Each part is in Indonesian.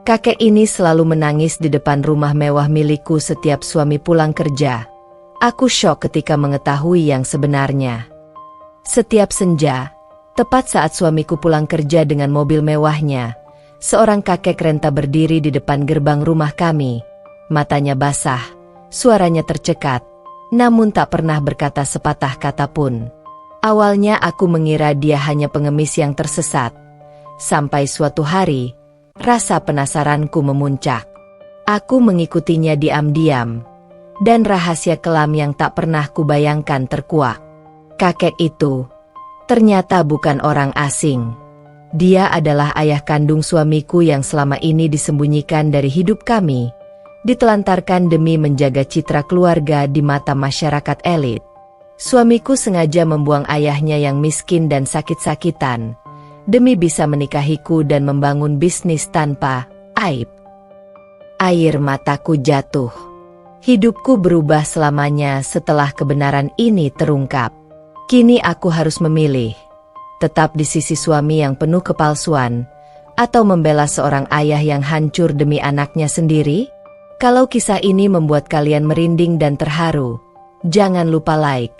Kakek ini selalu menangis di depan rumah mewah milikku setiap suami pulang kerja. Aku syok ketika mengetahui yang sebenarnya. Setiap senja, tepat saat suamiku pulang kerja dengan mobil mewahnya, seorang kakek renta berdiri di depan gerbang rumah kami. Matanya basah, suaranya tercekat, namun tak pernah berkata sepatah kata pun. Awalnya aku mengira dia hanya pengemis yang tersesat. Sampai suatu hari, rasa penasaranku memuncak. Aku mengikutinya diam-diam, dan rahasia kelam yang tak pernah kubayangkan terkuak. Kakek itu ternyata bukan orang asing. Dia adalah ayah kandung suamiku yang selama ini disembunyikan dari hidup kami, ditelantarkan demi menjaga citra keluarga di mata masyarakat elit. Suamiku sengaja membuang ayahnya yang miskin dan sakit-sakitan, demi bisa menikahiku dan membangun bisnis tanpa aib. Air mataku jatuh. Hidupku berubah selamanya setelah kebenaran ini terungkap. Kini aku harus memilih, tetap di sisi suami yang penuh kepalsuan, atau membela seorang ayah yang hancur demi anaknya sendiri? Kalau kisah ini membuat kalian merinding dan terharu, jangan lupa like,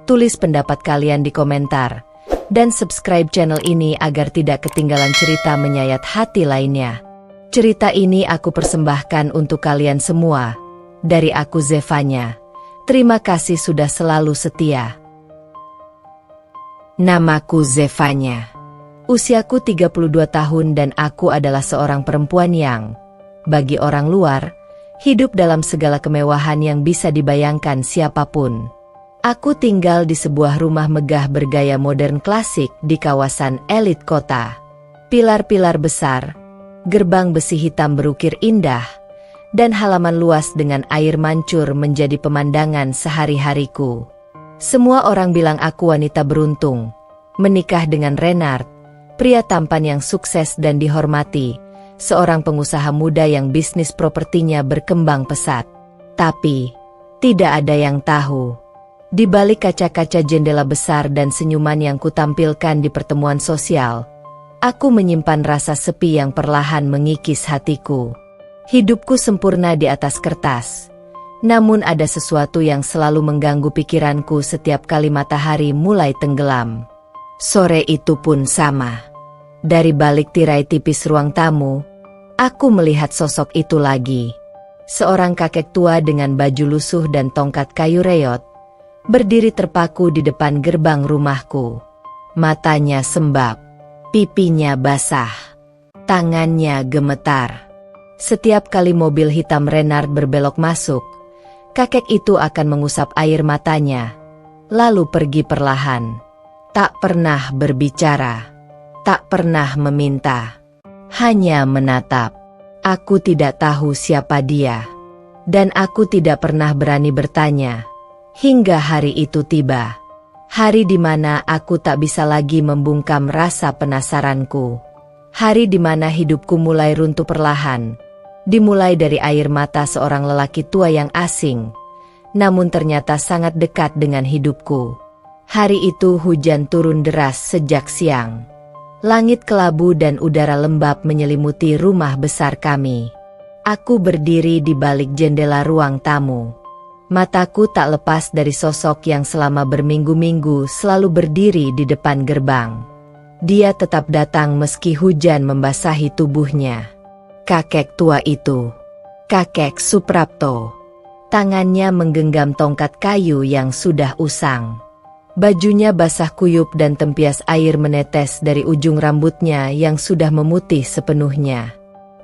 tulis pendapat kalian di komentar, dan subscribe channel ini agar tidak ketinggalan cerita menyayat hati lainnya. Cerita ini aku persembahkan untuk kalian semua. Dari aku Zevanya. Terima kasih sudah selalu setia. Namaku Zevanya. Usiaku 32 tahun dan aku adalah seorang perempuan yang, bagi orang luar, hidup dalam segala kemewahan yang bisa dibayangkan siapapun. Aku tinggal di sebuah rumah megah bergaya modern klasik di kawasan elit kota. Pilar-pilar besar, gerbang besi hitam berukir indah, dan halaman luas dengan air mancur menjadi pemandangan sehari-hariku. Semua orang bilang aku wanita beruntung, menikah dengan Renard, pria tampan yang sukses dan dihormati, seorang pengusaha muda yang bisnis propertinya berkembang pesat. Tapi, tidak ada yang tahu. Di balik kaca-kaca jendela besar dan senyuman yang kutampilkan di pertemuan sosial, aku menyimpan rasa sepi yang perlahan mengikis hatiku. Hidupku sempurna di atas kertas. Namun ada sesuatu yang selalu mengganggu pikiranku setiap kali matahari mulai tenggelam. Sore itu pun sama. Dari balik tirai tipis ruang tamu, aku melihat sosok itu lagi. Seorang kakek tua dengan baju lusuh dan tongkat kayu reot, berdiri terpaku di depan gerbang rumahku. Matanya sembab, pipinya basah, tangannya gemetar. Setiap kali mobil hitam Renard berbelok masuk, kakek itu akan mengusap air matanya, lalu pergi perlahan. Tak pernah berbicara, tak pernah meminta, hanya menatap. Aku tidak tahu siapa dia, dan aku tidak pernah berani bertanya, hingga hari itu tiba. Hari di mana aku tak bisa lagi membungkam rasa penasaranku. Hari di mana hidupku mulai runtuh perlahan. Dimulai dari air mata seorang lelaki tua yang asing, namun ternyata sangat dekat dengan hidupku. Hari itu hujan turun deras sejak siang. Langit kelabu dan udara lembab menyelimuti rumah besar kami. Aku berdiri di balik jendela ruang tamu. Mataku tak lepas dari sosok yang selama berminggu-minggu selalu berdiri di depan gerbang. Dia tetap datang meski hujan membasahi tubuhnya. Kakek tua itu, kakek Suprapto. Tangannya menggenggam tongkat kayu yang sudah usang. Bajunya basah kuyup dan tempias air menetes dari ujung rambutnya yang sudah memutih sepenuhnya.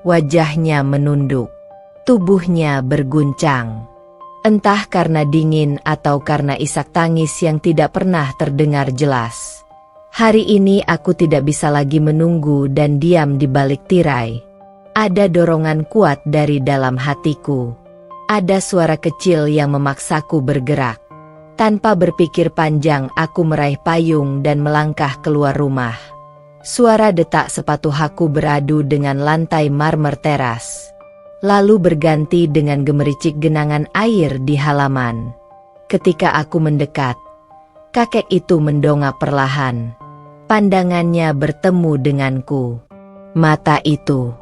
Wajahnya menunduk, tubuhnya berguncang. Entah karena dingin atau karena isak tangis yang tidak pernah terdengar jelas. Hari ini aku tidak bisa lagi menunggu dan diam di balik tirai. Ada dorongan kuat dari dalam hatiku. Ada suara kecil yang memaksaku bergerak. Tanpa berpikir panjang aku meraih payung dan melangkah keluar rumah. Suara detak sepatu aku beradu dengan lantai marmer teras. Lalu berganti dengan gemericik genangan air di halaman. Ketika aku mendekat, kakek itu mendongak perlahan. Pandangannya bertemu denganku. Mata itu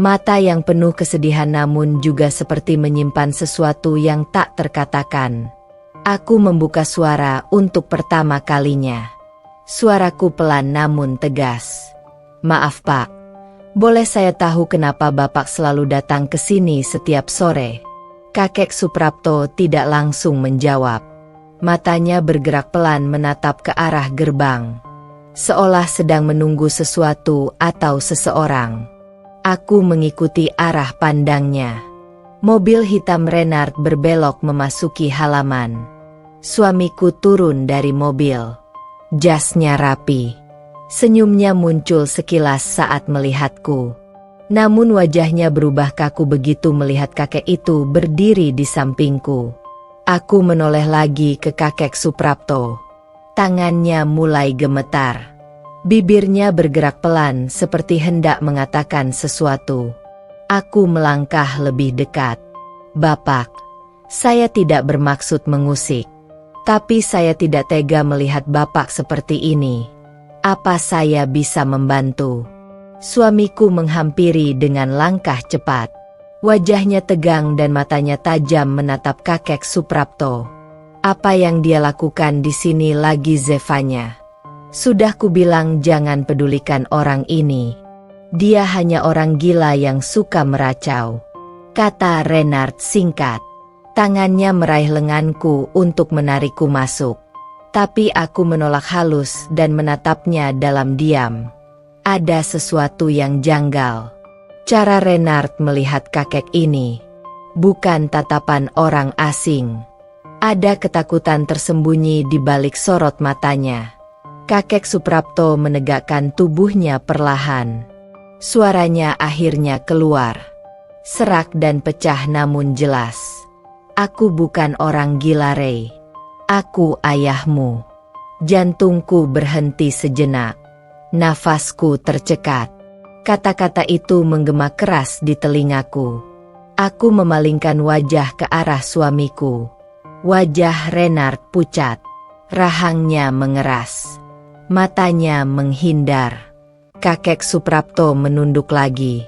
Mata yang penuh kesedihan namun juga seperti menyimpan sesuatu yang tak terkatakan. Aku membuka suara untuk pertama kalinya. Suaraku pelan namun tegas. "Maaf Pak, boleh saya tahu kenapa Bapak selalu datang ke sini setiap sore?" Kakek Suprapto tidak langsung menjawab. Matanya bergerak pelan menatap ke arah gerbang, seolah sedang menunggu sesuatu atau seseorang. Aku mengikuti arah pandangnya. Mobil hitam Renard berbelok memasuki halaman. Suamiku turun dari mobil. Jasnya rapi. Senyumnya muncul sekilas saat melihatku. Namun wajahnya berubah kaku begitu melihat kakek itu berdiri di sampingku. Aku menoleh lagi ke kakek Suprapto. Tangannya mulai gemetar. Bibirnya bergerak pelan seperti hendak mengatakan sesuatu. Aku melangkah lebih dekat. "Bapak, saya tidak bermaksud mengusik. Tapi saya tidak tega melihat Bapak seperti ini. Apa saya bisa membantu?" Suamiku menghampiri dengan langkah cepat. Wajahnya tegang dan matanya tajam menatap kakek Suprapto. Apa yang dia lakukan di sini lagi Zevanya? Sudah kubilang jangan pedulikan orang ini. Dia hanya orang gila yang suka meracau, kata Renard singkat. Tangannya meraih lenganku untuk menarikku masuk. Tapi aku menolak halus dan menatapnya dalam diam. Ada sesuatu yang janggal. Cara Renard melihat kakek ini, bukan tatapan orang asing. Ada ketakutan tersembunyi di balik sorot matanya. Kakek Suprapto menegakkan tubuhnya perlahan. Suaranya akhirnya keluar. Serak dan pecah namun jelas. "Aku bukan orang gila, Ray. Aku ayahmu." Jantungku berhenti sejenak. Nafasku tercekat. Kata-kata itu menggema keras di telingaku. Aku memalingkan wajah ke arah suamiku. Wajah Renard pucat. Rahangnya mengeras. Matanya menghindar. Kakek Suprapto menunduk lagi.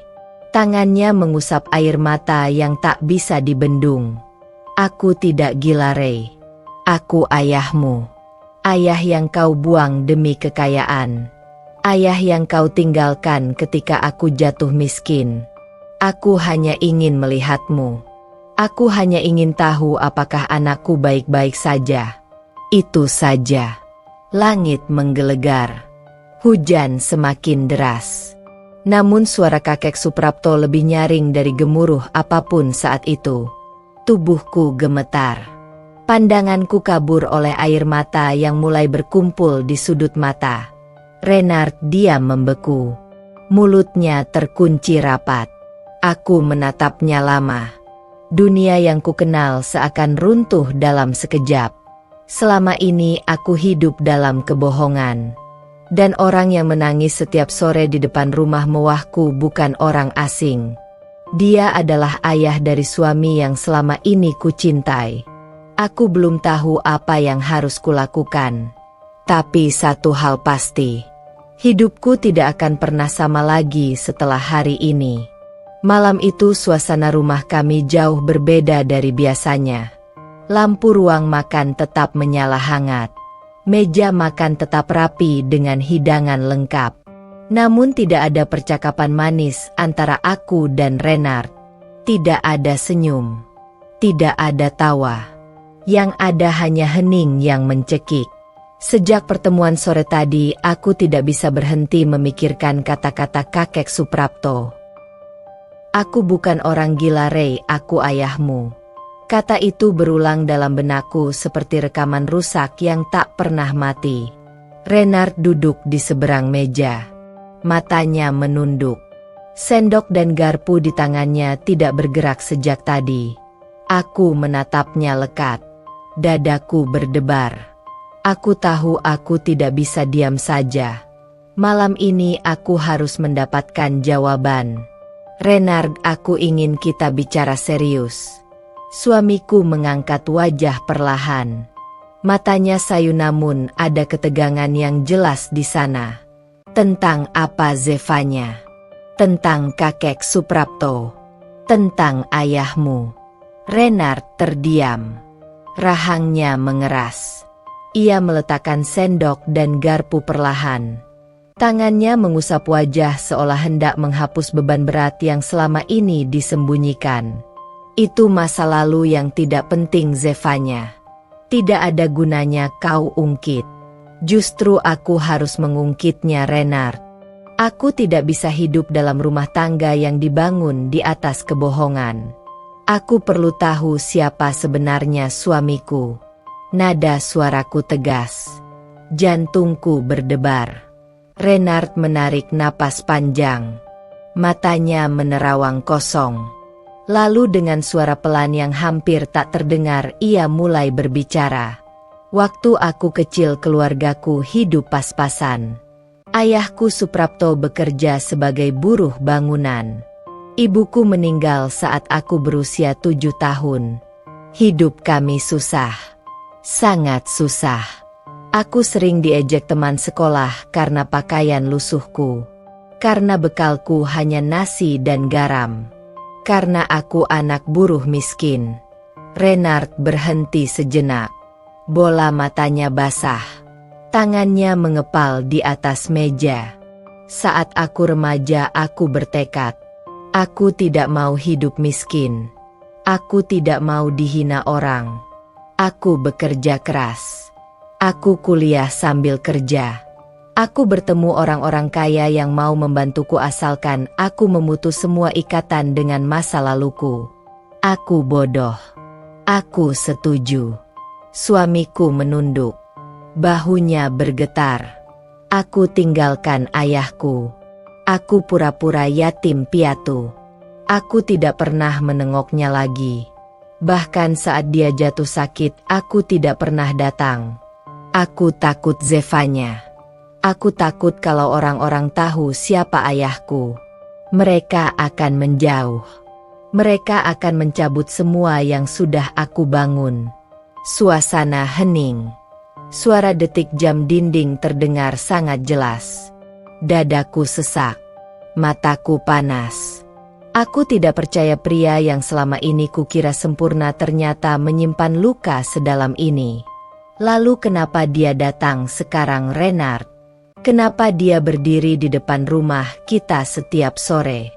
Tangannya mengusap air mata yang tak bisa dibendung. "Aku tidak gila, Ray. Aku ayahmu. Ayah yang kau buang demi kekayaan. Ayah yang kau tinggalkan ketika aku jatuh miskin. Aku hanya ingin melihatmu. Aku hanya ingin tahu apakah anakku baik-baik saja. Itu saja." Langit menggelegar. Hujan semakin deras. Namun suara kakek Suprapto lebih nyaring dari gemuruh apapun saat itu. Tubuhku gemetar. Pandanganku kabur oleh air mata yang mulai berkumpul di sudut mata. Renard diam membeku. Mulutnya terkunci rapat. Aku menatapnya lama. Dunia yang kukenal seakan runtuh dalam sekejap. Selama ini aku hidup dalam kebohongan. Dan orang yang menangis setiap sore di depan rumah mewahku bukan orang asing. Dia adalah ayah dari suami yang selama ini kucintai. Aku belum tahu apa yang harus kulakukan. Tapi satu hal pasti. Hidupku tidak akan pernah sama lagi setelah hari ini. Malam itu suasana rumah kami jauh berbeda dari biasanya. Lampu ruang makan tetap menyala hangat. Meja makan tetap rapi dengan hidangan lengkap. Namun tidak ada percakapan manis antara aku dan Renard. Tidak ada senyum. Tidak ada tawa. Yang ada hanya hening yang mencekik. Sejak pertemuan sore tadi, aku tidak bisa berhenti memikirkan kata-kata kakek Suprapto. "Aku bukan orang gila, Ray, aku ayahmu." Kata itu berulang dalam benakku seperti rekaman rusak yang tak pernah mati. Renard duduk di seberang meja. Matanya menunduk. Sendok dan garpu di tangannya tidak bergerak sejak tadi. Aku menatapnya lekat. Dadaku berdebar. Aku tahu aku tidak bisa diam saja. Malam ini aku harus mendapatkan jawaban. "Renard, aku ingin kita bicara serius." Suamiku mengangkat wajah perlahan. Matanya sayu namun ada ketegangan yang jelas di sana. "Tentang apa Zevanya?" Tentang kakek Suprapto. Tentang ayahmu. Renard terdiam. Rahangnya mengeras. Ia meletakkan sendok dan garpu perlahan. Tangannya mengusap wajah seolah hendak menghapus beban berat yang selama ini disembunyikan. Itu masa lalu yang tidak penting, Zevanya. Tidak ada gunanya kau ungkit. Justru aku harus mengungkitnya, Renard. Aku tidak bisa hidup dalam rumah tangga yang dibangun di atas kebohongan. Aku perlu tahu siapa sebenarnya suamiku. Nada suaraku tegas. Jantungku berdebar. Renard menarik napas panjang. Matanya menerawang kosong. Lalu dengan suara pelan yang hampir tak terdengar ia mulai berbicara. Waktu aku kecil keluargaku hidup pas-pasan. Ayahku Suprapto bekerja sebagai buruh bangunan. Ibuku meninggal saat aku berusia 7 tahun. Hidup kami susah. Sangat susah. Aku sering diejek teman sekolah karena pakaian lusuhku. Karena bekalku hanya nasi dan garam. Karena aku anak buruh miskin. Renard berhenti sejenak. Bola matanya basah. Tangannya mengepal di atas meja. Saat aku remaja aku bertekad. Aku tidak mau hidup miskin. Aku tidak mau dihina orang. Aku bekerja keras. Aku kuliah sambil kerja. Aku bertemu orang-orang kaya yang mau membantuku asalkan aku memutus semua ikatan dengan masa laluku. Aku bodoh. Aku setuju. Suamiku menunduk. Bahunya bergetar. Aku tinggalkan ayahku. Aku pura-pura yatim piatu. Aku tidak pernah menengoknya lagi. Bahkan saat dia jatuh sakit, aku tidak pernah datang. Aku takut, Zevanya. Aku takut kalau orang-orang tahu siapa ayahku. Mereka akan menjauh. Mereka akan mencabut semua yang sudah aku bangun. Suasana hening. Suara detik jam dinding terdengar sangat jelas. Dadaku sesak. Mataku panas. Aku tidak percaya pria yang selama ini kukira sempurna ternyata menyimpan luka sedalam ini. Lalu kenapa dia datang sekarang, Renard? Kenapa dia berdiri di depan rumah kita setiap sore?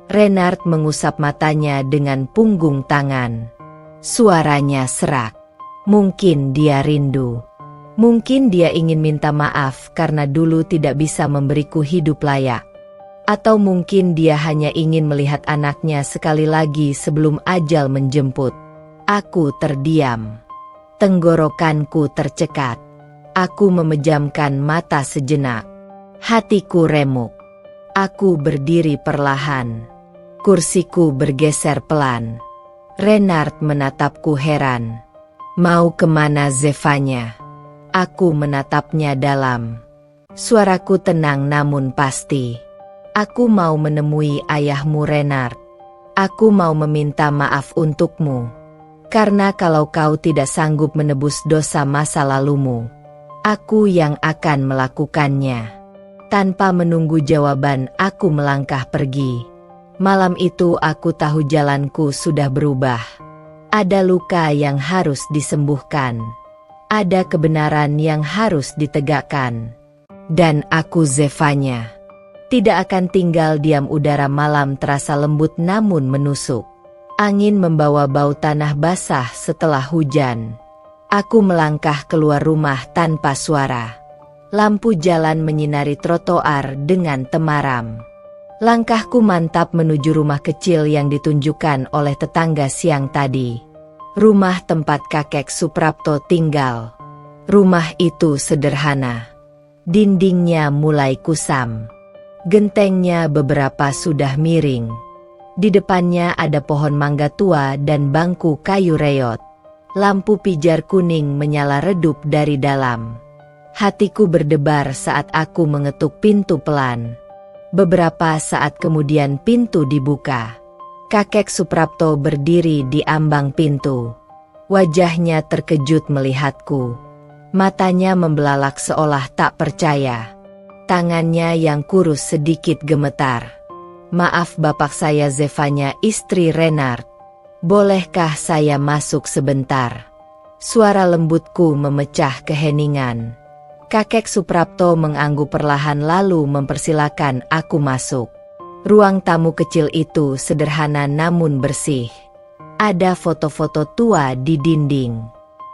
Renard mengusap matanya dengan punggung tangan. Suaranya serak. Mungkin dia rindu. Mungkin dia ingin minta maaf karena dulu tidak bisa memberiku hidup layak. Atau mungkin dia hanya ingin melihat anaknya sekali lagi sebelum ajal menjemput. Aku terdiam. Tenggorokanku tercekat. Aku memejamkan mata sejenak. Hatiku remuk. Aku berdiri perlahan. Kursiku bergeser pelan. Renard menatapku heran. Mau kemana, Zevanya? Aku menatapnya dalam. Suaraku tenang namun pasti. Aku mau menemui ayahmu, Renard. Aku mau meminta maaf untukmu. Karena kalau kau tidak sanggup menebus dosa masa lalumu, aku yang akan melakukannya. Tanpa menunggu jawaban, aku melangkah pergi. Malam itu aku tahu jalanku sudah berubah. Ada luka yang harus disembuhkan. Ada kebenaran yang harus ditegakkan. Dan aku, Zevanya, tidak akan tinggal diam. Udara malam terasa lembut namun menusuk. Angin membawa bau tanah basah setelah hujan. Aku melangkah keluar rumah tanpa suara. Lampu jalan menyinari trotoar dengan temaram. Langkahku mantap menuju rumah kecil yang ditunjukkan oleh tetangga siang tadi. Rumah tempat kakek Suprapto tinggal. Rumah itu sederhana. Dindingnya mulai kusam. Gentengnya beberapa sudah miring. Di depannya ada pohon mangga tua dan bangku kayu reot. Lampu pijar kuning menyala redup dari dalam. Hatiku berdebar saat aku mengetuk pintu pelan. Beberapa saat kemudian pintu dibuka. Kakek Suprapto berdiri di ambang pintu. Wajahnya terkejut melihatku. Matanya membelalak seolah tak percaya. Tangannya yang kurus sedikit gemetar. Maaf Bapak, saya Zevanya, istri Renard. Bolehkah saya masuk sebentar? Suara lembutku memecah keheningan. Kakek Suprapto mengangguk perlahan lalu mempersilakan aku masuk. Ruang tamu kecil itu sederhana namun bersih. Ada foto-foto tua di dinding.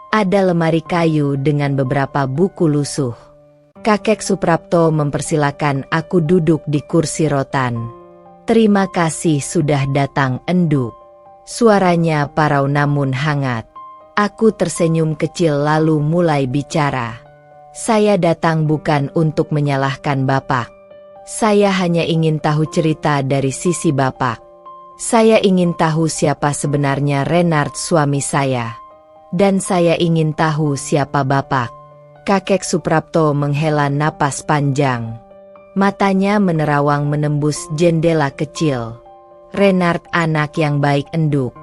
Ada lemari kayu dengan beberapa buku lusuh. Kakek Suprapto mempersilakan aku duduk di kursi rotan. Terima kasih sudah datang, enduk. Suaranya parau namun hangat. Aku tersenyum kecil lalu mulai bicara. Saya datang bukan untuk menyalahkan Bapak. Saya hanya ingin tahu cerita dari sisi Bapak. Saya ingin tahu siapa sebenarnya Renard suami saya. Dan saya ingin tahu siapa Bapak. Kakek Suprapto menghela napas panjang. Matanya menerawang menembus jendela kecil. Renard anak yang baik, enduk.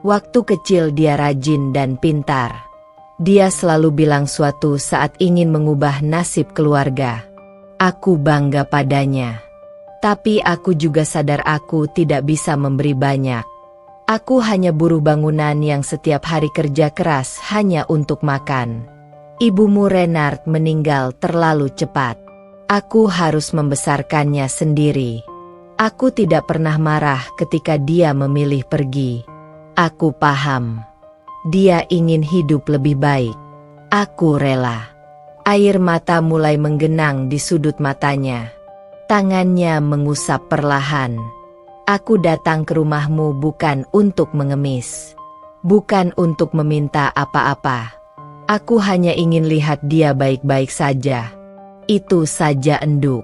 Waktu kecil dia rajin dan pintar. Dia selalu bilang suatu saat ingin mengubah nasib keluarga. Aku bangga padanya. Tapi aku juga sadar aku tidak bisa memberi banyak. Aku hanya buruh bangunan yang setiap hari kerja keras hanya untuk makan. Ibumu Renard meninggal terlalu cepat. Aku harus membesarkannya sendiri. Aku tidak pernah marah ketika dia memilih pergi. Aku paham. Dia ingin hidup lebih baik. Aku rela. Air mata mulai menggenang di sudut matanya. Tangannya mengusap perlahan. Aku datang ke rumahmu bukan untuk mengemis. Bukan untuk meminta apa-apa. Aku hanya ingin lihat dia baik-baik saja. Itu saja, enduk.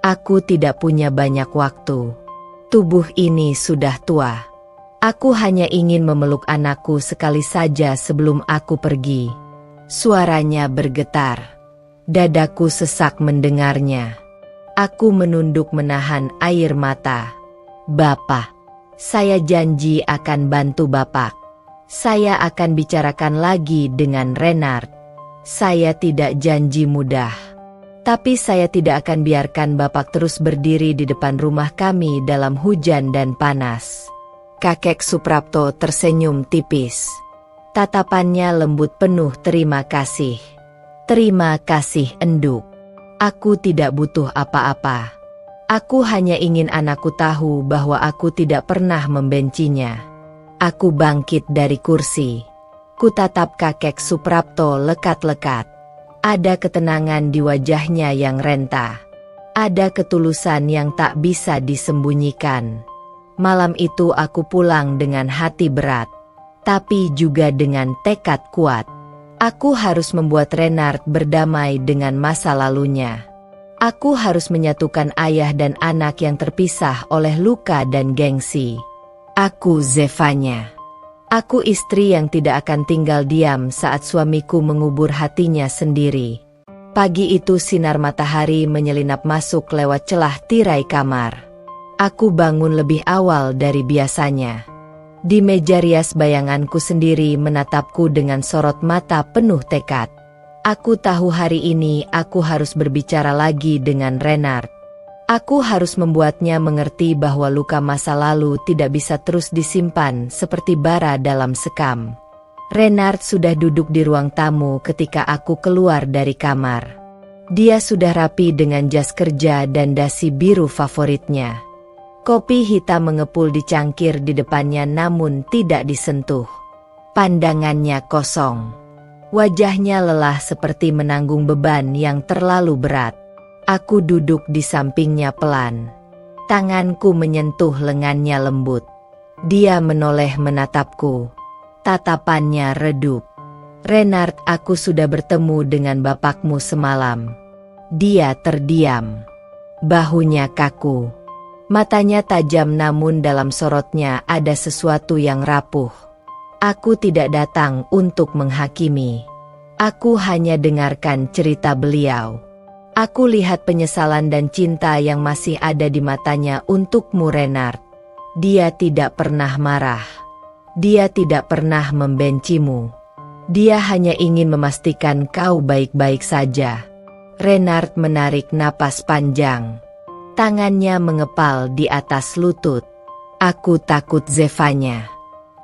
Aku tidak punya banyak waktu. Tubuh ini sudah tua. Aku hanya ingin memeluk anakku sekali saja sebelum aku pergi. Suaranya bergetar. Dadaku sesak mendengarnya. Aku menunduk menahan air mata. Bapak, saya janji akan bantu Bapak. Saya akan bicarakan lagi dengan Renard. Saya tidak janji mudah. Tapi saya tidak akan biarkan Bapak terus berdiri di depan rumah kami dalam hujan dan panas. Kakek Suprapto tersenyum tipis. Tatapannya lembut penuh terima kasih. Terima kasih, enduk. Aku tidak butuh apa-apa. Aku hanya ingin anakku tahu bahwa aku tidak pernah membencinya. Aku bangkit dari kursi. Kutatap kakek Suprapto lekat-lekat. Ada ketenangan di wajahnya yang renta. Ada ketulusan yang tak bisa disembunyikan. Malam itu aku pulang dengan hati berat. Tapi juga dengan tekad kuat. Aku harus membuat Renard berdamai dengan masa lalunya. Aku harus menyatukan ayah dan anak yang terpisah oleh luka dan gengsi. Aku Zevanya. Aku istri yang tidak akan tinggal diam saat suamiku mengubur hatinya sendiri. Pagi itu sinar matahari menyelinap masuk lewat celah tirai kamar. Aku bangun lebih awal dari biasanya. Di meja rias bayanganku sendiri menatapku dengan sorot mata penuh tekad. Aku tahu hari ini aku harus berbicara lagi dengan Renard. Aku harus membuatnya mengerti bahwa luka masa lalu tidak bisa terus disimpan seperti bara dalam sekam. Renard sudah duduk di ruang tamu ketika aku keluar dari kamar. Dia sudah rapi dengan jas kerja dan dasi biru favoritnya. Kopi hitam mengepul di cangkir di depannya namun tidak disentuh. Pandangannya kosong. Wajahnya lelah seperti menanggung beban yang terlalu berat. Aku duduk di sampingnya pelan. Tanganku menyentuh lengannya lembut. Dia menoleh menatapku. Tatapannya redup. Renard, aku sudah bertemu dengan bapakmu semalam. Dia terdiam. Bahunya kaku. Matanya tajam namun dalam sorotnya ada sesuatu yang rapuh. Aku tidak datang untuk menghakimi. Aku hanya dengarkan cerita beliau. Aku lihat penyesalan dan cinta yang masih ada di matanya untukmu Renard. Dia tidak pernah marah. Dia tidak pernah membencimu. Dia hanya ingin memastikan kau baik-baik saja. Renard menarik napas panjang. Tangannya mengepal di atas lutut. Aku takut, Zevanya.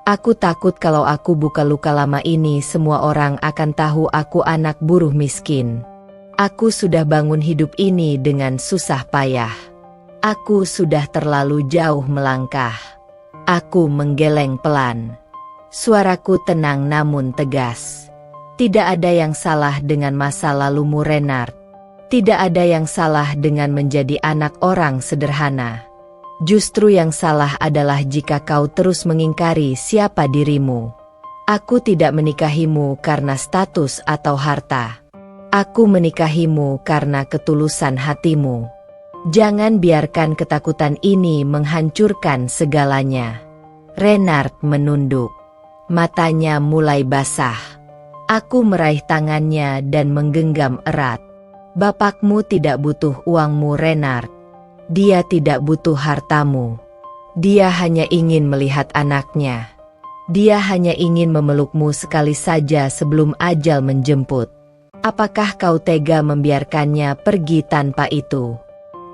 Aku takut kalau aku buka luka lama ini semua orang akan tahu aku anak buruh miskin. Aku sudah bangun hidup ini dengan susah payah. Aku sudah terlalu jauh melangkah. Aku menggeleng pelan. Suaraku tenang namun tegas. Tidak ada yang salah dengan masa lalumu, Renard. Tidak ada yang salah dengan menjadi anak orang sederhana. Justru yang salah adalah jika kau terus mengingkari siapa dirimu. Aku tidak menikahimu karena status atau harta. Aku menikahimu karena ketulusan hatimu. Jangan biarkan ketakutan ini menghancurkan segalanya. Renard menunduk. Matanya mulai basah. Aku meraih tangannya dan menggenggam erat. Bapakmu tidak butuh uangmu, Renard. Dia tidak butuh hartamu. Dia hanya ingin melihat anaknya. Dia hanya ingin memelukmu sekali saja sebelum ajal menjemput. Apakah kau tega membiarkannya pergi tanpa itu?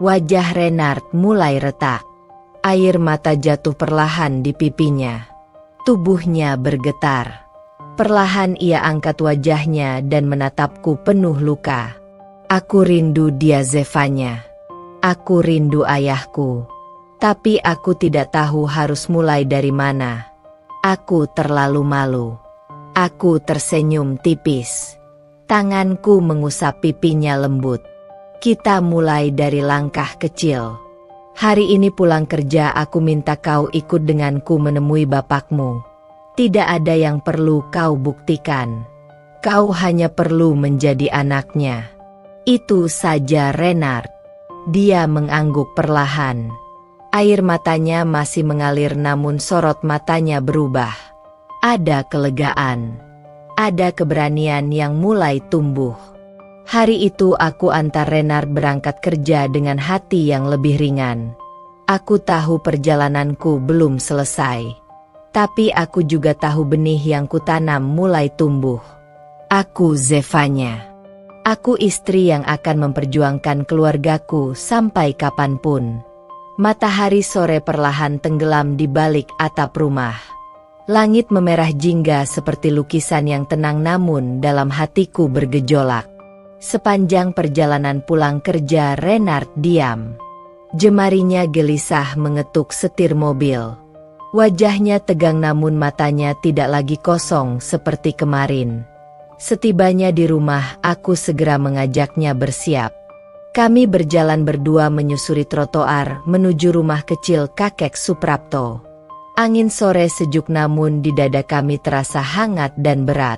Wajah Renard mulai retak. Air mata jatuh perlahan di pipinya. Tubuhnya bergetar. Perlahan ia angkat wajahnya dan menatapku penuh luka. Aku rindu dia, Zevanya. Aku rindu ayahku. Tapi aku tidak tahu harus mulai dari mana. Aku terlalu malu. Aku tersenyum tipis. Tanganku mengusap pipinya lembut. Kita mulai dari langkah kecil. Hari ini pulang kerja aku minta kau ikut denganku menemui bapakmu. Tidak ada yang perlu kau buktikan. Kau hanya perlu menjadi anaknya. Itu saja, Renard. Dia mengangguk perlahan. Air matanya masih mengalir namun sorot matanya berubah. Ada kelegaan. Ada keberanian yang mulai tumbuh. Hari itu aku antar Renard berangkat kerja dengan hati yang lebih ringan. Aku tahu perjalananku belum selesai. Tapi aku juga tahu benih yang kutanam mulai tumbuh. Aku Zevanya. Aku istri yang akan memperjuangkan keluargaku sampai kapanpun. Matahari sore perlahan tenggelam di balik atap rumah. Langit memerah jingga seperti lukisan yang tenang namun dalam hatiku bergejolak. Sepanjang perjalanan pulang kerja Renard diam. Jemarinya gelisah mengetuk setir mobil. Wajahnya tegang namun matanya tidak lagi kosong seperti kemarin. Setibanya di rumah, aku segera mengajaknya bersiap. Kami berjalan berdua menyusuri trotoar menuju rumah kecil kakek Suprapto. Angin sore sejuk namun di dada kami terasa hangat dan berat.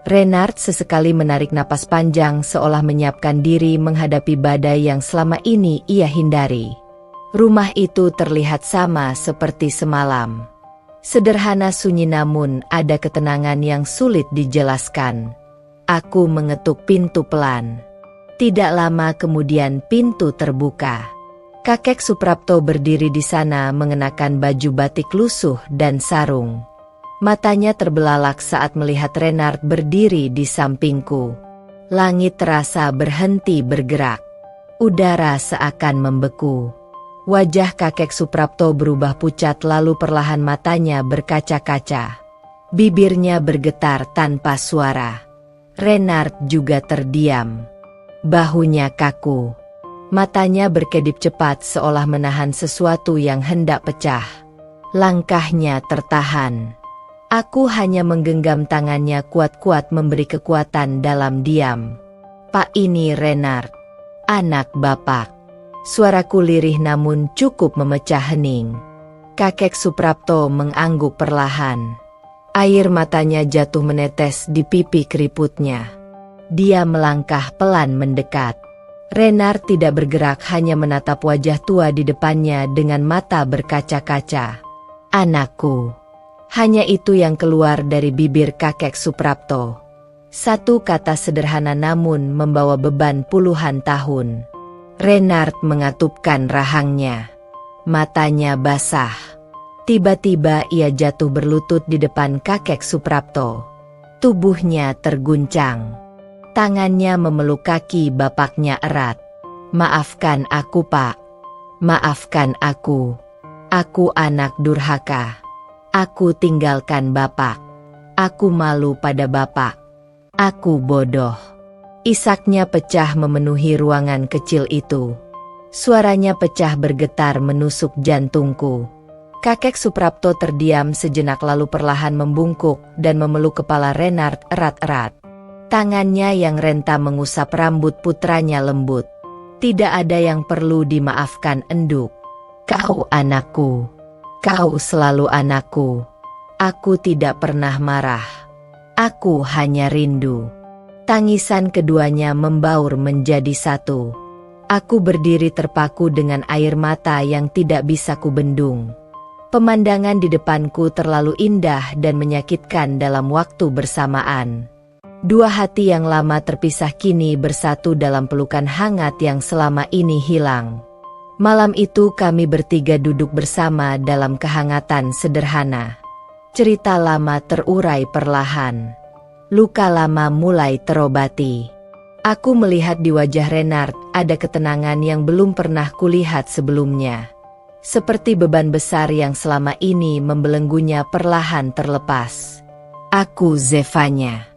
Renard sesekali menarik napas panjang seolah menyiapkan diri menghadapi badai yang selama ini ia hindari. Rumah itu terlihat sama seperti semalam. Sederhana sunyi namun ada ketenangan yang sulit dijelaskan. Aku mengetuk pintu pelan. Tidak lama kemudian pintu terbuka. Kakek Suprapto berdiri di sana mengenakan baju batik lusuh dan sarung. Matanya terbelalak saat melihat Renard berdiri di sampingku. Langit terasa berhenti bergerak. Udara seakan membeku. Wajah kakek Suprapto berubah pucat lalu perlahan matanya berkaca-kaca. Bibirnya bergetar tanpa suara. Renard juga terdiam. Bahunya kaku. Matanya berkedip cepat seolah menahan sesuatu yang hendak pecah. Langkahnya tertahan. Aku hanya menggenggam tangannya kuat-kuat memberi kekuatan dalam diam. Pak, ini Renard. Anak bapak. Suaraku lirih namun cukup memecah hening. Kakek Suprapto mengangguk perlahan. Air matanya jatuh menetes di pipi keriputnya. Dia melangkah pelan mendekat. Renard tidak bergerak hanya menatap wajah tua di depannya dengan mata berkaca-kaca. Anakku. Hanya itu yang keluar dari bibir kakek Suprapto. Satu kata sederhana namun membawa beban puluhan tahun. Renard mengatupkan rahangnya. Matanya basah. Tiba-tiba ia jatuh berlutut di depan kakek Suprapto. Tubuhnya terguncang. Tangannya memeluk kaki bapaknya erat. Maafkan aku, Pak. Maafkan aku. Aku anak durhaka. Aku tinggalkan bapak. Aku malu pada bapak. Aku bodoh. Isaknya pecah memenuhi ruangan kecil itu. Suaranya pecah bergetar menusuk jantungku. Kakek Suprapto terdiam sejenak lalu perlahan membungkuk dan memeluk kepala Renard erat-erat. Tangannya yang renta mengusap rambut putranya lembut. Tidak ada yang perlu dimaafkan, enduk. Kau anakku. Kau selalu anakku. Aku tidak pernah marah. Aku hanya rindu. Tangisan keduanya membaur menjadi satu. Aku berdiri terpaku dengan air mata yang tidak bisa kubendung. Pemandangan di depanku terlalu indah dan menyakitkan dalam waktu bersamaan. Dua hati yang lama terpisah kini bersatu dalam pelukan hangat yang selama ini hilang. Malam itu kami bertiga duduk bersama dalam kehangatan sederhana. Cerita lama terurai perlahan. Luka lama mulai terobati. Aku melihat di wajah Renard ada ketenangan yang belum pernah kulihat sebelumnya. Seperti beban besar yang selama ini membelenggunya perlahan terlepas. Aku Zevanya.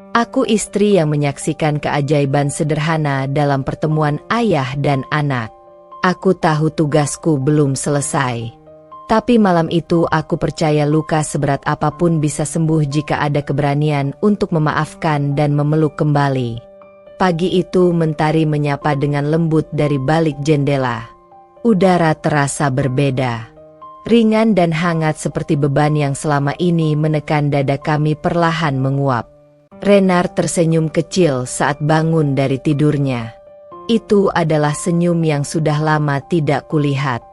Aku istri yang menyaksikan keajaiban sederhana dalam pertemuan ayah dan anak. Aku tahu tugasku belum selesai. Tapi malam itu aku percaya luka seberat apapun bisa sembuh jika ada keberanian untuk memaafkan dan memeluk kembali. Pagi itu mentari menyapa dengan lembut dari balik jendela. Udara terasa berbeda. Ringan dan hangat seperti beban yang selama ini menekan dada kami perlahan menguap. Renard tersenyum kecil saat bangun dari tidurnya. Itu adalah senyum yang sudah lama tidak kulihat.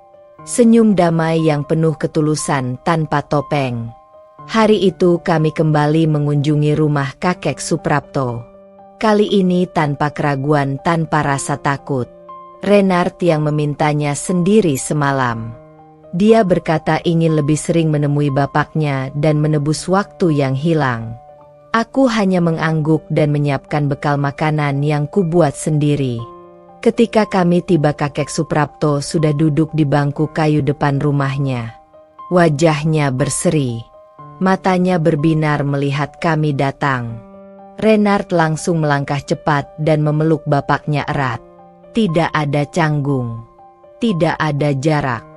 Senyum damai yang penuh ketulusan tanpa topeng. Hari itu kami kembali mengunjungi rumah kakek Suprapto. Kali ini tanpa keraguan, tanpa rasa takut. Renard yang memintanya sendiri semalam. Dia berkata ingin lebih sering menemui bapaknya dan menebus waktu yang hilang. Aku hanya mengangguk dan menyiapkan bekal makanan yang kubuat sendiri. Ketika kami tiba, kakek Suprapto sudah duduk di bangku kayu depan rumahnya. Wajahnya berseri. Matanya berbinar melihat kami datang. Renard langsung melangkah cepat dan memeluk bapaknya erat. Tidak ada canggung. Tidak ada jarak.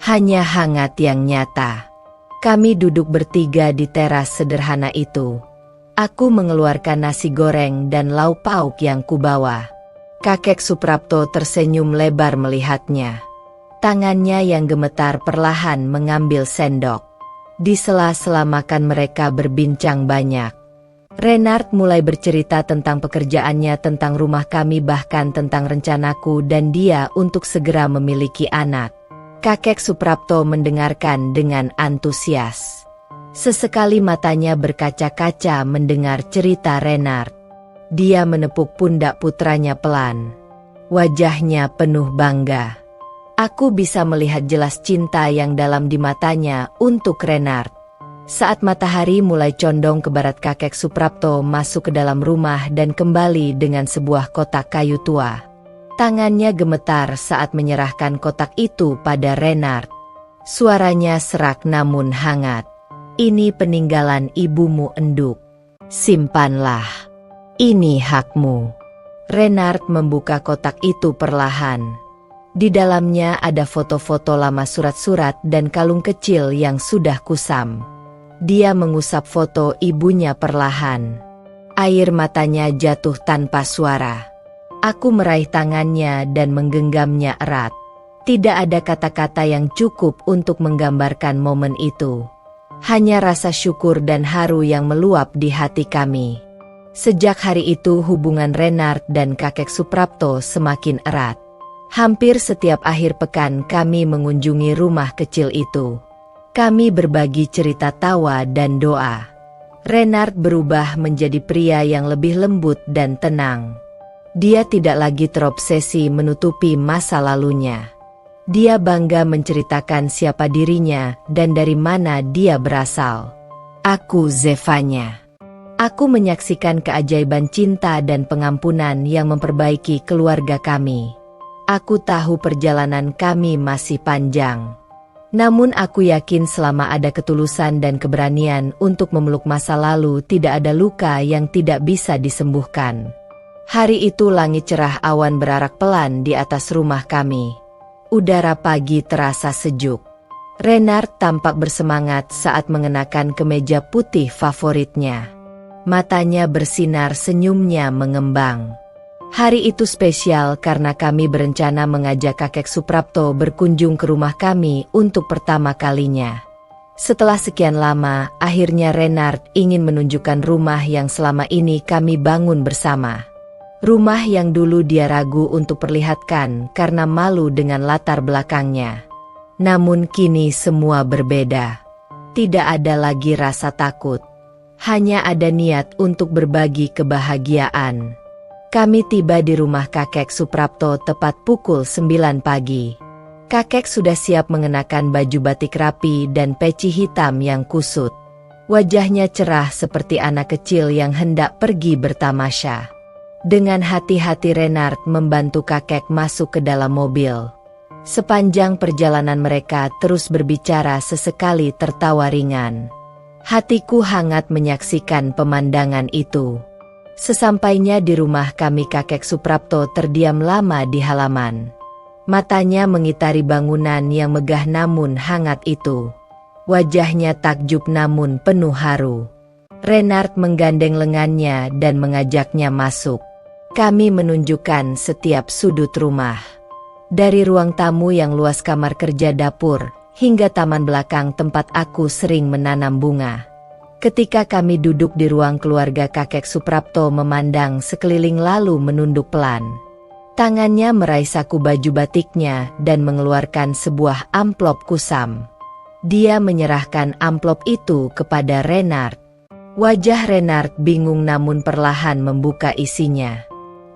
Hanya hangat yang nyata. Kami duduk bertiga di teras sederhana itu. Aku mengeluarkan nasi goreng dan lauk pauk yang kubawa. Kakek Suprapto tersenyum lebar melihatnya. Tangannya yang gemetar perlahan mengambil sendok. Di sela-sela makan mereka berbincang banyak. Renard mulai bercerita tentang pekerjaannya, tentang rumah kami, bahkan tentang rencanaku dan dia untuk segera memiliki anak. Kakek Suprapto mendengarkan dengan antusias. Sesekali matanya berkaca-kaca mendengar cerita Renard. Dia menepuk pundak putranya pelan. Wajahnya penuh bangga. Aku bisa melihat jelas cinta yang dalam di matanya untuk Renard. Saat matahari mulai condong ke barat, kakek Suprapto masuk ke dalam rumah dan kembali dengan sebuah kotak kayu tua. Tangannya gemetar saat menyerahkan kotak itu pada Renard. Suaranya serak namun hangat. Ini peninggalan ibumu, enduk. Simpanlah. Ini hakmu. Renard membuka kotak itu perlahan. Di dalamnya ada foto-foto lama, surat-surat dan kalung kecil yang sudah kusam. Dia mengusap foto ibunya perlahan. Air matanya jatuh tanpa suara. Aku meraih tangannya dan menggenggamnya erat. Tidak ada kata-kata yang cukup untuk menggambarkan momen itu. Hanya rasa syukur dan haru yang meluap di hati kami. Sejak hari itu hubungan Renard dan kakek Suprapto semakin erat. Hampir setiap akhir pekan kami mengunjungi rumah kecil itu. Kami berbagi cerita, tawa dan doa. Renard berubah menjadi pria yang lebih lembut dan tenang. Dia tidak lagi terobsesi menutupi masa lalunya. Dia bangga menceritakan siapa dirinya dan dari mana dia berasal. Aku Zevanya. Aku menyaksikan keajaiban cinta dan pengampunan yang memperbaiki keluarga kami. Aku tahu perjalanan kami masih panjang. Namun aku yakin selama ada ketulusan dan keberanian untuk memeluk masa lalu, tidak ada luka yang tidak bisa disembuhkan. Hari itu langit cerah, awan berarak pelan di atas rumah kami. Udara pagi terasa sejuk. Renard tampak bersemangat saat mengenakan kemeja putih favoritnya. Matanya bersinar, senyumnya mengembang. Hari itu spesial karena kami berencana mengajak kakek Suprapto berkunjung ke rumah kami untuk pertama kalinya. Setelah sekian lama, akhirnya Renard ingin menunjukkan rumah yang selama ini kami bangun bersama. Rumah yang dulu dia ragu untuk perlihatkan karena malu dengan latar belakangnya. Namun kini semua berbeda. Tidak ada lagi rasa takut. Hanya ada niat untuk berbagi kebahagiaan. Kami tiba di rumah kakek Suprapto tepat pukul 9 pagi. Kakek sudah siap mengenakan baju batik rapi dan peci hitam yang kusut. Wajahnya cerah seperti anak kecil yang hendak pergi bertamasya. Dengan hati-hati Renard membantu kakek masuk ke dalam mobil. Sepanjang perjalanan mereka terus berbicara, sesekali tertawa ringan. Hatiku hangat menyaksikan pemandangan itu. Sesampainya di rumah kami, kakek Suprapto terdiam lama di halaman. Matanya mengitari bangunan yang megah namun hangat itu. Wajahnya takjub namun penuh haru. Renard menggandeng lengannya dan mengajaknya masuk. Kami menunjukkan setiap sudut rumah. Dari ruang tamu yang luas, kamar kerja, dapur, hingga taman belakang tempat aku sering menanam bunga. Ketika kami duduk di ruang keluarga, kakek Suprapto memandang sekeliling lalu menunduk pelan. Tangannya meraih saku baju batiknya dan mengeluarkan sebuah amplop kusam. Dia menyerahkan amplop itu kepada Renard. Wajah Renard bingung namun perlahan membuka isinya.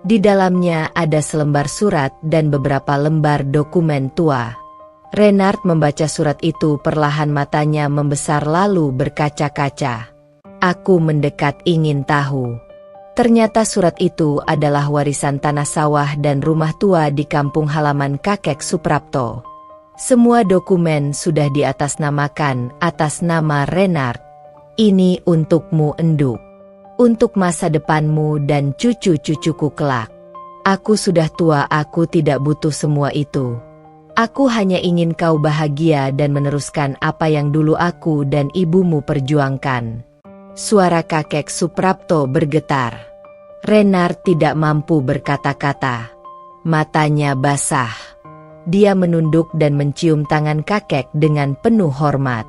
Di dalamnya ada selembar surat dan beberapa lembar dokumen tua. Renard membaca surat itu perlahan, matanya membesar lalu berkaca-kaca. Aku mendekat ingin tahu. Ternyata surat itu adalah warisan tanah sawah dan rumah tua di kampung halaman kakek Suprapto. Semua dokumen sudah diatasnamakan atas nama Renard. Ini untukmu, Enduk. Untuk masa depanmu dan cucu-cucuku kelak. Aku sudah tua, aku tidak butuh semua itu. Aku hanya ingin kau bahagia dan meneruskan apa yang dulu aku dan ibumu perjuangkan. Suara kakek Suprapto bergetar. Renard tidak mampu berkata-kata. Matanya basah. Dia menunduk dan mencium tangan kakek dengan penuh hormat.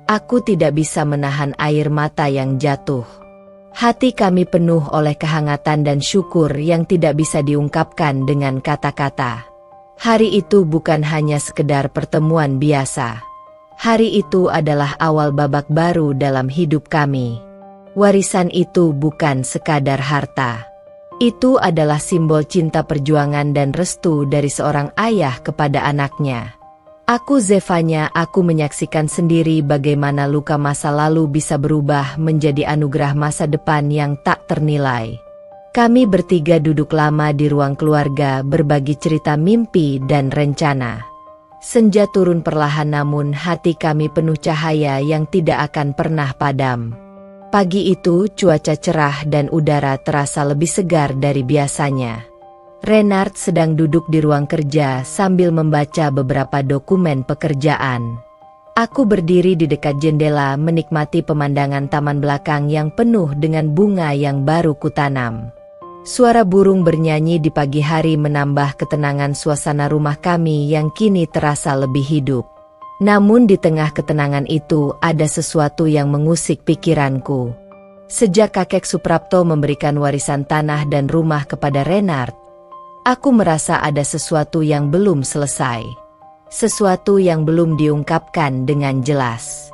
Aku tidak bisa menahan air mata yang jatuh. Hati kami penuh oleh kehangatan dan syukur yang tidak bisa diungkapkan dengan kata-kata. Hari itu bukan hanya sekedar pertemuan biasa. Hari itu adalah awal babak baru dalam hidup kami. Warisan itu bukan sekadar harta. Itu adalah simbol cinta, perjuangan dan restu dari seorang ayah kepada anaknya. Aku, Zevanya, aku menyaksikan sendiri bagaimana luka masa lalu bisa berubah menjadi anugerah masa depan yang tak ternilai. Kami bertiga duduk lama di ruang keluarga, berbagi cerita, mimpi, dan rencana. Senja turun perlahan namun hati kami penuh cahaya yang tidak akan pernah padam. Pagi itu cuaca cerah dan udara terasa lebih segar dari biasanya. Renard sedang duduk di ruang kerja sambil membaca beberapa dokumen pekerjaan. Aku berdiri di dekat jendela menikmati pemandangan taman belakang yang penuh dengan bunga yang baru kutanam. Suara burung bernyanyi di pagi hari menambah ketenangan suasana rumah kami yang kini terasa lebih hidup. Namun di tengah ketenangan itu ada sesuatu yang mengusik pikiranku. Sejak kakek Suprapto memberikan warisan tanah dan rumah kepada Renard, aku merasa ada sesuatu yang belum selesai. Sesuatu yang belum diungkapkan dengan jelas.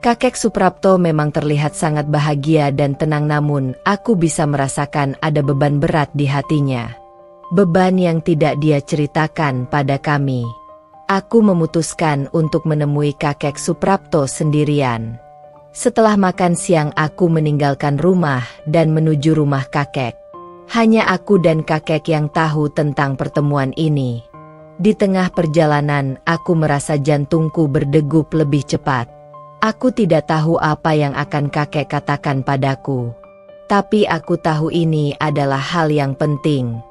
Kakek Suprapto memang terlihat sangat bahagia dan tenang, namun aku bisa merasakan ada beban berat di hatinya. Beban yang tidak dia ceritakan pada kami. Aku memutuskan untuk menemui kakek Suprapto sendirian. Setelah makan siang aku meninggalkan rumah dan menuju rumah kakek. Hanya aku dan kakek yang tahu tentang pertemuan ini. Di tengah perjalanan, aku merasa jantungku berdegup lebih cepat. Aku tidak tahu apa yang akan kakek katakan padaku. Tapi aku tahu ini adalah hal yang penting.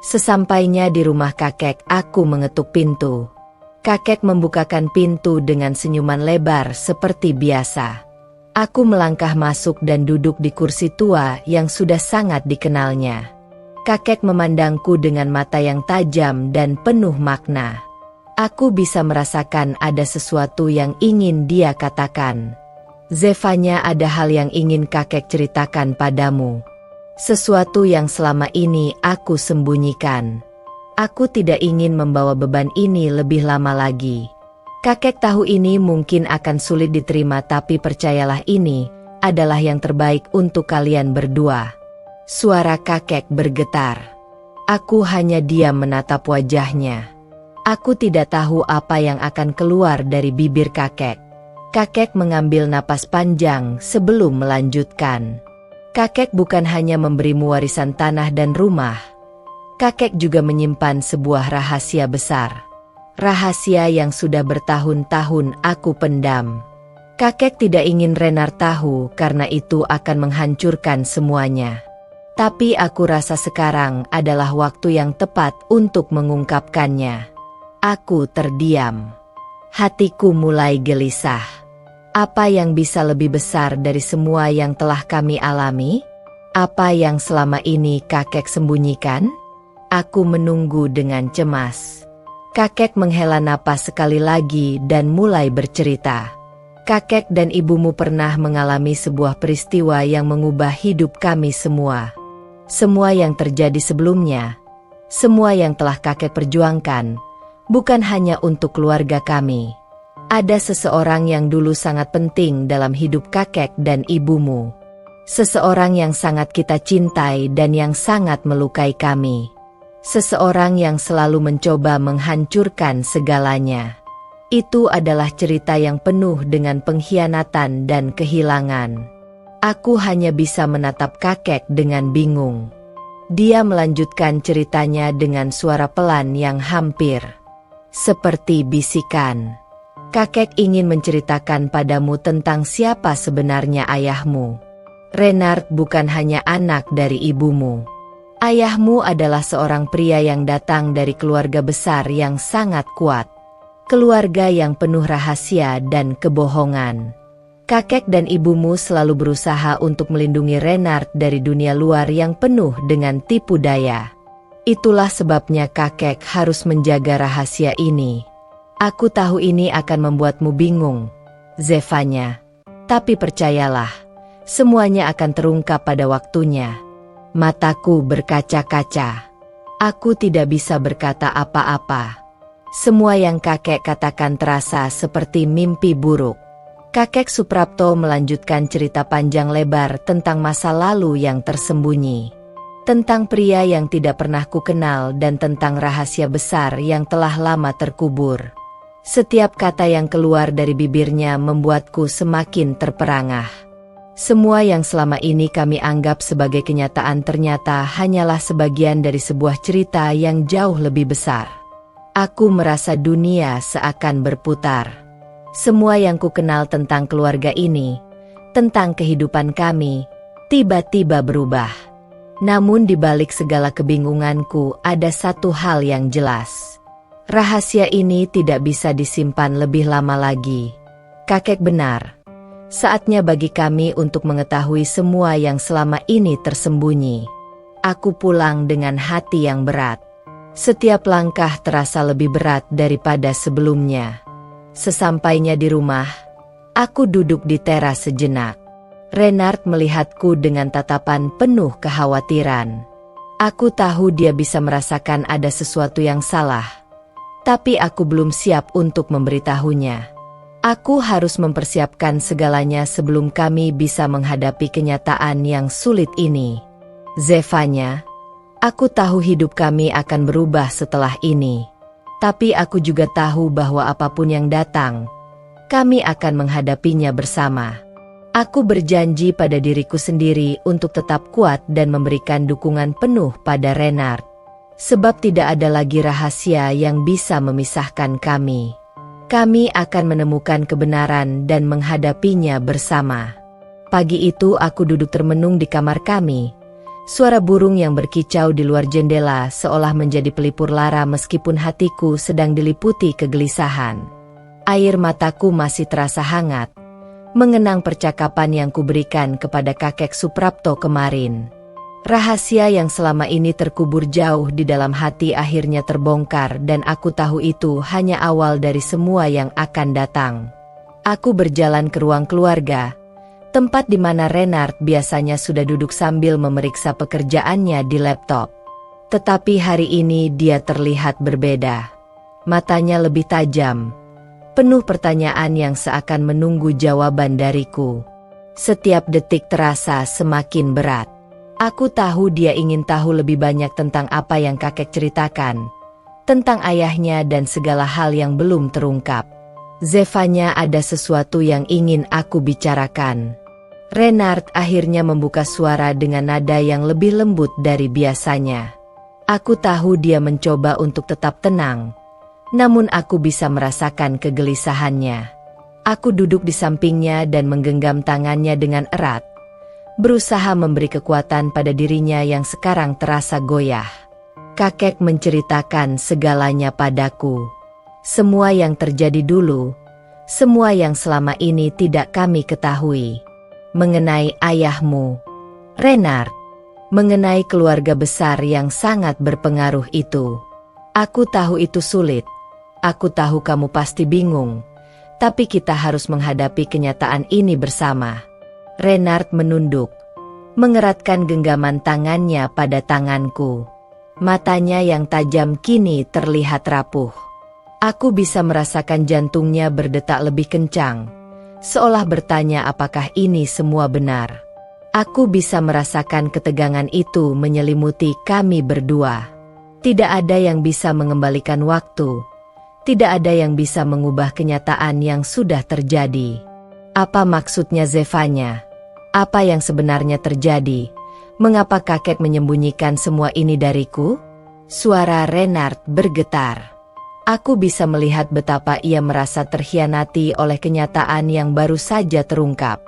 Sesampainya di rumah kakek, aku mengetuk pintu. Kakek membukakan pintu dengan senyuman lebar seperti biasa. Aku melangkah masuk dan duduk di kursi tua yang sudah sangat dikenalnya. Kakek memandangku dengan mata yang tajam dan penuh makna. Aku bisa merasakan ada sesuatu yang ingin dia katakan. Zevanya, ada hal yang ingin kakek ceritakan padamu. Sesuatu yang selama ini aku sembunyikan. Aku tidak ingin membawa beban ini lebih lama lagi. Kakek tahu ini mungkin akan sulit diterima, tapi percayalah, ini adalah yang terbaik untuk kalian berdua. Suara kakek bergetar. Aku hanya diam menatap wajahnya. Aku tidak tahu apa yang akan keluar dari bibir kakek. Kakek mengambil napas panjang sebelum melanjutkan. Kakek bukan hanya memberimu warisan tanah dan rumah. Kakek juga menyimpan sebuah rahasia besar. Rahasia yang sudah bertahun-tahun aku pendam. Kakek tidak ingin Renard tahu karena itu akan menghancurkan semuanya. Tapi aku rasa sekarang adalah waktu yang tepat untuk mengungkapkannya. Aku terdiam. Hatiku mulai gelisah. Apa yang bisa lebih besar dari semua yang telah kami alami? Apa yang selama ini kakek sembunyikan? Aku menunggu dengan cemas. Kakek menghela napas sekali lagi dan mulai bercerita. Kakek dan ibumu pernah mengalami sebuah peristiwa yang mengubah hidup kami semua. Semua yang terjadi sebelumnya, semua yang telah kakek perjuangkan, bukan hanya untuk keluarga kami. Ada seseorang yang dulu sangat penting dalam hidup kakek dan ibumu. Seseorang yang sangat kita cintai dan yang sangat melukai kami. Seseorang yang selalu mencoba menghancurkan segalanya. Itu adalah cerita yang penuh dengan pengkhianatan dan kehilangan. Aku hanya bisa menatap kakek dengan bingung. Dia melanjutkan ceritanya dengan suara pelan yang hampir seperti bisikan. Kakek ingin menceritakan padamu tentang siapa sebenarnya ayahmu. Renard bukan hanya anak dari ibumu. Ayahmu adalah seorang pria yang datang dari keluarga besar yang sangat kuat. Keluarga yang penuh rahasia dan kebohongan. Kakek dan ibumu selalu berusaha untuk melindungi Renard dari dunia luar yang penuh dengan tipu daya. Itulah sebabnya kakek harus menjaga rahasia ini. Aku tahu ini akan membuatmu bingung, Zevanya. Tapi percayalah, semuanya akan terungkap pada waktunya. Mataku berkaca-kaca. Aku tidak bisa berkata apa-apa. Semua yang kakek katakan terasa seperti mimpi buruk. Kakek Suprapto melanjutkan cerita panjang lebar tentang masa lalu yang tersembunyi. Tentang pria yang tidak pernah kukenal dan tentang rahasia besar yang telah lama terkubur. Setiap kata yang keluar dari bibirnya membuatku semakin terperangah. Semua yang selama ini kami anggap sebagai kenyataan ternyata hanyalah sebagian dari sebuah cerita yang jauh lebih besar. Aku merasa dunia seakan berputar. Semua yang kukenal tentang keluarga ini, tentang kehidupan kami, tiba-tiba berubah. Namun di balik segala kebingunganku ada satu hal yang jelas. Rahasia ini tidak bisa disimpan lebih lama lagi. Kakek benar. Saatnya bagi kami untuk mengetahui semua yang selama ini tersembunyi. Aku pulang dengan hati yang berat. Setiap langkah terasa lebih berat daripada sebelumnya. Sesampainya di rumah, aku duduk di teras sejenak. Renard melihatku dengan tatapan penuh kekhawatiran. Aku tahu dia bisa merasakan ada sesuatu yang salah. Tapi aku belum siap untuk memberitahunya. Aku harus mempersiapkan segalanya sebelum kami bisa menghadapi kenyataan yang sulit ini. Zevanya, aku tahu hidup kami akan berubah setelah ini. Tapi aku juga tahu bahwa apapun yang datang, kami akan menghadapinya bersama. Aku berjanji pada diriku sendiri untuk tetap kuat dan memberikan dukungan penuh pada Renard. Sebab tidak ada lagi rahasia yang bisa memisahkan kami. Kami akan menemukan kebenaran dan menghadapinya bersama. Pagi itu aku duduk termenung di kamar kami. Suara burung yang berkicau di luar jendela seolah menjadi pelipur lara meskipun hatiku sedang diliputi kegelisahan. Air mataku masih terasa hangat, mengenang percakapan yang kuberikan kepada kakek Suprapto kemarin. Rahasia yang selama ini terkubur jauh di dalam hati akhirnya terbongkar dan aku tahu itu hanya awal dari semua yang akan datang. Aku berjalan ke ruang keluarga, tempat di mana Renard biasanya sudah duduk sambil memeriksa pekerjaannya di laptop. Tetapi hari ini dia terlihat berbeda. Matanya lebih tajam, penuh pertanyaan yang seakan menunggu jawaban dariku. Setiap detik terasa semakin berat. Aku tahu dia ingin tahu lebih banyak tentang apa yang kakek ceritakan, tentang ayahnya dan segala hal yang belum terungkap. Zevanya, ada sesuatu yang ingin aku bicarakan. Renard akhirnya membuka suara dengan nada yang lebih lembut dari biasanya. Aku tahu dia mencoba untuk tetap tenang, namun aku bisa merasakan kegelisahannya. Aku duduk di sampingnya dan menggenggam tangannya dengan erat, berusaha memberi kekuatan pada dirinya yang sekarang terasa goyah. Kakek menceritakan segalanya padaku. Semua yang terjadi dulu, semua yang selama ini tidak kami ketahui. Mengenai ayahmu, Renard, mengenai keluarga besar yang sangat berpengaruh itu. Aku tahu itu sulit. Aku tahu kamu pasti bingung, tapi kita harus menghadapi kenyataan ini bersama. Renard menunduk, mengeratkan genggaman tangannya pada tanganku. Matanya yang tajam kini terlihat rapuh. Aku bisa merasakan jantungnya berdetak lebih kencang, seolah bertanya apakah ini semua benar. Aku bisa merasakan ketegangan itu menyelimuti kami berdua. Tidak ada yang bisa mengembalikan waktu. Tidak ada yang bisa mengubah kenyataan yang sudah terjadi. Apa maksudnya Zevanya? Apa yang sebenarnya terjadi? Mengapa kakek menyembunyikan semua ini dariku? Suara Renard bergetar. Aku bisa melihat betapa ia merasa terkhianati oleh kenyataan yang baru saja terungkap.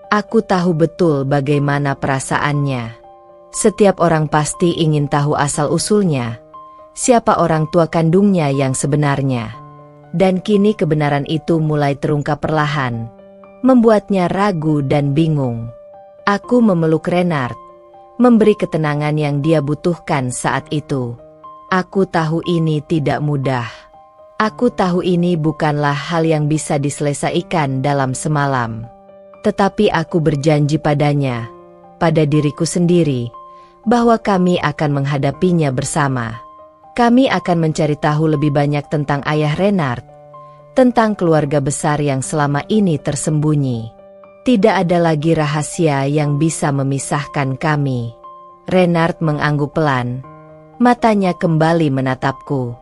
Aku tahu betul bagaimana perasaannya. Setiap orang pasti ingin tahu asal-usulnya. Siapa orang tua kandungnya yang sebenarnya. Dan kini kebenaran itu mulai terungkap perlahan, membuatnya ragu dan bingung. Aku memeluk Renard, memberi ketenangan yang dia butuhkan saat itu. Aku tahu ini tidak mudah. Aku tahu ini bukanlah hal yang bisa diselesaikan dalam semalam. Tetapi aku berjanji padanya, pada diriku sendiri, bahwa kami akan menghadapinya bersama. Kami akan mencari tahu lebih banyak tentang ayah Renard, tentang keluarga besar yang selama ini tersembunyi. Tidak ada lagi rahasia yang bisa memisahkan kami. Renard mengangguk pelan, matanya kembali menatapku.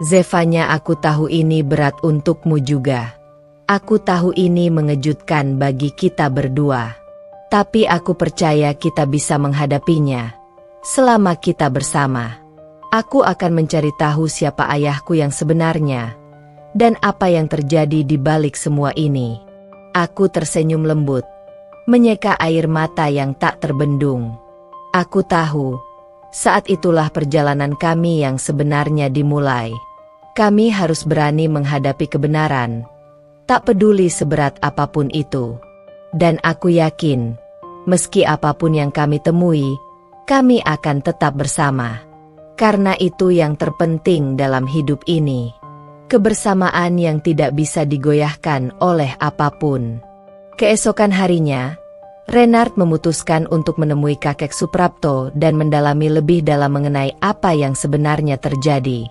Zevanya, aku tahu ini berat untukmu juga. Aku tahu ini mengejutkan bagi kita berdua. Tapi aku percaya kita bisa menghadapinya, selama kita bersama. Aku akan mencari tahu siapa ayahku yang sebenarnya, dan apa yang terjadi di balik semua ini. Aku tersenyum lembut, menyeka air mata yang tak terbendung. Aku tahu, saat itulah perjalanan kami yang sebenarnya dimulai. Kami harus berani menghadapi kebenaran, tak peduli seberat apapun itu. Dan aku yakin, meski apapun yang kami temui, kami akan tetap bersama. Karena itu yang terpenting dalam hidup ini. Kebersamaan yang tidak bisa digoyahkan oleh apapun. Keesokan harinya, Renard memutuskan untuk menemui kakek Suprapto dan mendalami lebih dalam mengenai apa yang sebenarnya terjadi.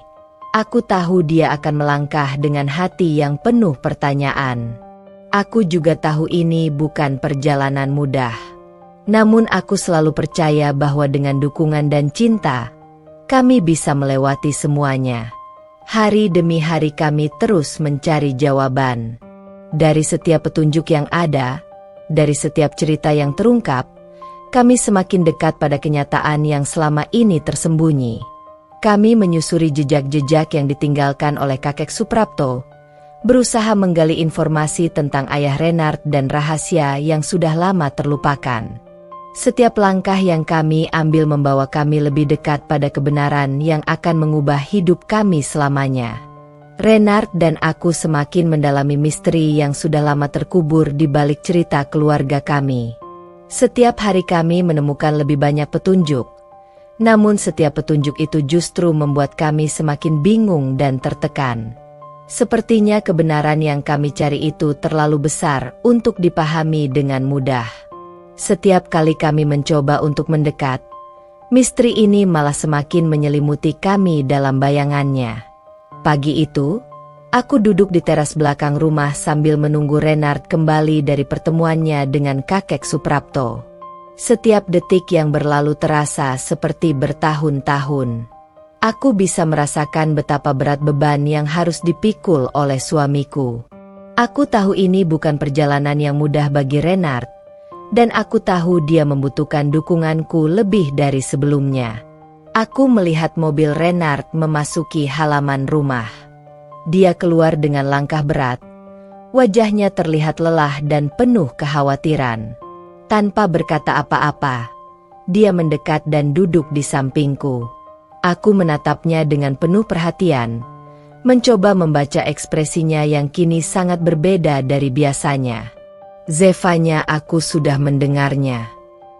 Aku tahu dia akan melangkah dengan hati yang penuh pertanyaan. Aku juga tahu ini bukan perjalanan mudah. Namun aku selalu percaya bahwa dengan dukungan dan cinta, kami bisa melewati semuanya. Hari demi hari kami terus mencari jawaban. Dari setiap petunjuk yang ada, dari setiap cerita yang terungkap, kami semakin dekat pada kenyataan yang selama ini tersembunyi. Kami menyusuri jejak-jejak yang ditinggalkan oleh kakek Suprapto, berusaha menggali informasi tentang ayah Renard dan rahasia yang sudah lama terlupakan. Setiap langkah yang kami ambil membawa kami lebih dekat pada kebenaran yang akan mengubah hidup kami selamanya. Renard dan aku semakin mendalami misteri yang sudah lama terkubur di balik cerita keluarga kami. Setiap hari kami menemukan lebih banyak petunjuk. Namun setiap petunjuk itu justru membuat kami semakin bingung dan tertekan. Sepertinya kebenaran yang kami cari itu terlalu besar untuk dipahami dengan mudah. Setiap kali kami mencoba untuk mendekat, misteri ini malah semakin menyelimuti kami dalam bayangannya. Pagi itu, aku duduk di teras belakang rumah sambil menunggu Renard kembali dari pertemuannya dengan kakek Suprapto. Setiap detik yang berlalu terasa seperti bertahun-tahun. Aku bisa merasakan betapa berat beban yang harus dipikul oleh suamiku. Aku tahu ini bukan perjalanan yang mudah bagi Renard, dan aku tahu dia membutuhkan dukunganku lebih dari sebelumnya. Aku melihat mobil Renard memasuki halaman rumah. Dia keluar dengan langkah berat. Wajahnya terlihat lelah dan penuh kekhawatiran. Tanpa berkata apa-apa, dia mendekat dan duduk di sampingku. Aku menatapnya dengan penuh perhatian, mencoba membaca ekspresinya yang kini sangat berbeda dari biasanya. Zevanya, aku sudah mendengarnya.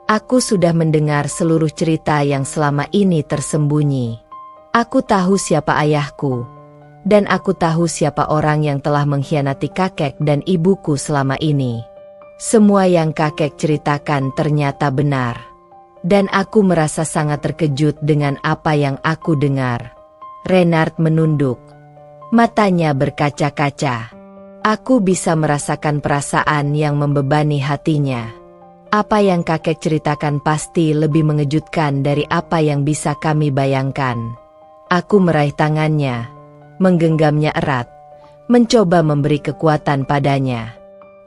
Aku sudah mendengar seluruh cerita yang selama ini tersembunyi. Aku tahu siapa ayahku, dan aku tahu siapa orang yang telah mengkhianati kakek dan ibuku selama ini. Semua yang kakek ceritakan ternyata benar. Dan aku merasa sangat terkejut dengan apa yang aku dengar. Renard menunduk. Matanya berkaca-kaca. Aku bisa merasakan perasaan yang membebani hatinya. Apa yang kakek ceritakan pasti lebih mengejutkan dari apa yang bisa kami bayangkan. Aku meraih tangannya, menggenggamnya erat, mencoba memberi kekuatan padanya.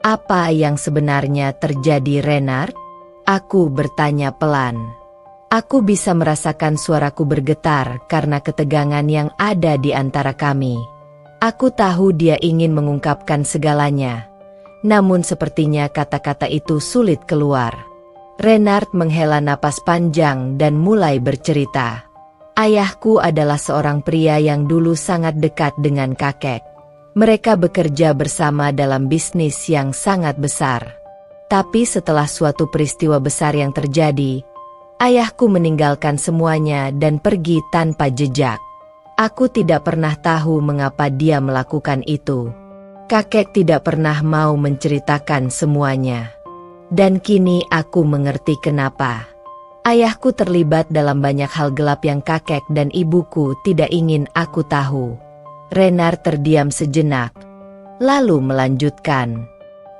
Apa yang sebenarnya terjadi, Renard? Aku bertanya pelan. Aku bisa merasakan suaraku bergetar karena ketegangan yang ada di antara kami. Aku tahu dia ingin mengungkapkan segalanya. Namun sepertinya kata-kata itu sulit keluar. Renard menghela napas panjang dan mulai bercerita. Ayahku adalah seorang pria yang dulu sangat dekat dengan kakek. Mereka bekerja bersama dalam bisnis yang sangat besar. Tapi setelah suatu peristiwa besar yang terjadi, ayahku meninggalkan semuanya dan pergi tanpa jejak. Aku tidak pernah tahu mengapa dia melakukan itu. Kakek tidak pernah mau menceritakan semuanya. Dan kini aku mengerti kenapa. Ayahku terlibat dalam banyak hal gelap yang kakek dan ibuku tidak ingin aku tahu. Renard terdiam sejenak, lalu melanjutkan.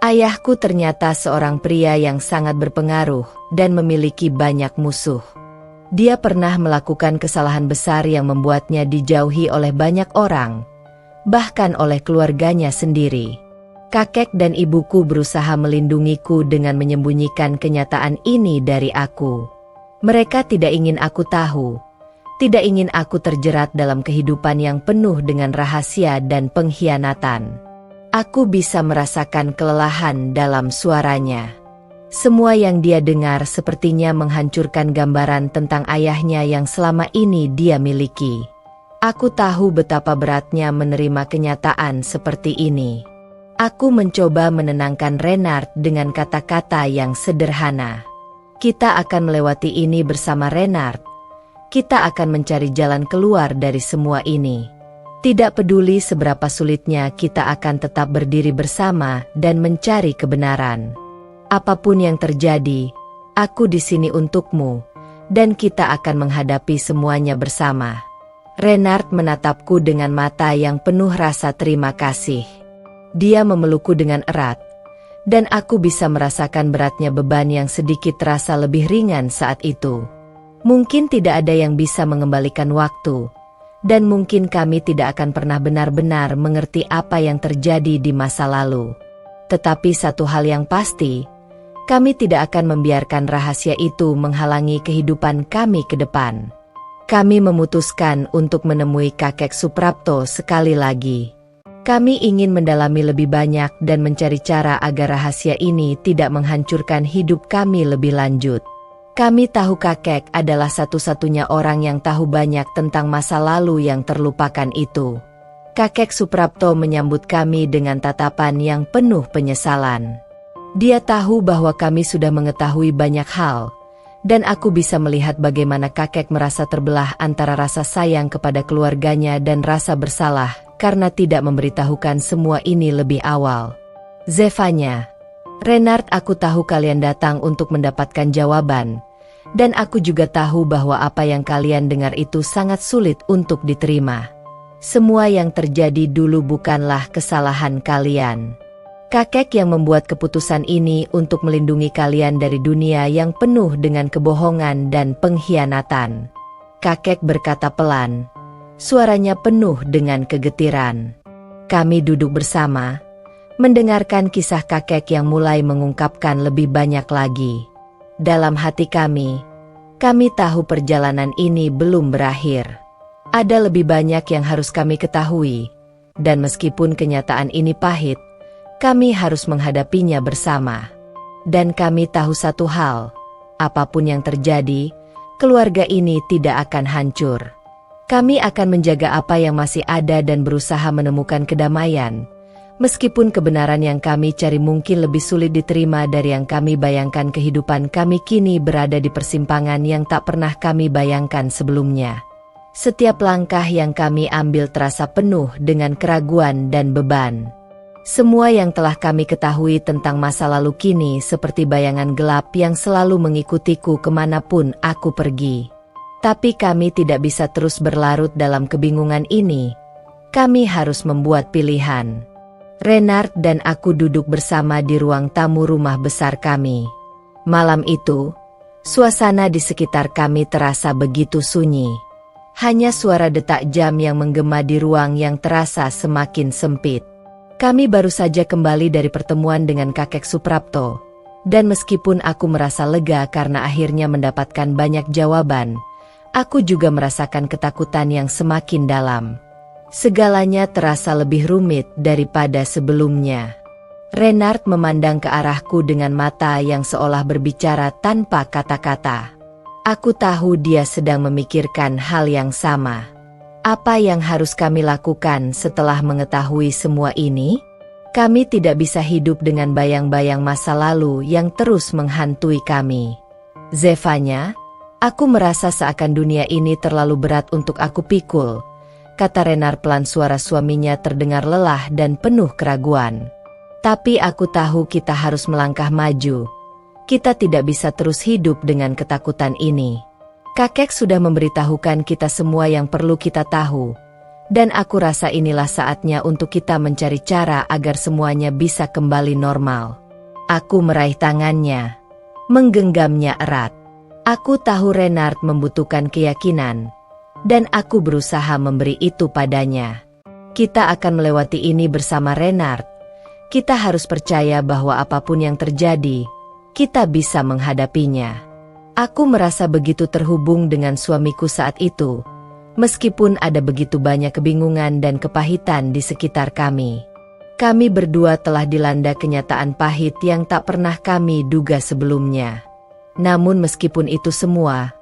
Ayahku ternyata seorang pria yang sangat berpengaruh dan memiliki banyak musuh. Dia pernah melakukan kesalahan besar yang membuatnya dijauhi oleh banyak orang, bahkan oleh keluarganya sendiri. Kakek dan ibuku berusaha melindungiku dengan menyembunyikan kenyataan ini dari aku. Mereka tidak ingin aku tahu. Tidak ingin aku terjerat dalam kehidupan yang penuh dengan rahasia dan pengkhianatan. Aku bisa merasakan kelelahan dalam suaranya. Semua yang dia dengar sepertinya menghancurkan gambaran tentang ayahnya yang selama ini dia miliki. Aku tahu betapa beratnya menerima kenyataan seperti ini. Aku mencoba menenangkan Renard dengan kata-kata yang sederhana. Kita akan melewati ini bersama, Renard. Kita akan mencari jalan keluar dari semua ini. Tidak peduli seberapa sulitnya, kita akan tetap berdiri bersama dan mencari kebenaran. Apapun yang terjadi, aku di sini untukmu, dan kita akan menghadapi semuanya bersama. Renard menatapku dengan mata yang penuh rasa terima kasih. Dia memelukku dengan erat, dan aku bisa merasakan beratnya beban yang sedikit terasa lebih ringan saat itu. Mungkin tidak ada yang bisa mengembalikan waktu, dan mungkin kami tidak akan pernah benar-benar mengerti apa yang terjadi di masa lalu. Tetapi satu hal yang pasti, kami tidak akan membiarkan rahasia itu menghalangi kehidupan kami ke depan. Kami memutuskan untuk menemui kakek Suprapto sekali lagi. Kami ingin mendalami lebih banyak dan mencari cara agar rahasia ini tidak menghancurkan hidup kami lebih lanjut. Kami tahu kakek adalah satu-satunya orang yang tahu banyak tentang masa lalu yang terlupakan itu. Kakek Suprapto menyambut kami dengan tatapan yang penuh penyesalan. Dia tahu bahwa kami sudah mengetahui banyak hal, dan aku bisa melihat bagaimana kakek merasa terbelah antara rasa sayang kepada keluarganya dan rasa bersalah karena tidak memberitahukan semua ini lebih awal. Zevanya, Renard, aku tahu kalian datang untuk mendapatkan jawaban, dan aku juga tahu bahwa apa yang kalian dengar itu sangat sulit untuk diterima. Semua yang terjadi dulu bukanlah kesalahan kalian. Kakek yang membuat keputusan ini untuk melindungi kalian dari dunia yang penuh dengan kebohongan dan pengkhianatan. Kakek berkata pelan, suaranya penuh dengan kegetiran. Kami duduk bersama, mendengarkan kisah kakek yang mulai mengungkapkan lebih banyak lagi. Dalam hati kami tahu perjalanan ini belum berakhir. Ada lebih banyak yang harus kami ketahui, dan meskipun kenyataan ini pahit, kami harus menghadapinya bersama. Dan kami tahu satu hal, apapun yang terjadi, keluarga ini tidak akan hancur. Kami akan menjaga apa yang masih ada dan berusaha menemukan kedamaian. Meskipun kebenaran yang kami cari mungkin lebih sulit diterima dari yang kami bayangkan, kehidupan kami kini berada di persimpangan yang tak pernah kami bayangkan sebelumnya. Setiap langkah yang kami ambil terasa penuh dengan keraguan dan beban. Semua yang telah kami ketahui tentang masa lalu kini seperti bayangan gelap yang selalu mengikutiku kemanapun aku pergi. Tapi kami tidak bisa terus berlarut dalam kebingungan ini. Kami harus membuat pilihan. Renard dan aku duduk bersama di ruang tamu rumah besar kami. Malam itu, suasana di sekitar kami terasa begitu sunyi. Hanya suara detak jam yang menggema di ruang yang terasa semakin sempit. Kami baru saja kembali dari pertemuan dengan kakek Suprapto, dan meskipun aku merasa lega karena akhirnya mendapatkan banyak jawaban, aku juga merasakan ketakutan yang semakin dalam. Segalanya terasa lebih rumit daripada sebelumnya. Renard memandang ke arahku dengan mata yang seolah berbicara tanpa kata-kata. Aku tahu dia sedang memikirkan hal yang sama. Apa yang harus kami lakukan setelah mengetahui semua ini? Kami tidak bisa hidup dengan bayang-bayang masa lalu yang terus menghantui kami. Zevanya, aku merasa seakan dunia ini terlalu berat untuk aku pikul, kata Renard pelan. Suara suaminya terdengar lelah dan penuh keraguan. Tapi aku tahu kita harus melangkah maju. Kita tidak bisa terus hidup dengan ketakutan ini. Kakek sudah memberitahukan kita semua yang perlu kita tahu. Dan aku rasa inilah saatnya untuk kita mencari cara agar semuanya bisa kembali normal. Aku meraih tangannya, menggenggamnya erat. Aku tahu Renard membutuhkan keyakinan, dan aku berusaha memberi itu padanya. Kita akan melewati ini bersama Renard. Kita harus percaya bahwa apapun yang terjadi, kita bisa menghadapinya. Aku merasa begitu terhubung dengan suamiku saat itu, meskipun ada begitu banyak kebingungan dan kepahitan di sekitar kami. Kami berdua telah dilanda kenyataan pahit yang tak pernah kami duga sebelumnya. Namun meskipun itu semua,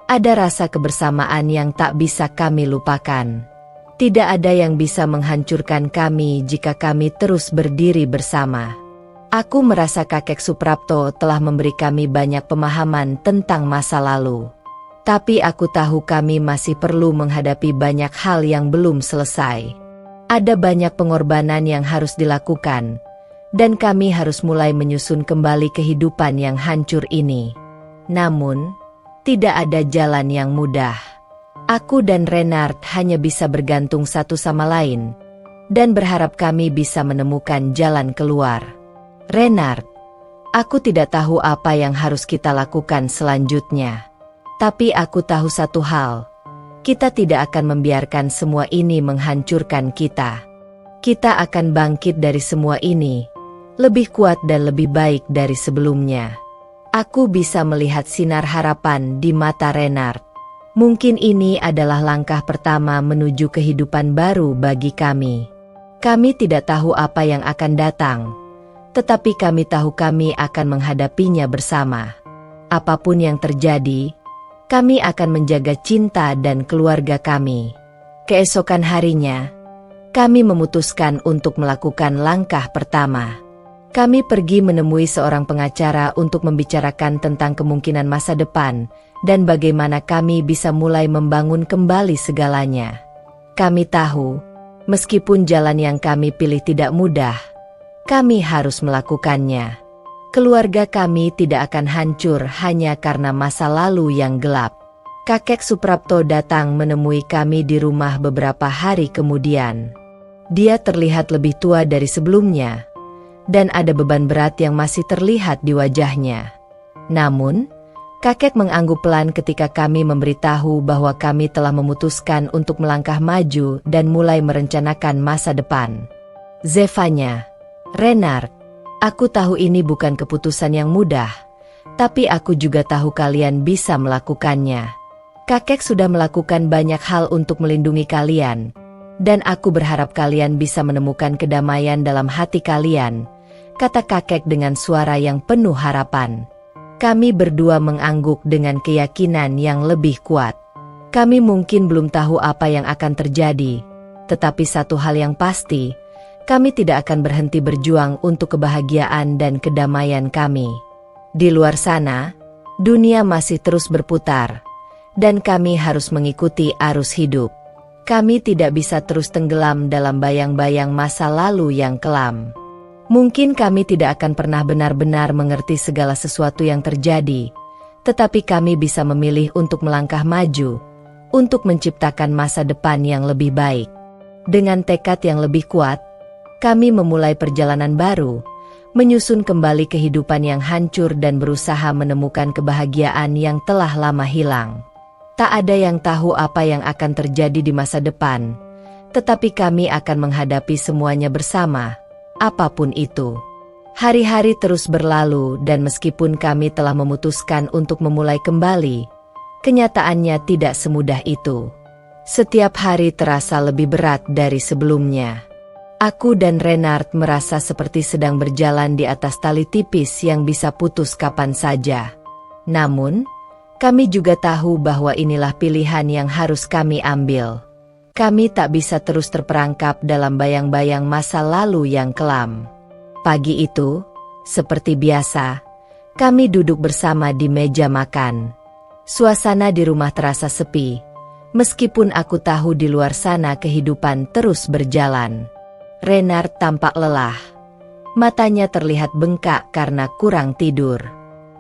ada rasa kebersamaan yang tak bisa kami lupakan. Tidak ada yang bisa menghancurkan kami jika kami terus berdiri bersama. Aku merasa kakek Suprapto telah memberi kami banyak pemahaman tentang masa lalu. Tapi aku tahu kami masih perlu menghadapi banyak hal yang belum selesai. Ada banyak pengorbanan yang harus dilakukan, dan kami harus mulai menyusun kembali kehidupan yang hancur ini. Namun, tidak ada jalan yang mudah. Aku dan Renard hanya bisa bergantung satu sama lain, dan berharap kami bisa menemukan jalan keluar. Renard, aku tidak tahu apa yang harus kita lakukan selanjutnya. Tapi aku tahu satu hal. Kita tidak akan membiarkan semua ini menghancurkan kita. Kita akan bangkit dari semua ini, lebih kuat dan lebih baik dari sebelumnya. Aku bisa melihat sinar harapan di mata Renard. Mungkin ini adalah langkah pertama menuju kehidupan baru bagi kami. Kami tidak tahu apa yang akan datang, tetapi kami tahu kami akan menghadapinya bersama. Apapun yang terjadi, kami akan menjaga cinta dan keluarga kami. Keesokan harinya, kami memutuskan untuk melakukan langkah pertama. Kami pergi menemui seorang pengacara untuk membicarakan tentang kemungkinan masa depan dan bagaimana kami bisa mulai membangun kembali segalanya. Kami tahu, meskipun jalan yang kami pilih tidak mudah, kami harus melakukannya. Keluarga kami tidak akan hancur hanya karena masa lalu yang gelap. Kakek Suprapto datang menemui kami di rumah beberapa hari kemudian. Dia terlihat lebih tua dari sebelumnya, dan ada beban berat yang masih terlihat di wajahnya. Namun, kakek mengangguk pelan ketika kami memberitahu bahwa kami telah memutuskan untuk melangkah maju dan mulai merencanakan masa depan. Zevanya, Renard, aku tahu ini bukan keputusan yang mudah, tapi aku juga tahu kalian bisa melakukannya. Kakek sudah melakukan banyak hal untuk melindungi kalian, dan aku berharap kalian bisa menemukan kedamaian dalam hati kalian, kata kakek dengan suara yang penuh harapan. Kami berdua mengangguk dengan keyakinan yang lebih kuat. Kami mungkin belum tahu apa yang akan terjadi, tetapi satu hal yang pasti, kami tidak akan berhenti berjuang untuk kebahagiaan dan kedamaian kami. Di luar sana, dunia masih terus berputar, dan kami harus mengikuti arus hidup. Kami tidak bisa terus tenggelam dalam bayang-bayang masa lalu yang kelam. Mungkin kami tidak akan pernah benar-benar mengerti segala sesuatu yang terjadi, tetapi kami bisa memilih untuk melangkah maju, untuk menciptakan masa depan yang lebih baik. Dengan tekad yang lebih kuat, kami memulai perjalanan baru, menyusun kembali kehidupan yang hancur dan berusaha menemukan kebahagiaan yang telah lama hilang. Tak ada yang tahu apa yang akan terjadi di masa depan, tetapi kami akan menghadapi semuanya bersama. Apapun itu, hari-hari terus berlalu dan meskipun kami telah memutuskan untuk memulai kembali, kenyataannya tidak semudah itu. Setiap hari terasa lebih berat dari sebelumnya. Aku dan Renard merasa seperti sedang berjalan di atas tali tipis yang bisa putus kapan saja. Namun, kami juga tahu bahwa inilah pilihan yang harus kami ambil. Kami tak bisa terus terperangkap dalam bayang-bayang masa lalu yang kelam. Pagi itu, seperti biasa, kami duduk bersama di meja makan. Suasana di rumah terasa sepi, meskipun aku tahu di luar sana kehidupan terus berjalan. Renard tampak lelah. Matanya terlihat bengkak karena kurang tidur.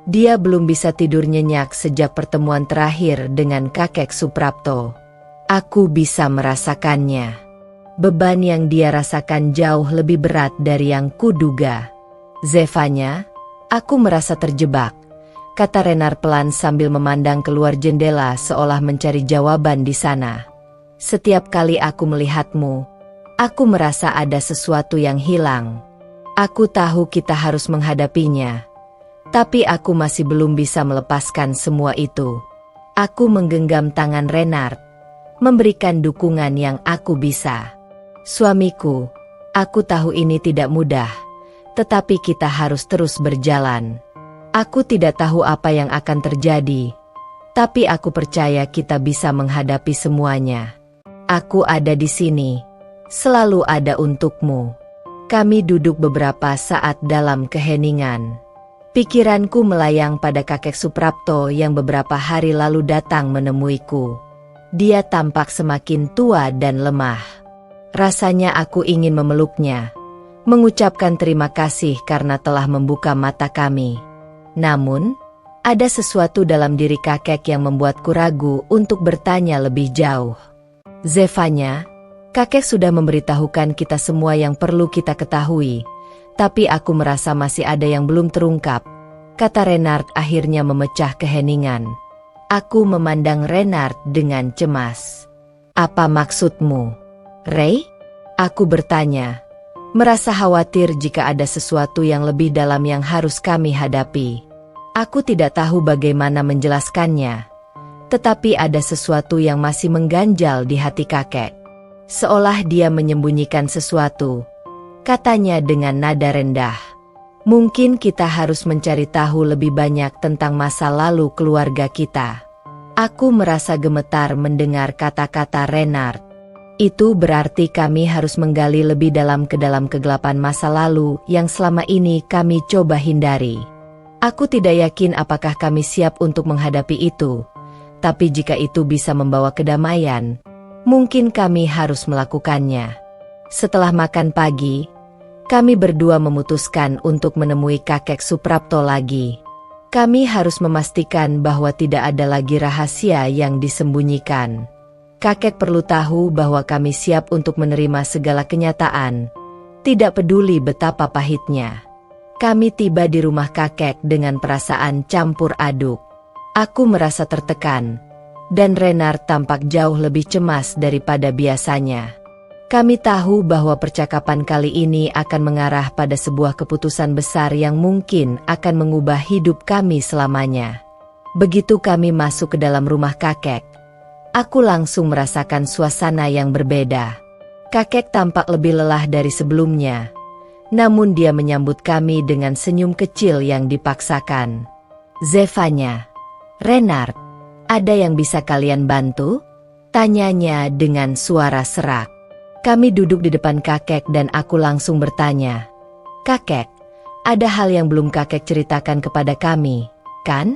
Dia belum bisa tidur nyenyak sejak pertemuan terakhir dengan kakek Suprapto. Aku bisa merasakannya. Beban yang dia rasakan jauh lebih berat dari yang kuduga. Zevanya, aku merasa terjebak, kata Renard pelan sambil memandang keluar jendela seolah mencari jawaban di sana. Setiap kali aku melihatmu, aku merasa ada sesuatu yang hilang. Aku tahu kita harus menghadapinya, tapi aku masih belum bisa melepaskan semua itu. Aku menggenggam tangan Renard, memberikan dukungan yang aku bisa. Suamiku, aku tahu ini tidak mudah, tetapi kita harus terus berjalan. Aku tidak tahu apa yang akan terjadi, tapi aku percaya kita bisa menghadapi semuanya. Aku ada di sini, selalu ada untukmu. Kami duduk beberapa saat dalam keheningan. Pikiranku melayang pada kakek Suprapto yang beberapa hari lalu datang menemuiku. Dia tampak semakin tua dan lemah. Rasanya aku ingin memeluknya, mengucapkan terima kasih karena telah membuka mata kami. Namun, ada sesuatu dalam diri kakek yang membuatku ragu untuk bertanya lebih jauh. Zevanya, kakek sudah memberitahukan kita semua yang perlu kita ketahui, tapi aku merasa masih ada yang belum terungkap, kata Renard akhirnya memecah keheningan. Aku memandang Renard dengan cemas. Apa maksudmu, Ray? Aku bertanya, merasa khawatir jika ada sesuatu yang lebih dalam yang harus kami hadapi. Aku tidak tahu bagaimana menjelaskannya, Tetapi ada sesuatu yang masih mengganjal di hati kakek. Seolah dia menyembunyikan sesuatu. Katanya dengan nada rendah. Mungkin kita harus mencari tahu lebih banyak tentang masa lalu keluarga kita. Aku merasa gemetar mendengar kata-kata Renard. Itu berarti kami harus menggali lebih dalam ke dalam kegelapan masa lalu yang selama ini kami coba hindari. Aku tidak yakin apakah kami siap untuk menghadapi itu. Tapi jika itu bisa membawa kedamaian, mungkin kami harus melakukannya. Setelah makan pagi, kami berdua memutuskan untuk menemui kakek Suprapto lagi. Kami harus memastikan bahwa tidak ada lagi rahasia yang disembunyikan. Kakek perlu tahu bahwa kami siap untuk menerima segala kenyataan, tidak peduli betapa pahitnya. Kami tiba di rumah kakek dengan perasaan campur aduk. Aku merasa tertekan, dan Renard tampak jauh lebih cemas daripada biasanya. Kami tahu bahwa percakapan kali ini akan mengarah pada sebuah keputusan besar yang mungkin akan mengubah hidup kami selamanya. Begitu kami masuk ke dalam rumah kakek, aku langsung merasakan suasana yang berbeda. Kakek tampak lebih lelah dari sebelumnya, namun dia menyambut kami dengan senyum kecil yang dipaksakan. Zevanya, Renard, ada yang bisa kalian bantu? Tanyanya dengan suara serak. Kami duduk di depan kakek dan aku langsung bertanya. Kakek, ada hal yang belum kakek ceritakan kepada kami, kan?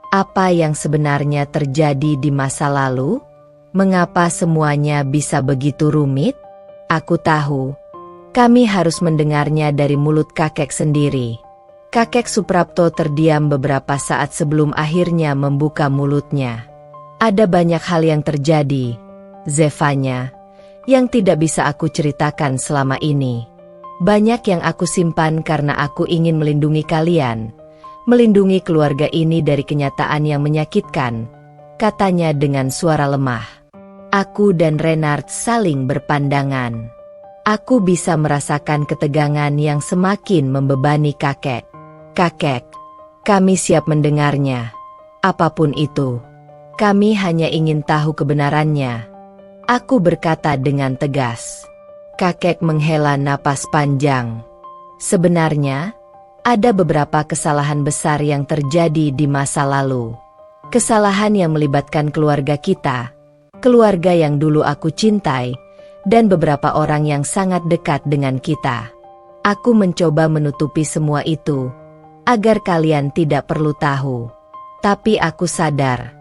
Apa yang sebenarnya terjadi di masa lalu? Mengapa semuanya bisa begitu rumit? Aku tahu. Kami harus mendengarnya dari mulut kakek sendiri. Kakek Suprapto terdiam beberapa saat sebelum akhirnya membuka mulutnya. Ada banyak hal yang terjadi, Zevanya, yang tidak bisa aku ceritakan selama ini. Banyak yang aku simpan karena aku ingin melindungi kalian, melindungi keluarga ini dari kenyataan yang menyakitkan, katanya dengan suara lemah. Aku dan Renard saling berpandangan. Aku bisa merasakan ketegangan yang semakin membebani kakek. Kakek, kami siap mendengarnya. Apapun itu, kami hanya ingin tahu kebenarannya. Aku berkata dengan tegas. Kakek menghela napas panjang. Sebenarnya, ada beberapa kesalahan besar yang terjadi di masa lalu. Kesalahan yang melibatkan keluarga kita, keluarga yang dulu aku cintai, dan beberapa orang yang sangat dekat dengan kita. Aku mencoba menutupi semua itu, agar kalian tidak perlu tahu. Tapi aku sadar,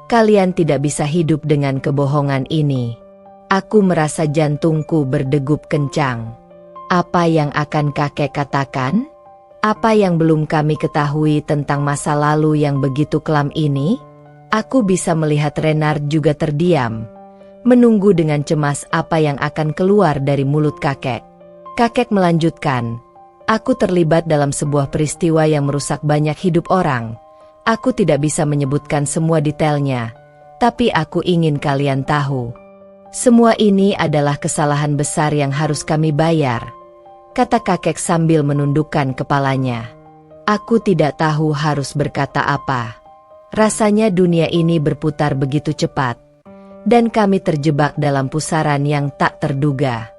kalian tidak bisa hidup dengan kebohongan ini. Aku merasa jantungku berdegup kencang. Apa yang akan kakek katakan? Apa yang belum kami ketahui tentang masa lalu yang begitu kelam ini? Aku bisa melihat Renard juga terdiam, menunggu dengan cemas apa yang akan keluar dari mulut kakek. Kakek melanjutkan, aku terlibat dalam sebuah peristiwa yang merusak banyak hidup orang. Aku tidak bisa menyebutkan semua detailnya, tapi aku ingin kalian tahu. Semua ini adalah kesalahan besar yang harus kami bayar, kata kakek sambil menundukkan kepalanya. Aku tidak tahu harus berkata apa. Rasanya dunia ini berputar begitu cepat, dan kami terjebak dalam pusaran yang tak terduga.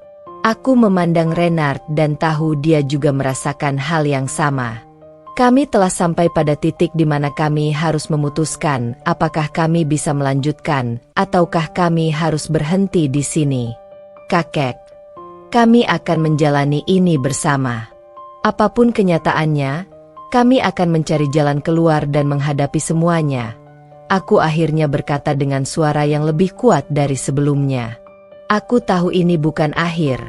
Aku memandang Renard dan tahu dia juga merasakan hal yang sama. Kami telah sampai pada titik di mana kami harus memutuskan apakah kami bisa melanjutkan ataukah kami harus berhenti di sini. Kakek, kami akan menjalani ini bersama. Apapun kenyataannya, kami akan mencari jalan keluar dan menghadapi semuanya. Aku akhirnya berkata dengan suara yang lebih kuat dari sebelumnya. Aku tahu ini bukan akhir,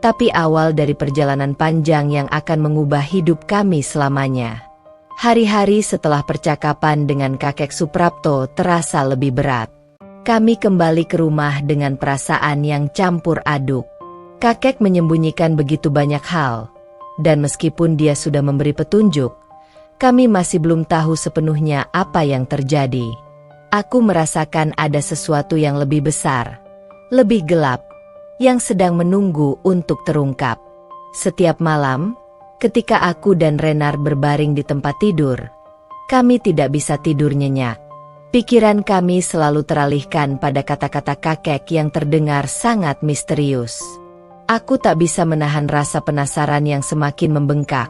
tapi awal dari perjalanan panjang yang akan mengubah hidup kami selamanya. Hari-hari setelah percakapan dengan kakek Suprapto terasa lebih berat. Kami kembali ke rumah dengan perasaan yang campur aduk. Kakek menyembunyikan begitu banyak hal, dan meskipun dia sudah memberi petunjuk, kami masih belum tahu sepenuhnya apa yang terjadi. Aku merasakan ada sesuatu yang lebih besar, lebih gelap, yang sedang menunggu untuk terungkap. Setiap malam, ketika aku dan Renard berbaring di tempat tidur, kami tidak bisa tidur nyenyak. Pikiran kami selalu teralihkan pada kata-kata kakek yang terdengar sangat misterius. Aku tak bisa menahan rasa penasaran yang semakin membengkak.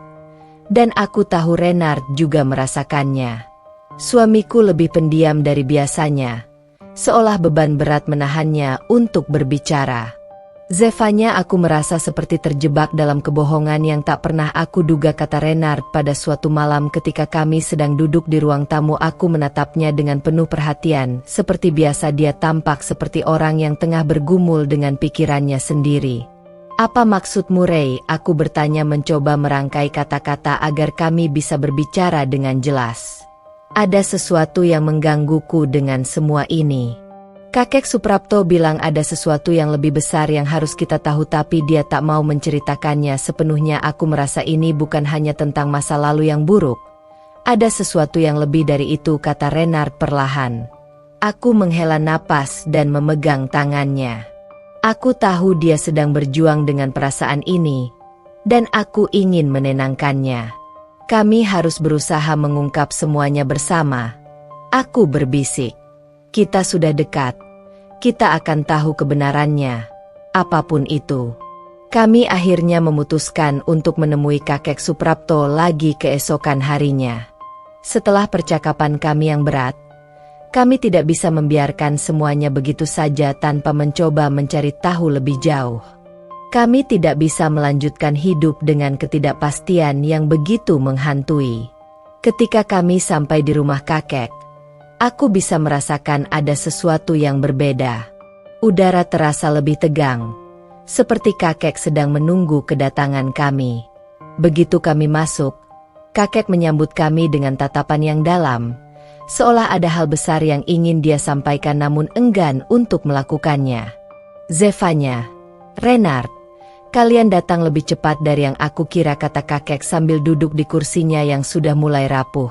Dan aku tahu Renard juga merasakannya. Suamiku lebih pendiam dari biasanya, seolah beban berat menahannya untuk berbicara. Zevanya, aku merasa seperti terjebak dalam kebohongan yang tak pernah aku duga, kata Renard pada suatu malam ketika kami sedang duduk di ruang tamu. Aku menatapnya dengan penuh perhatian, seperti biasa dia tampak seperti orang yang tengah bergumul dengan pikirannya sendiri. Apa maksudmu, Ray? Aku bertanya, mencoba merangkai kata-kata agar kami bisa berbicara dengan jelas. Ada sesuatu yang menggangguku dengan semua ini. Kakek Suprapto bilang ada sesuatu yang lebih besar yang harus kita tahu, tapi dia tak mau menceritakannya sepenuhnya. Aku merasa ini bukan hanya tentang masa lalu yang buruk. Ada sesuatu yang lebih dari itu, kata Renard perlahan. Aku menghela napas dan memegang tangannya. Aku tahu dia sedang berjuang dengan perasaan ini, dan aku ingin menenangkannya. Kami harus berusaha mengungkap semuanya bersama. Aku berbisik. Kita sudah dekat. Kita akan tahu kebenarannya. Apapun itu. Kami akhirnya memutuskan untuk menemui kakek Suprapto lagi keesokan harinya. Setelah percakapan kami yang berat, kami tidak bisa membiarkan semuanya begitu saja tanpa mencoba mencari tahu lebih jauh. Kami tidak bisa melanjutkan hidup dengan ketidakpastian yang begitu menghantui. Ketika kami sampai di rumah kakek, aku bisa merasakan ada sesuatu yang berbeda. Udara terasa lebih tegang, seperti kakek sedang menunggu kedatangan kami. Begitu kami masuk, kakek menyambut kami dengan tatapan yang dalam, seolah ada hal besar yang ingin dia sampaikan namun enggan untuk melakukannya. Zevanya, Renard, kalian datang lebih cepat dari yang aku kira, kata kakek sambil duduk di kursinya yang sudah mulai rapuh.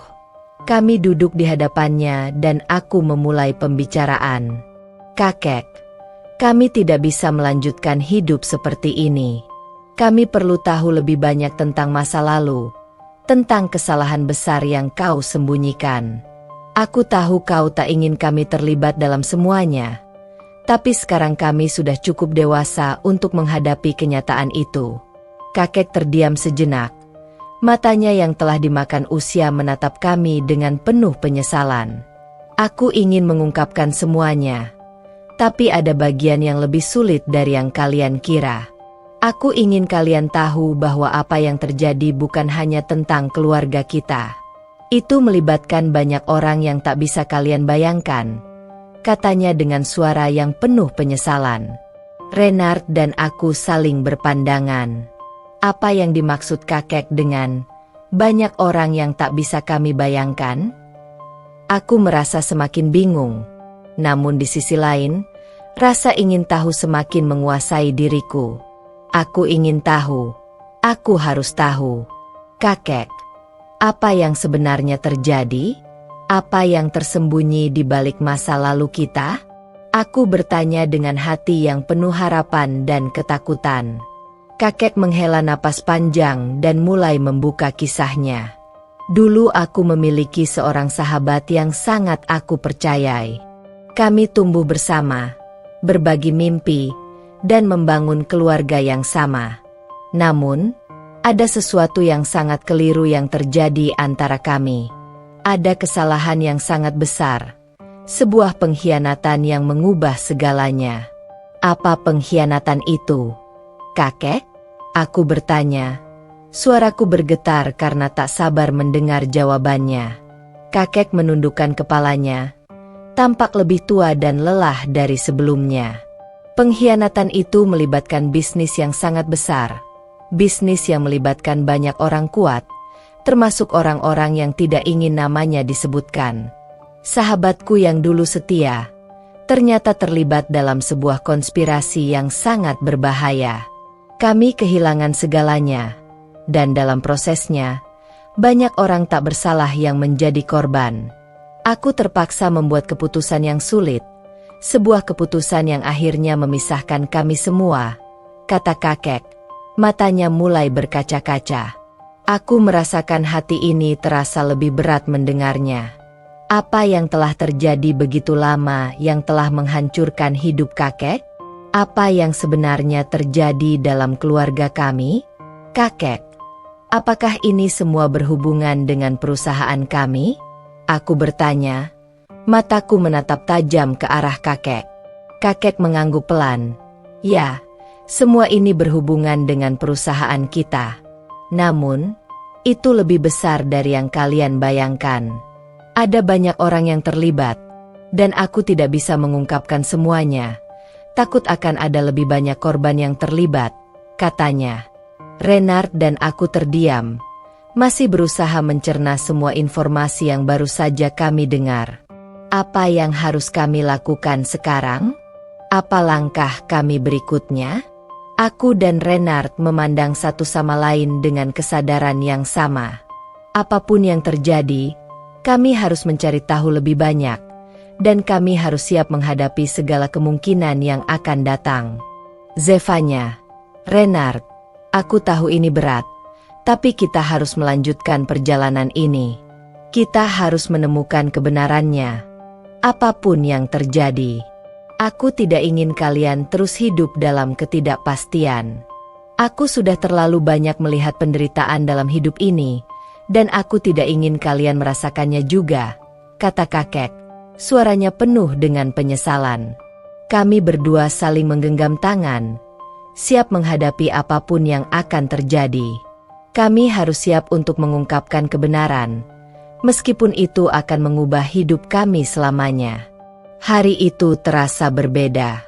Kami duduk di hadapannya dan aku memulai pembicaraan. Kakek, kami tidak bisa melanjutkan hidup seperti ini. Kami perlu tahu lebih banyak tentang masa lalu, tentang kesalahan besar yang kau sembunyikan. Aku tahu kau tak ingin kami terlibat dalam semuanya, tapi sekarang kami sudah cukup dewasa untuk menghadapi kenyataan itu. Kakek terdiam sejenak. Matanya yang telah dimakan usia menatap kami dengan penuh penyesalan. Aku ingin mengungkapkan semuanya, tapi ada bagian yang lebih sulit dari yang kalian kira. Aku ingin kalian tahu bahwa apa yang terjadi bukan hanya tentang keluarga kita. Itu melibatkan banyak orang yang tak bisa kalian bayangkan, katanya dengan suara yang penuh penyesalan. Renard dan aku saling berpandangan. Apa yang dimaksud kakek dengan banyak orang yang tak bisa kami bayangkan? Aku merasa semakin bingung. Namun di sisi lain, rasa ingin tahu semakin menguasai diriku. Aku ingin tahu. Aku harus tahu. Kakek, apa yang sebenarnya terjadi? Apa yang tersembunyi di balik masa lalu kita? Aku bertanya dengan hati yang penuh harapan dan ketakutan. Kakek menghela napas panjang dan mulai membuka kisahnya. Dulu aku memiliki seorang sahabat yang sangat aku percayai. Kami tumbuh bersama, berbagi mimpi, dan membangun keluarga yang sama. Namun, ada sesuatu yang sangat keliru yang terjadi antara kami. Ada kesalahan yang sangat besar, sebuah pengkhianatan yang mengubah segalanya. Apa pengkhianatan itu? Kakek? Aku bertanya. Suaraku bergetar karena tak sabar mendengar jawabannya. Kakek menundukkan kepalanya, tampak lebih tua dan lelah dari sebelumnya. Pengkhianatan itu melibatkan bisnis yang sangat besar. Bisnis yang melibatkan banyak orang kuat, termasuk orang-orang yang tidak ingin namanya disebutkan. Sahabatku yang dulu setia, ternyata terlibat dalam sebuah konspirasi yang sangat berbahaya. Kami kehilangan segalanya, dan dalam prosesnya, banyak orang tak bersalah yang menjadi korban. Aku terpaksa membuat keputusan yang sulit, sebuah keputusan yang akhirnya memisahkan kami semua, kata kakek. Matanya mulai berkaca-kaca. Aku merasakan hati ini terasa lebih berat mendengarnya. Apa yang telah terjadi begitu lama yang telah menghancurkan hidup kakek? Apa yang sebenarnya terjadi dalam keluarga kami? Kakek, apakah ini semua berhubungan dengan perusahaan kami? Aku bertanya. Mataku menatap tajam ke arah kakek. Kakek mengangguk pelan. Ya, semua ini berhubungan dengan perusahaan kita. Namun, itu lebih besar dari yang kalian bayangkan. Ada banyak orang yang terlibat, dan aku tidak bisa mengungkapkan semuanya. Takut akan ada lebih banyak korban yang terlibat, katanya. Renard dan aku terdiam, masih berusaha mencerna semua informasi yang baru saja kami dengar. Apa yang harus kami lakukan sekarang? Apa langkah kami berikutnya? Aku dan Renard memandang satu sama lain dengan kesadaran yang sama. Apapun yang terjadi, kami harus mencari tahu lebih banyak, dan kami harus siap menghadapi segala kemungkinan yang akan datang. Zevanya, Renard, aku tahu ini berat, tapi kita harus melanjutkan perjalanan ini. Kita harus menemukan kebenarannya. Apapun yang terjadi, aku tidak ingin kalian terus hidup dalam ketidakpastian. Aku sudah terlalu banyak melihat penderitaan dalam hidup ini, dan aku tidak ingin kalian merasakannya juga, kata kakek. Suaranya penuh dengan penyesalan. Kami berdua saling menggenggam tangan, siap menghadapi apapun yang akan terjadi. Kami harus siap untuk mengungkapkan kebenaran, meskipun itu akan mengubah hidup kami selamanya. Hari itu terasa berbeda.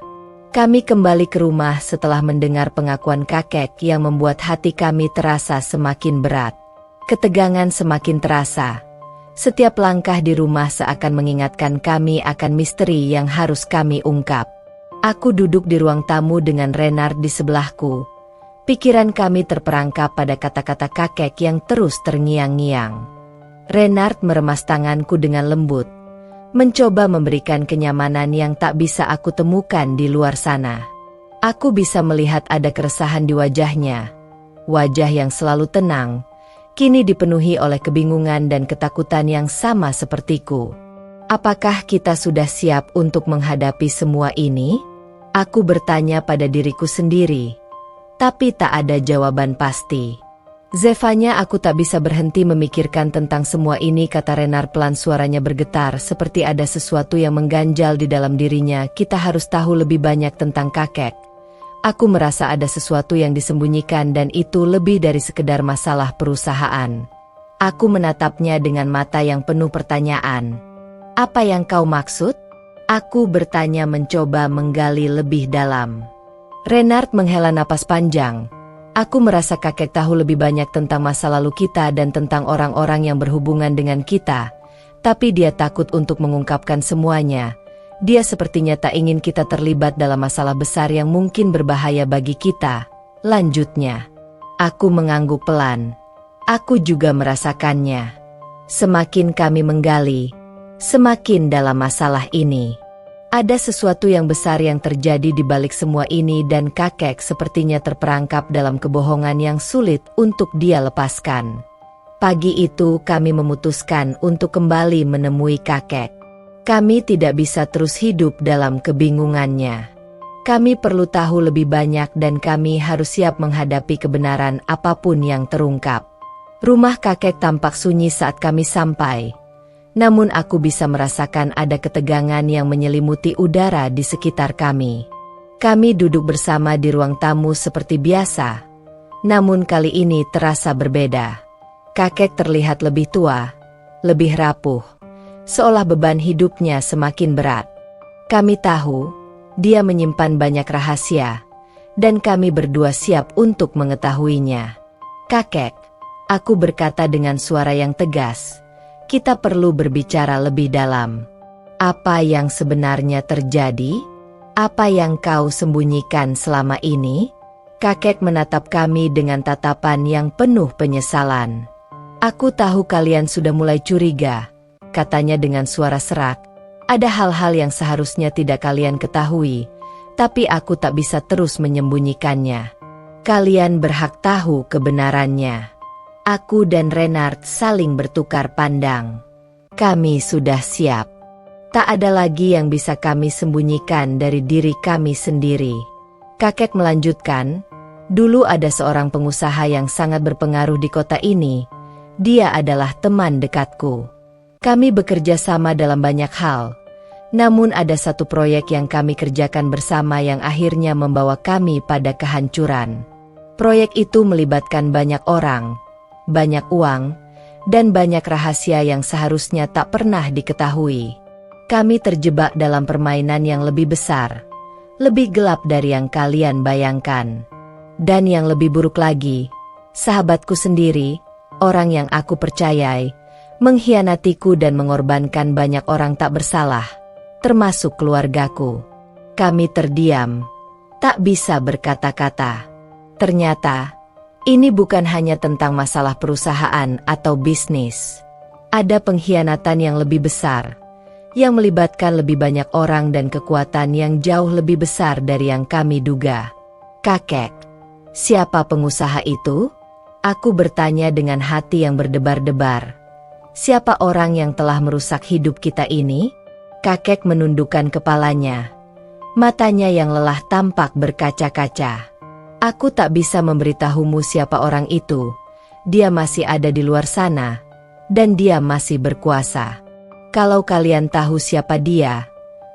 Kami kembali ke rumah setelah mendengar pengakuan kakek yang membuat hati kami terasa semakin berat. Ketegangan semakin terasa. Setiap langkah di rumah seakan mengingatkan kami akan misteri yang harus kami ungkap. Aku duduk di ruang tamu dengan Renard di sebelahku. Pikiran kami terperangkap pada kata-kata kakek yang terus terngiang-ngiang. Renard meremas tanganku dengan lembut, mencoba memberikan kenyamanan yang tak bisa aku temukan di luar sana. Aku bisa melihat ada keresahan di wajahnya. Wajah yang selalu tenang, kini dipenuhi oleh kebingungan dan ketakutan yang sama sepertiku. Apakah kita sudah siap untuk menghadapi semua ini? Aku bertanya pada diriku sendiri, tapi tak ada jawaban pasti. Zevanya, aku tak bisa berhenti memikirkan tentang semua ini, kata Renard pelan, suaranya bergetar seperti ada sesuatu yang mengganjal di dalam dirinya. Kita harus tahu lebih banyak tentang kakek. Aku merasa ada sesuatu yang disembunyikan dan itu lebih dari sekedar masalah perusahaan. Aku menatapnya dengan mata yang penuh pertanyaan. Apa yang kau maksud? Aku bertanya mencoba menggali lebih dalam. Renard menghela napas panjang. Aku merasa kakek tahu lebih banyak tentang masa lalu kita dan tentang orang-orang yang berhubungan dengan kita. Tapi dia takut untuk mengungkapkan semuanya. Dia sepertinya tak ingin kita terlibat dalam masalah besar yang mungkin berbahaya bagi kita. Lanjutnya. Aku mengangguk pelan. Aku juga merasakannya. Semakin kami menggali, semakin dalam masalah ini. Ada sesuatu yang besar yang terjadi di balik semua ini dan kakek sepertinya terperangkap dalam kebohongan yang sulit untuk dia lepaskan. Pagi itu kami memutuskan untuk kembali menemui kakek. Kami tidak bisa terus hidup dalam kebingungannya. Kami perlu tahu lebih banyak dan kami harus siap menghadapi kebenaran apapun yang terungkap. Rumah kakek tampak sunyi saat kami sampai. Namun aku bisa merasakan ada ketegangan yang menyelimuti udara di sekitar kami. Kami duduk bersama di ruang tamu seperti biasa. Namun kali ini terasa berbeda. Kakek terlihat lebih tua, lebih rapuh, seolah beban hidupnya semakin berat. Kami tahu, dia menyimpan banyak rahasia, dan kami berdua siap untuk mengetahuinya. Kakek, aku berkata dengan suara yang tegas. Kita perlu berbicara lebih dalam. Apa yang sebenarnya terjadi? Apa yang kau sembunyikan selama ini? Kakek menatap kami dengan tatapan yang penuh penyesalan. Aku tahu kalian sudah mulai curiga, katanya dengan suara serak. Ada hal-hal yang seharusnya tidak kalian ketahui, tapi aku tak bisa terus menyembunyikannya. Kalian berhak tahu kebenarannya. Aku dan Renard saling bertukar pandang. Kami sudah siap. Tak ada lagi yang bisa kami sembunyikan dari diri kami sendiri. Kakek melanjutkan, dulu ada seorang pengusaha yang sangat berpengaruh di kota ini. Dia adalah teman dekatku. Kami bekerja sama dalam banyak hal. Namun ada satu proyek yang kami kerjakan bersama yang akhirnya membawa kami pada kehancuran. Proyek itu melibatkan banyak orang, banyak uang, dan banyak rahasia yang seharusnya tak pernah diketahui. Kami terjebak dalam permainan yang lebih besar, lebih gelap dari yang kalian bayangkan. Dan yang lebih buruk lagi, sahabatku sendiri, orang yang aku percayai, mengkhianatiku dan mengorbankan banyak orang tak bersalah, termasuk keluargaku. Kami terdiam, tak bisa berkata-kata. Ternyata, ini bukan hanya tentang masalah perusahaan atau bisnis. Ada pengkhianatan yang lebih besar, yang melibatkan lebih banyak orang dan kekuatan yang jauh lebih besar dari yang kami duga. Kakek, siapa pengusaha itu? Aku bertanya dengan hati yang berdebar-debar. Siapa orang yang telah merusak hidup kita ini? Kakek menundukkan kepalanya. Matanya yang lelah tampak berkaca-kaca. Aku tak bisa memberitahumu siapa orang itu. Dia masih ada di luar sana, dan dia masih berkuasa. Kalau kalian tahu siapa dia,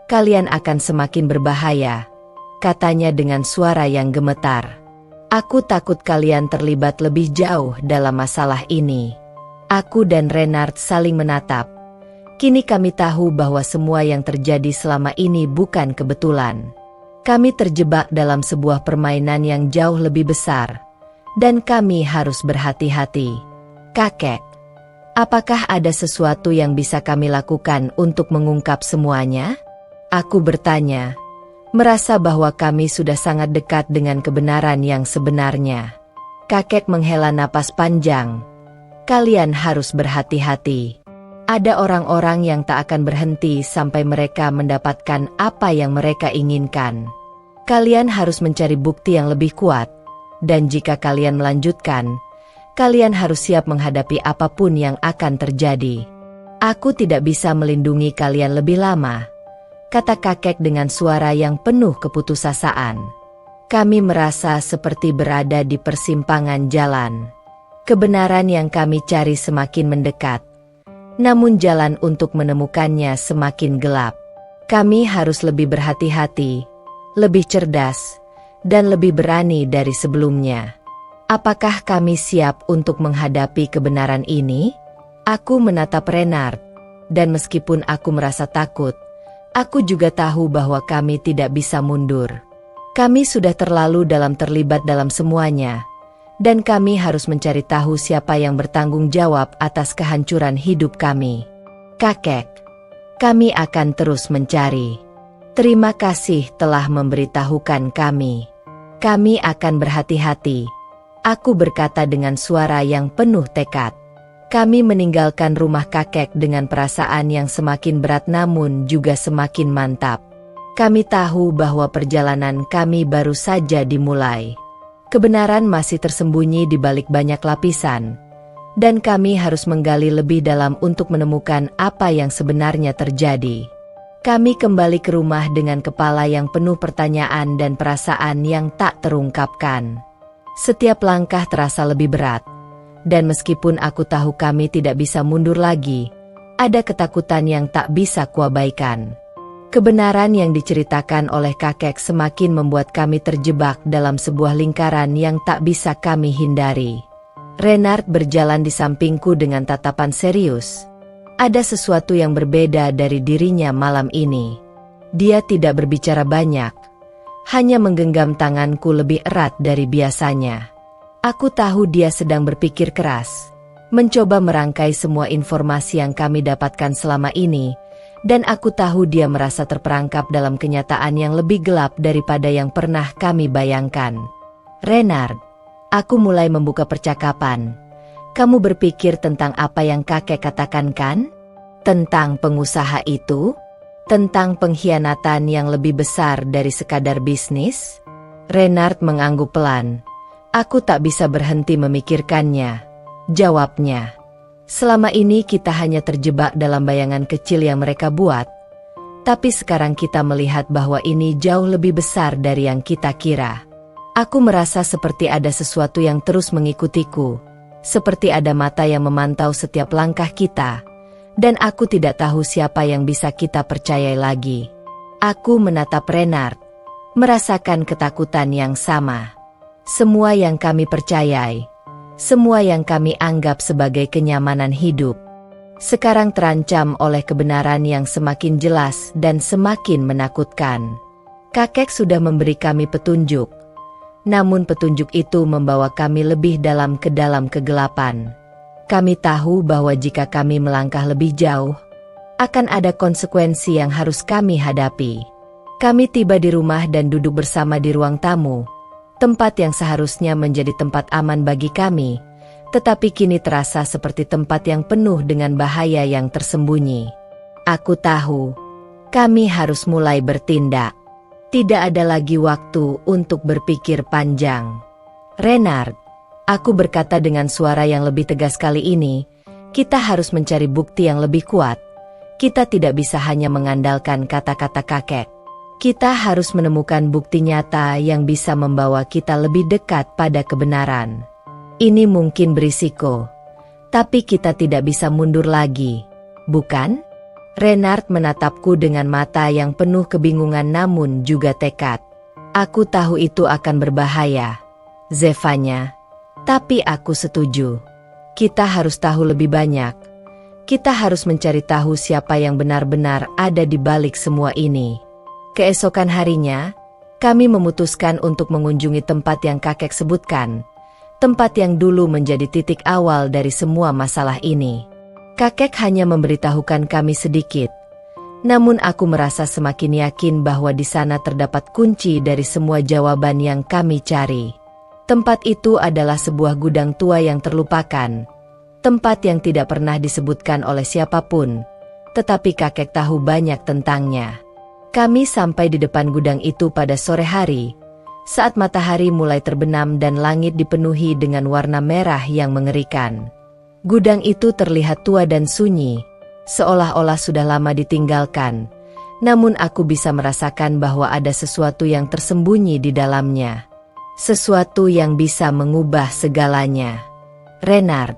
kalian akan semakin berbahaya, katanya dengan suara yang gemetar. Aku takut kalian terlibat lebih jauh dalam masalah ini. Aku dan Renard saling menatap. Kini kami tahu bahwa semua yang terjadi selama ini bukan kebetulan. Kami terjebak dalam sebuah permainan yang jauh lebih besar, dan kami harus berhati-hati. Kakek, apakah ada sesuatu yang bisa kami lakukan untuk mengungkap semuanya? Aku bertanya, merasa bahwa kami sudah sangat dekat dengan kebenaran yang sebenarnya. Kakek menghela napas panjang. Kalian harus berhati-hati. Ada orang-orang yang tak akan berhenti sampai mereka mendapatkan apa yang mereka inginkan. Kalian harus mencari bukti yang lebih kuat, dan jika kalian melanjutkan, kalian harus siap menghadapi apapun yang akan terjadi. Aku tidak bisa melindungi kalian lebih lama, kata kakek dengan suara yang penuh keputusasaan. Kami merasa seperti berada di persimpangan jalan. Kebenaran yang kami cari semakin mendekat, namun jalan untuk menemukannya semakin gelap. Kami harus lebih berhati-hati, lebih cerdas, dan lebih berani dari sebelumnya. Apakah kami siap untuk menghadapi kebenaran ini? Aku menatap Renard, dan meskipun aku merasa takut, aku juga tahu bahwa kami tidak bisa mundur. Kami sudah terlalu terlibat dalam semuanya, dan kami harus mencari tahu siapa yang bertanggung jawab atas kehancuran hidup kami. Kakek, kami akan terus mencari. Terima kasih telah memberitahukan kami. Kami akan berhati-hati. Aku berkata dengan suara yang penuh tekad. Kami meninggalkan rumah kakek dengan perasaan yang semakin berat namun juga semakin mantap. Kami tahu bahwa perjalanan kami baru saja dimulai. Kebenaran masih tersembunyi di balik banyak lapisan, dan kami harus menggali lebih dalam untuk menemukan apa yang sebenarnya terjadi. Kami kembali ke rumah dengan kepala yang penuh pertanyaan dan perasaan yang tak terungkapkan. Setiap langkah terasa lebih berat, dan meskipun aku tahu kami tidak bisa mundur lagi, ada ketakutan yang tak bisa kuabaikan. Kebenaran yang diceritakan oleh kakek semakin membuat kami terjebak dalam sebuah lingkaran yang tak bisa kami hindari. Renard berjalan di sampingku dengan tatapan serius. Ada sesuatu yang berbeda dari dirinya malam ini. Dia tidak berbicara banyak, hanya menggenggam tanganku lebih erat dari biasanya. Aku tahu dia sedang berpikir keras, mencoba merangkai semua informasi yang kami dapatkan selama ini, dan aku tahu dia merasa terperangkap dalam kenyataan yang lebih gelap daripada yang pernah kami bayangkan. Renard, aku mulai membuka percakapan. Kamu berpikir tentang apa yang kakek katakan kan? Tentang pengusaha itu? Tentang pengkhianatan yang lebih besar dari sekadar bisnis? Renard mengangguk pelan. Aku tak bisa berhenti memikirkannya. Jawabnya. Selama ini kita hanya terjebak dalam bayangan kecil yang mereka buat, tapi sekarang kita melihat bahwa ini jauh lebih besar dari yang kita kira. Aku merasa seperti ada sesuatu yang terus mengikutiku, seperti ada mata yang memantau setiap langkah kita, dan aku tidak tahu siapa yang bisa kita percayai lagi. Aku menatap Renard, merasakan ketakutan yang sama. Semua yang kami percayai, semua yang kami anggap sebagai kenyamanan hidup, sekarang terancam oleh kebenaran yang semakin jelas dan semakin menakutkan. Kakek sudah memberi kami petunjuk, namun petunjuk itu membawa kami lebih dalam ke dalam kegelapan. Kami tahu bahwa jika kami melangkah lebih jauh, akan ada konsekuensi yang harus kami hadapi. Kami tiba di rumah dan duduk bersama di ruang tamu, tempat yang seharusnya menjadi tempat aman bagi kami, tetapi kini terasa seperti tempat yang penuh dengan bahaya yang tersembunyi. Aku tahu, kami harus mulai bertindak. Tidak ada lagi waktu untuk berpikir panjang. Renard, aku berkata dengan suara yang lebih tegas kali ini, kita harus mencari bukti yang lebih kuat. Kita tidak bisa hanya mengandalkan kata-kata kakek. Kita harus menemukan bukti nyata yang bisa membawa kita lebih dekat pada kebenaran. Ini mungkin berisiko, tapi kita tidak bisa mundur lagi, bukan? Renard menatapku dengan mata yang penuh kebingungan namun juga tekad. Aku tahu itu akan berbahaya, Zevanya, tapi aku setuju. Kita harus tahu lebih banyak. Kita harus mencari tahu siapa yang benar-benar ada di balik semua ini. Keesokan harinya, kami memutuskan untuk mengunjungi tempat yang kakek sebutkan, tempat yang dulu menjadi titik awal dari semua masalah ini. Kakek hanya memberitahukan kami sedikit, namun aku merasa semakin yakin bahwa di sana terdapat kunci dari semua jawaban yang kami cari. Tempat itu adalah sebuah gudang tua yang terlupakan, tempat yang tidak pernah disebutkan oleh siapapun, tetapi kakek tahu banyak tentangnya. Kami sampai di depan gudang itu pada sore hari, saat matahari mulai terbenam dan langit dipenuhi dengan warna merah yang mengerikan. Gudang itu terlihat tua dan sunyi, seolah-olah sudah lama ditinggalkan, namun aku bisa merasakan bahwa ada sesuatu yang tersembunyi di dalamnya. Sesuatu yang bisa mengubah segalanya. Renard,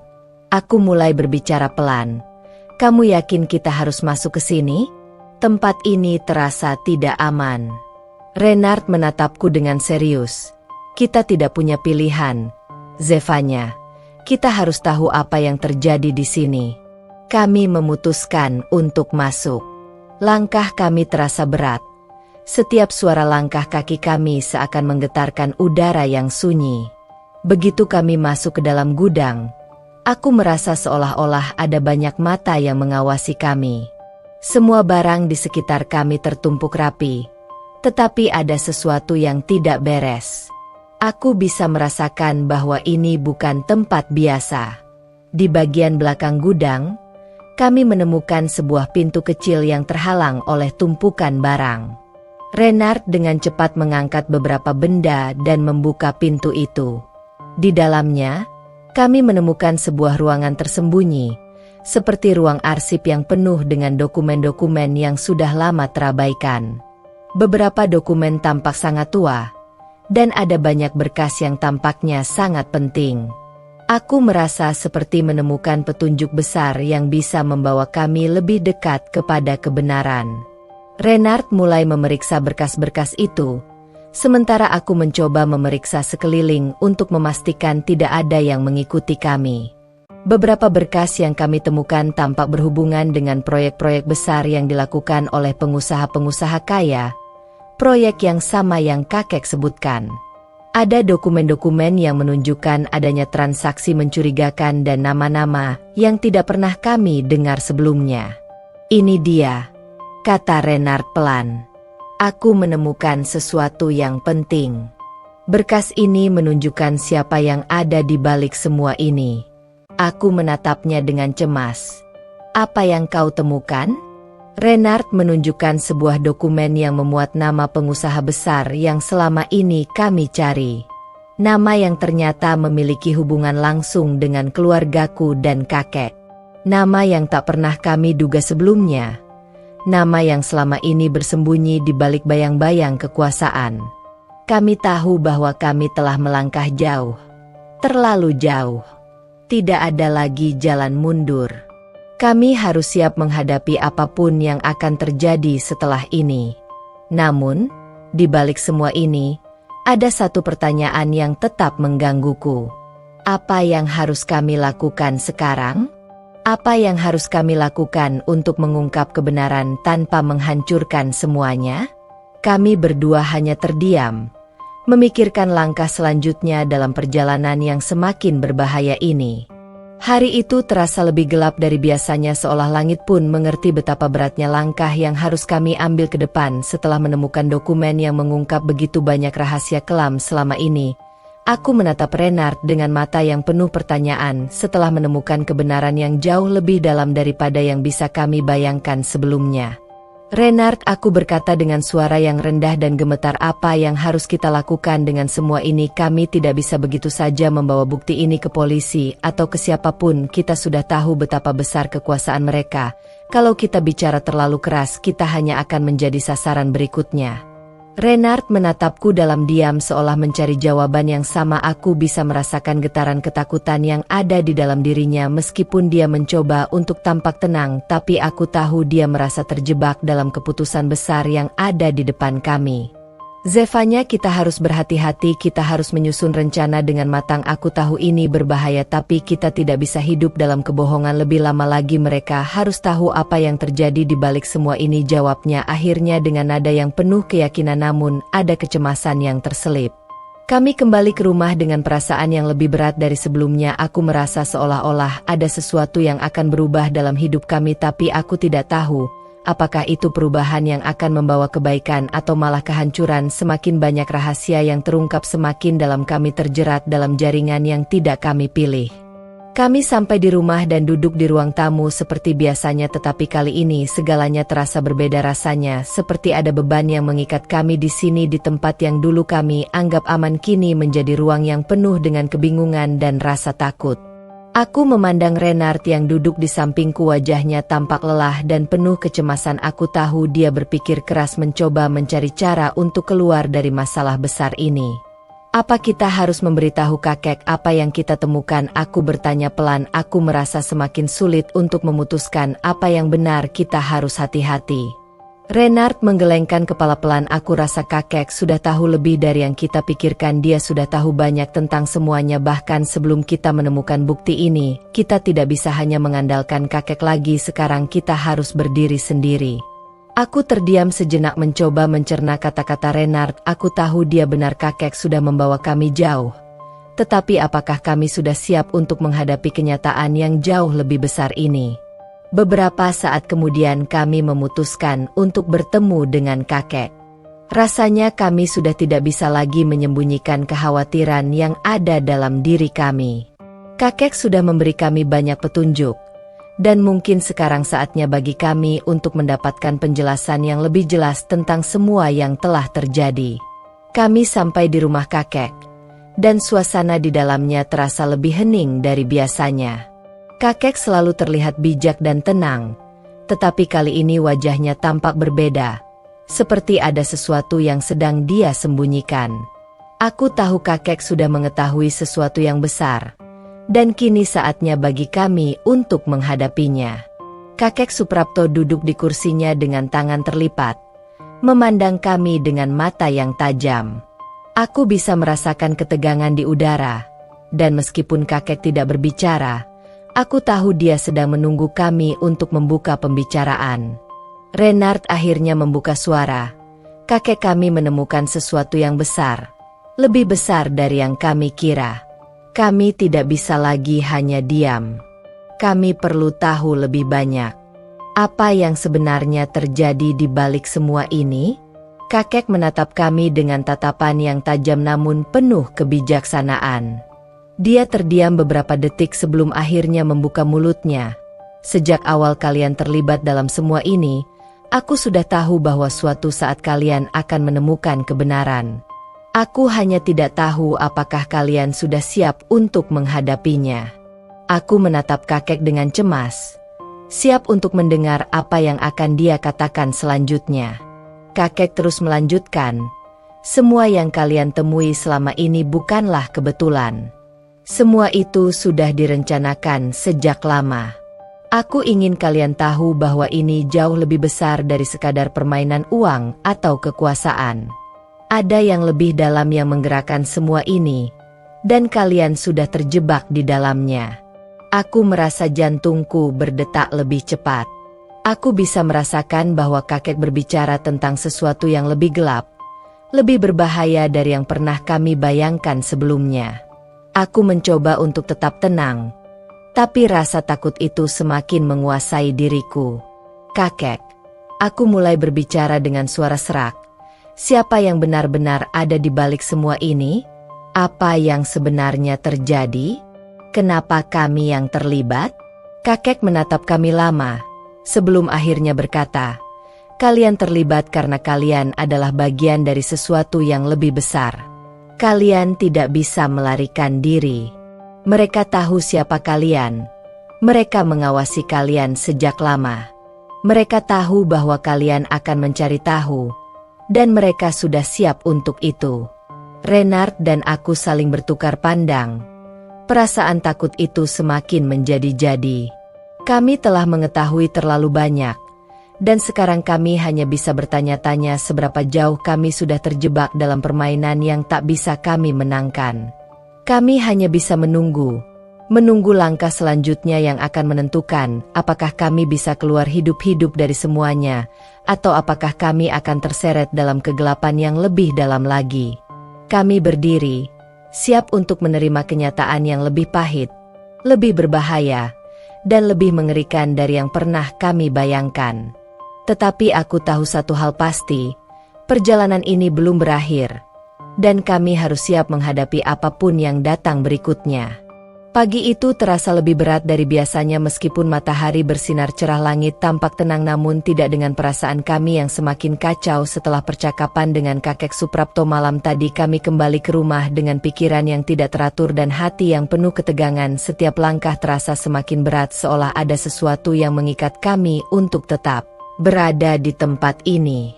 aku mulai berbicara pelan. Kamu yakin kita harus masuk ke sini? Tempat ini terasa tidak aman. Renard menatapku dengan serius. Kita tidak punya pilihan, Zevanya. Kita harus tahu apa yang terjadi di sini. Kami memutuskan untuk masuk. Langkah kami terasa berat. Setiap suara langkah kaki kami seakan menggetarkan udara yang sunyi. Begitu kami masuk ke dalam gudang, aku merasa seolah-olah ada banyak mata yang mengawasi kami. Semua barang di sekitar kami tertumpuk rapi, tetapi ada sesuatu yang tidak beres. Aku bisa merasakan bahwa ini bukan tempat biasa. Di bagian belakang gudang, kami menemukan sebuah pintu kecil yang terhalang oleh tumpukan barang. Renard dengan cepat mengangkat beberapa benda dan membuka pintu itu. Di dalamnya, kami menemukan sebuah ruangan tersembunyi, seperti ruang arsip yang penuh dengan dokumen-dokumen yang sudah lama terabaikan. Beberapa dokumen tampak sangat tua, dan ada banyak berkas yang tampaknya sangat penting. Aku merasa seperti menemukan petunjuk besar yang bisa membawa kami lebih dekat kepada kebenaran. Renard mulai memeriksa berkas-berkas itu, sementara aku mencoba memeriksa sekeliling untuk memastikan tidak ada yang mengikuti kami. Beberapa berkas yang kami temukan tampak berhubungan dengan proyek-proyek besar yang dilakukan oleh pengusaha-pengusaha kaya, proyek yang sama yang kakek sebutkan. Ada dokumen-dokumen yang menunjukkan adanya transaksi mencurigakan dan nama-nama yang tidak pernah kami dengar sebelumnya. Ini dia, kata Renard pelan. Aku menemukan sesuatu yang penting. Berkas ini menunjukkan siapa yang ada di balik semua ini. Aku menatapnya dengan cemas. Apa yang kau temukan? Renard menunjukkan sebuah dokumen yang memuat nama pengusaha besar yang selama ini kami cari. Nama yang ternyata memiliki hubungan langsung dengan keluargaku dan kakek. Nama yang tak pernah kami duga sebelumnya. Nama yang selama ini bersembunyi di balik bayang-bayang kekuasaan. Kami tahu bahwa kami telah melangkah jauh. Terlalu jauh. Tidak ada lagi jalan mundur. Kami harus siap menghadapi apapun yang akan terjadi setelah ini. Namun, di balik semua ini, ada satu pertanyaan yang tetap menggangguku. Apa yang harus kami lakukan sekarang? Apa yang harus kami lakukan untuk mengungkap kebenaran tanpa menghancurkan semuanya? Kami berdua hanya terdiam, memikirkan langkah selanjutnya dalam perjalanan yang semakin berbahaya ini. Hari itu terasa lebih gelap dari biasanya, seolah langit pun mengerti betapa beratnya langkah yang harus kami ambil ke depan setelah menemukan dokumen yang mengungkap begitu banyak rahasia kelam selama ini. Aku menatap Renard dengan mata yang penuh pertanyaan setelah menemukan kebenaran yang jauh lebih dalam daripada yang bisa kami bayangkan sebelumnya. Renard, aku berkata dengan suara yang rendah dan gemetar, apa yang harus kita lakukan dengan semua ini? Kami tidak bisa begitu saja membawa bukti ini ke polisi atau ke siapapun. Kita sudah tahu betapa besar kekuasaan mereka. Kalau kita bicara terlalu keras, kita hanya akan menjadi sasaran berikutnya. Renard menatapku dalam diam seolah mencari jawaban yang sama. Aku bisa merasakan getaran ketakutan yang ada di dalam dirinya meskipun dia mencoba untuk tampak tenang, tapi aku tahu dia merasa terjebak dalam keputusan besar yang ada di depan kami. Zevanya, kita harus berhati-hati, kita harus menyusun rencana dengan matang. Aku tahu ini berbahaya, tapi kita tidak bisa hidup dalam kebohongan lebih lama lagi. Mereka harus tahu apa yang terjadi di balik semua ini, jawabnya akhirnya dengan nada yang penuh keyakinan, namun ada kecemasan yang terselip. Kami kembali ke rumah dengan perasaan yang lebih berat dari sebelumnya. Aku merasa seolah-olah ada sesuatu yang akan berubah dalam hidup kami, tapi aku tidak tahu apakah itu perubahan yang akan membawa kebaikan atau malah kehancuran. Semakin banyak rahasia yang terungkap, semakin dalam kami terjerat dalam jaringan yang tidak kami pilih. Kami sampai di rumah dan duduk di ruang tamu seperti biasanya, tetapi kali ini segalanya terasa berbeda. Rasanya seperti ada beban yang mengikat kami di sini, di tempat yang dulu kami anggap aman kini menjadi ruang yang penuh dengan kebingungan dan rasa takut. Aku memandang Renard yang duduk di sampingku, wajahnya tampak lelah dan penuh kecemasan. Aku tahu dia berpikir keras mencoba mencari cara untuk keluar dari masalah besar ini. Apa kita harus memberitahu kakek apa yang kita temukan? Aku bertanya pelan. Aku merasa semakin sulit untuk memutuskan apa yang benar. Kita harus hati-hati. Renard menggelengkan kepala pelan. Aku rasa kakek sudah tahu lebih dari yang kita pikirkan. Dia sudah tahu banyak tentang semuanya, bahkan sebelum kita menemukan bukti ini. Kita tidak bisa hanya mengandalkan kakek lagi. Sekarang kita harus berdiri sendiri. Aku terdiam sejenak mencoba mencerna kata-kata Renard. Aku tahu dia benar, kakek sudah membawa kami jauh. Tetapi apakah kami sudah siap untuk menghadapi kenyataan yang jauh lebih besar ini? Beberapa saat kemudian kami memutuskan untuk bertemu dengan kakek. Rasanya kami sudah tidak bisa lagi menyembunyikan kekhawatiran yang ada dalam diri kami. Kakek sudah memberi kami banyak petunjuk, dan mungkin sekarang saatnya bagi kami untuk mendapatkan penjelasan yang lebih jelas tentang semua yang telah terjadi. Kami sampai di rumah kakek, dan suasana di dalamnya terasa lebih hening dari biasanya. Kakek selalu terlihat bijak dan tenang, tetapi kali ini wajahnya tampak berbeda, seperti ada sesuatu yang sedang dia sembunyikan. Aku tahu kakek sudah mengetahui sesuatu yang besar, dan kini saatnya bagi kami untuk menghadapinya. Kakek Suprapto duduk di kursinya dengan tangan terlipat, memandang kami dengan mata yang tajam. Aku bisa merasakan ketegangan di udara, dan meskipun kakek tidak berbicara, aku tahu dia sedang menunggu kami untuk membuka pembicaraan. Renard akhirnya membuka suara. Kakek, kami menemukan sesuatu yang besar. Lebih besar dari yang kami kira. Kami tidak bisa lagi hanya diam. Kami perlu tahu lebih banyak. Apa yang sebenarnya terjadi di balik semua ini? Kakek menatap kami dengan tatapan yang tajam namun penuh kebijaksanaan. Dia terdiam beberapa detik sebelum akhirnya membuka mulutnya. Sejak awal kalian terlibat dalam semua ini, aku sudah tahu bahwa suatu saat kalian akan menemukan kebenaran. Aku hanya tidak tahu apakah kalian sudah siap untuk menghadapinya. Aku menatap kakek dengan cemas, siap untuk mendengar apa yang akan dia katakan selanjutnya. Kakek terus melanjutkan, semua yang kalian temui selama ini bukanlah kebetulan. Semua itu sudah direncanakan sejak lama. Aku ingin kalian tahu bahwa ini jauh lebih besar dari sekadar permainan uang atau kekuasaan. Ada yang lebih dalam yang menggerakkan semua ini, dan kalian sudah terjebak di dalamnya. Aku merasa jantungku berdetak lebih cepat. Aku bisa merasakan bahwa kakek berbicara tentang sesuatu yang lebih gelap, lebih berbahaya dari yang pernah kami bayangkan sebelumnya. Aku mencoba untuk tetap tenang, tapi rasa takut itu semakin menguasai diriku. Kakek, aku mulai berbicara dengan suara serak. Siapa yang benar-benar ada di balik semua ini? Apa yang sebenarnya terjadi? Kenapa kami yang terlibat? Kakek menatap kami lama, sebelum akhirnya berkata, kalian terlibat karena kalian adalah bagian dari sesuatu yang lebih besar. Kalian tidak bisa melarikan diri. Mereka tahu siapa kalian. Mereka mengawasi kalian sejak lama. Mereka tahu bahwa kalian akan mencari tahu, dan mereka sudah siap untuk itu. Renard dan aku saling bertukar pandang. Perasaan takut itu semakin menjadi-jadi. Kami telah mengetahui terlalu banyak, dan sekarang kami hanya bisa bertanya-tanya seberapa jauh kami sudah terjebak dalam permainan yang tak bisa kami menangkan. Kami hanya bisa menunggu langkah selanjutnya yang akan menentukan apakah kami bisa keluar hidup-hidup dari semuanya, atau apakah kami akan terseret dalam kegelapan yang lebih dalam lagi. Kami berdiri, siap untuk menerima kenyataan yang lebih pahit, lebih berbahaya, dan lebih mengerikan dari yang pernah kami bayangkan. Tetapi aku tahu satu hal pasti, perjalanan ini belum berakhir, dan kami harus siap menghadapi apapun yang datang berikutnya. Pagi itu terasa lebih berat dari biasanya meskipun matahari bersinar cerah, langit tampak tenang, namun tidak dengan perasaan kami yang semakin kacau. Setelah percakapan dengan kakek Suprapto malam tadi, kami kembali ke rumah dengan pikiran yang tidak teratur dan hati yang penuh ketegangan. Setiap langkah terasa semakin berat, seolah ada sesuatu yang mengikat kami untuk tetap berada di tempat ini.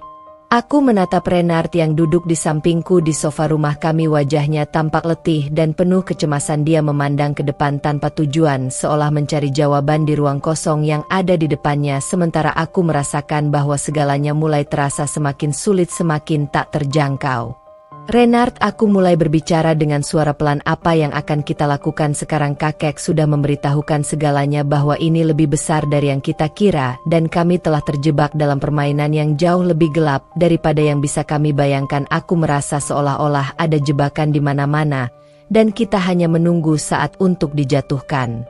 Aku menatap Renard yang duduk di sampingku di sofa rumah kami. Wajahnya tampak letih dan penuh kecemasan. Dia memandang ke depan tanpa tujuan, seolah mencari jawaban di ruang kosong yang ada di depannya. Sementara aku merasakan bahwa segalanya mulai terasa semakin sulit, semakin tak terjangkau. Renard, aku mulai berbicara dengan suara pelan, apa yang akan kita lakukan sekarang? Kakek sudah memberitahukan segalanya, bahwa ini lebih besar dari yang kita kira, dan kami telah terjebak dalam permainan yang jauh lebih gelap daripada yang bisa kami bayangkan. Aku merasa seolah-olah ada jebakan di mana-mana, dan kita hanya menunggu saat untuk dijatuhkan.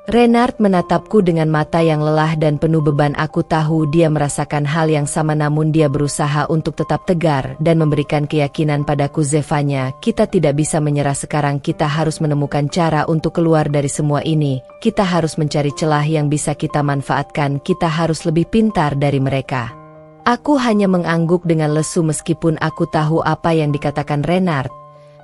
Renard menatapku dengan mata yang lelah dan penuh beban. Aku tahu dia merasakan hal yang sama, namun dia berusaha untuk tetap tegar dan memberikan keyakinan padaku. Zevanya, kita tidak bisa menyerah sekarang. Kita harus menemukan cara untuk keluar dari semua ini. Kita harus mencari celah yang bisa kita manfaatkan. Kita harus lebih pintar dari mereka. Aku hanya mengangguk dengan lesu meskipun aku tahu apa yang dikatakan Renard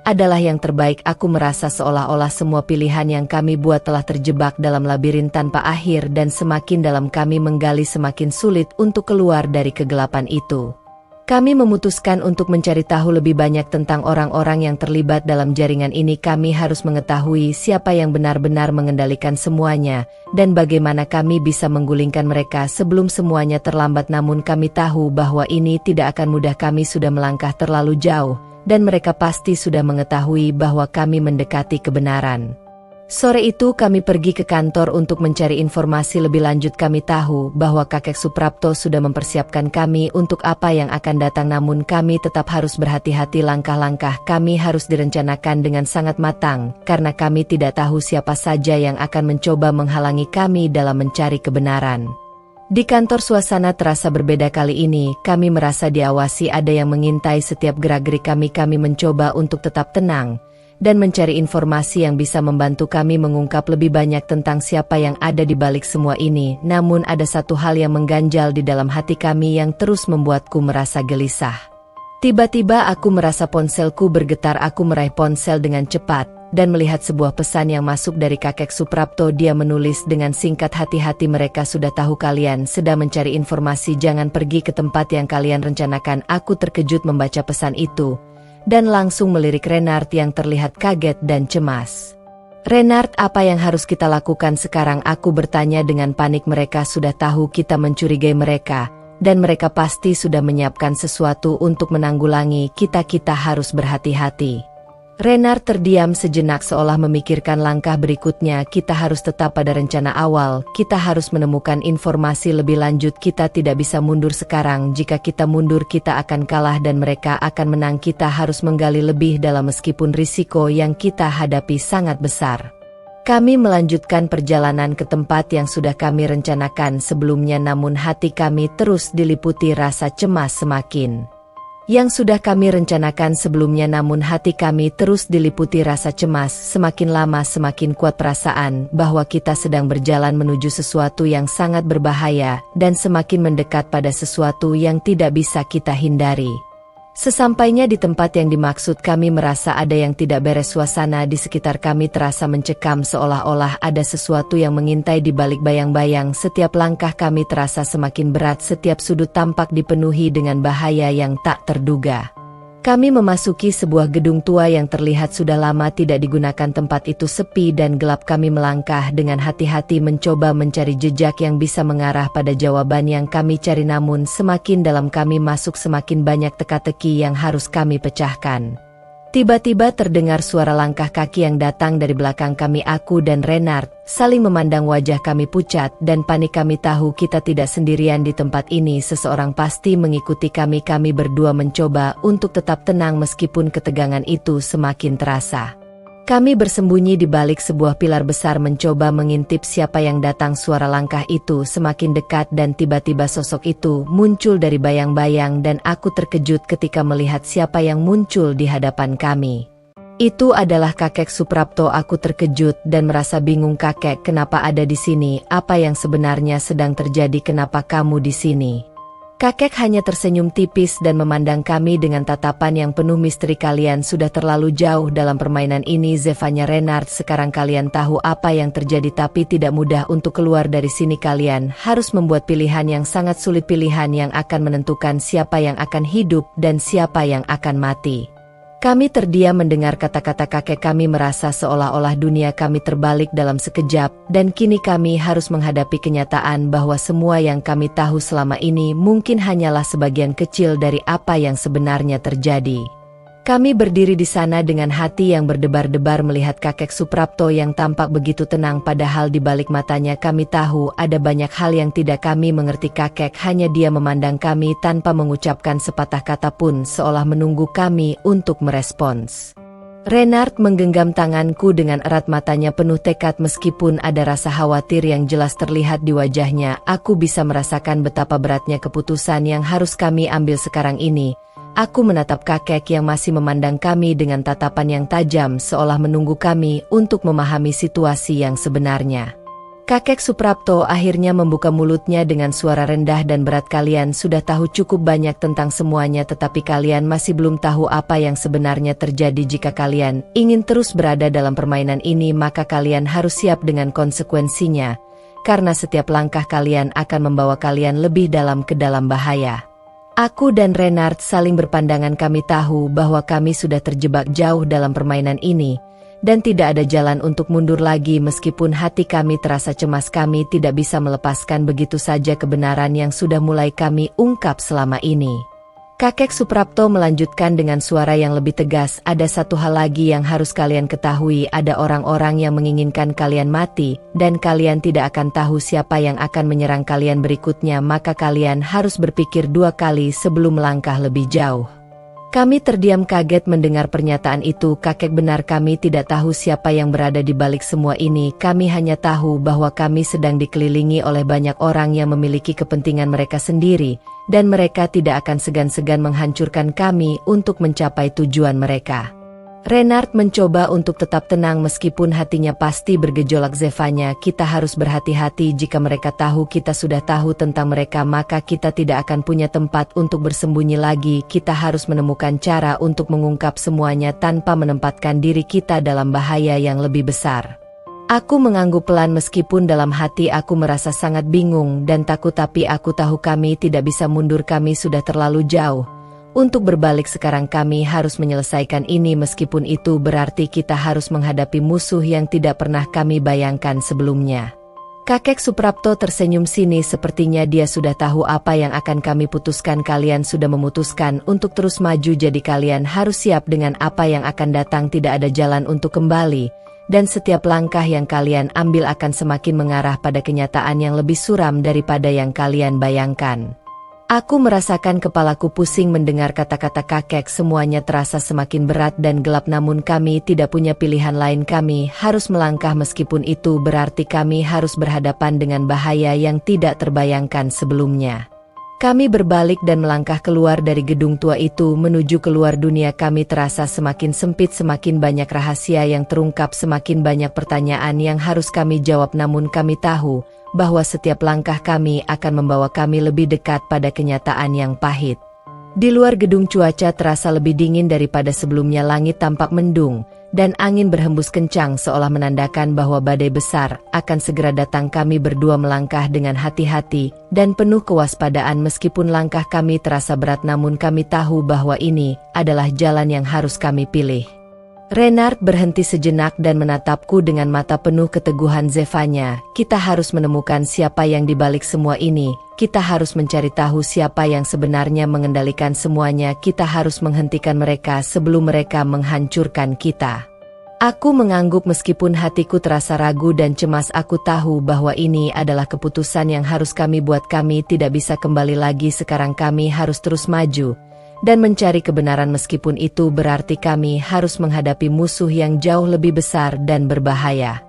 adalah yang terbaik. Aku merasa seolah-olah semua pilihan yang kami buat telah terjebak dalam labirin tanpa akhir, dan semakin dalam kami menggali semakin sulit untuk keluar dari kegelapan itu. Kami memutuskan untuk mencari tahu lebih banyak tentang orang-orang yang terlibat dalam jaringan ini. Kami harus mengetahui siapa yang benar-benar mengendalikan semuanya, dan bagaimana kami bisa menggulingkan mereka sebelum semuanya terlambat. Namun kami tahu bahwa ini tidak akan mudah. Kami sudah melangkah terlalu jauh, dan mereka pasti sudah mengetahui bahwa kami mendekati kebenaran. Sore itu kami pergi ke kantor untuk mencari informasi lebih lanjut. Kami tahu bahwa kakek Suprapto sudah mempersiapkan kami untuk apa yang akan datang, namun kami tetap harus berhati-hati. Langkah-langkah kami harus direncanakan dengan sangat matang, karena kami tidak tahu siapa saja yang akan mencoba menghalangi kami dalam mencari kebenaran. Di kantor suasana terasa berbeda kali ini. Kami merasa diawasi, ada yang mengintai setiap gerak-gerik kami. Kami mencoba untuk tetap tenang dan mencari informasi yang bisa membantu kami mengungkap lebih banyak tentang siapa yang ada di balik semua ini. Namun ada satu hal yang mengganjal di dalam hati kami yang terus membuatku merasa gelisah. Tiba-tiba aku merasa ponselku bergetar. Aku meraih ponsel dengan cepat, dan melihat sebuah pesan yang masuk dari kakek Suprapto. Dia menulis dengan singkat, "Hati-hati, mereka sudah tahu kalian sedang mencari informasi, jangan pergi ke tempat yang kalian rencanakan." Aku terkejut membaca pesan itu, dan langsung melirik Renard yang terlihat kaget dan cemas. "Renard, apa yang harus kita lakukan sekarang?" Aku bertanya dengan panik. Mereka sudah tahu kita mencurigai mereka, dan mereka pasti sudah menyiapkan sesuatu untuk menanggulangi kita. Kita harus berhati-hati. Renard terdiam sejenak seolah memikirkan langkah berikutnya. Kita harus tetap pada rencana awal. Kita harus menemukan informasi lebih lanjut. Kita tidak bisa mundur sekarang. Jika kita mundur, kita akan kalah dan mereka akan menang. Kita harus menggali lebih dalam meskipun risiko yang kita hadapi sangat besar. Kami melanjutkan perjalanan ke tempat yang sudah kami rencanakan sebelumnya, namun hati kami terus diliputi rasa cemas. Semakin lama semakin kuat perasaan bahwa kita sedang berjalan menuju sesuatu yang sangat berbahaya dan semakin mendekat pada sesuatu yang tidak bisa kita hindari. Sesampainya di tempat yang dimaksud, kami merasa ada yang tidak beres. Suasana di sekitar kami terasa mencekam, seolah-olah ada sesuatu yang mengintai di balik bayang-bayang. Setiap langkah kami terasa semakin berat, setiap sudut tampak dipenuhi dengan bahaya yang tak terduga. Kami memasuki sebuah gedung tua yang terlihat sudah lama tidak digunakan. Tempat itu sepi dan gelap. Kami melangkah dengan hati-hati mencoba mencari jejak yang bisa mengarah pada jawaban yang kami cari, namun semakin dalam kami masuk semakin banyak teka-teki yang harus kami pecahkan. Tiba-tiba terdengar suara langkah kaki yang datang dari belakang kami. Aku dan Renard saling memandang, wajah kami pucat dan panik. Kami tahu kita tidak sendirian di tempat ini, seseorang pasti mengikuti kami. Kami berdua mencoba untuk tetap tenang meskipun ketegangan itu semakin terasa. Kami bersembunyi di balik sebuah pilar besar mencoba mengintip siapa yang datang. Suara langkah itu semakin dekat dan tiba-tiba sosok itu muncul dari bayang-bayang dan aku terkejut ketika melihat siapa yang muncul di hadapan kami. Itu adalah kakek Suprapto. Aku terkejut dan merasa bingung. "Kakek, kenapa ada di sini? Apa yang sebenarnya sedang terjadi? Kenapa kamu di sini?" Kakek hanya tersenyum tipis dan memandang kami dengan tatapan yang penuh misteri. "Kalian sudah terlalu jauh dalam permainan ini," zevanya Renard. "Sekarang kalian tahu apa yang terjadi, tapi tidak mudah untuk keluar dari sini. Kalian harus membuat pilihan yang sangat sulit, pilihan yang akan menentukan siapa yang akan hidup dan siapa yang akan mati." Kami terdiam mendengar kata-kata kakek. Kami merasa seolah-olah dunia kami terbalik dalam sekejap, dan kini kami harus menghadapi kenyataan bahwa semua yang kami tahu selama ini mungkin hanyalah sebagian kecil dari apa yang sebenarnya terjadi. Kami berdiri di sana dengan hati yang berdebar-debar melihat kakek Suprapto yang tampak begitu tenang, padahal di balik matanya kami tahu ada banyak hal yang tidak kami mengerti. Kakek hanya dia memandang kami tanpa mengucapkan sepatah kata pun, seolah menunggu kami untuk merespons. Renard menggenggam tanganku dengan erat, matanya penuh tekad meskipun ada rasa khawatir yang jelas terlihat di wajahnya. Aku bisa merasakan betapa beratnya keputusan yang harus kami ambil sekarang ini. Aku menatap kakek yang masih memandang kami dengan tatapan yang tajam, seolah menunggu kami untuk memahami situasi yang sebenarnya. Kakek Suprapto akhirnya membuka mulutnya dengan suara rendah dan berat. "Kalian sudah tahu cukup banyak tentang semuanya, tetapi kalian masih belum tahu apa yang sebenarnya terjadi. Jika kalian ingin terus berada dalam permainan ini, maka kalian harus siap dengan konsekuensinya, karena setiap langkah kalian akan membawa kalian lebih dalam ke dalam bahaya." Aku dan Renard saling berpandangan. Kami tahu bahwa kami sudah terjebak jauh dalam permainan ini, dan tidak ada jalan untuk mundur lagi. Meskipun hati kami terasa cemas, kami tidak bisa melepaskan begitu saja kebenaran yang sudah mulai kami ungkap selama ini. Kakek Suprapto melanjutkan dengan suara yang lebih tegas, "Ada satu hal lagi yang harus kalian ketahui, ada orang-orang yang menginginkan kalian mati, dan kalian tidak akan tahu siapa yang akan menyerang kalian berikutnya, maka kalian harus berpikir dua kali sebelum melangkah lebih jauh." Kami terdiam kaget mendengar pernyataan itu. Kakek, benar, kami tidak tahu siapa yang berada di balik semua ini. Kami hanya tahu bahwa kami sedang dikelilingi oleh banyak orang yang memiliki kepentingan mereka sendiri, dan mereka tidak akan segan-segan menghancurkan kami untuk mencapai tujuan mereka. Renard mencoba untuk tetap tenang meskipun hatinya pasti bergejolak. Zevanya, kita harus berhati-hati. Jika mereka tahu kita sudah tahu tentang mereka, maka kita tidak akan punya tempat untuk bersembunyi lagi. Kita harus menemukan cara untuk mengungkap semuanya tanpa menempatkan diri kita dalam bahaya yang lebih besar. Aku mengangguk pelan meskipun dalam hati aku merasa sangat bingung dan takut, tapi aku tahu kami tidak bisa mundur, kami sudah terlalu jauh. Untuk berbalik sekarang kami harus menyelesaikan ini meskipun itu berarti kita harus menghadapi musuh yang tidak pernah kami bayangkan sebelumnya. Kakek Suprapto tersenyum sinis, sepertinya dia sudah tahu apa yang akan kami putuskan. Kalian sudah memutuskan untuk terus maju, jadi kalian harus siap dengan apa yang akan datang. Tidak ada jalan untuk kembali, dan setiap langkah yang kalian ambil akan semakin mengarah pada kenyataan yang lebih suram daripada yang kalian bayangkan. Aku merasakan kepalaku pusing mendengar kata-kata kakek. Semuanya terasa semakin berat dan gelap, namun kami tidak punya pilihan lain. Kami harus melangkah meskipun itu berarti kami harus berhadapan dengan bahaya yang tidak terbayangkan sebelumnya. Kami berbalik dan melangkah keluar dari gedung tua itu menuju keluar dunia. Kami terasa semakin sempit, semakin banyak rahasia yang terungkap, semakin banyak pertanyaan yang harus kami jawab, namun kami tahu bahwa setiap langkah kami akan membawa kami lebih dekat pada kenyataan yang pahit. Di luar gedung cuaca terasa lebih dingin daripada sebelumnya. Langit tampak mendung, dan angin berhembus kencang seolah menandakan bahwa badai besar akan segera datang. Kami berdua melangkah dengan hati-hati dan penuh kewaspadaan. Meskipun langkah kami terasa berat, namun kami tahu bahwa ini adalah jalan yang harus kami pilih. Renard berhenti sejenak dan menatapku dengan mata penuh keteguhan. Zevanya, kita harus menemukan siapa yang dibalik semua ini. Kita harus mencari tahu siapa yang sebenarnya mengendalikan semuanya. Kita harus menghentikan mereka sebelum mereka menghancurkan kita. Aku mengangguk meskipun hatiku terasa ragu dan cemas. Aku tahu bahwa ini adalah keputusan yang harus kami buat. Kami tidak bisa kembali lagi. Sekarang kami harus terus maju dan mencari kebenaran meskipun itu berarti kami harus menghadapi musuh yang jauh lebih besar dan berbahaya.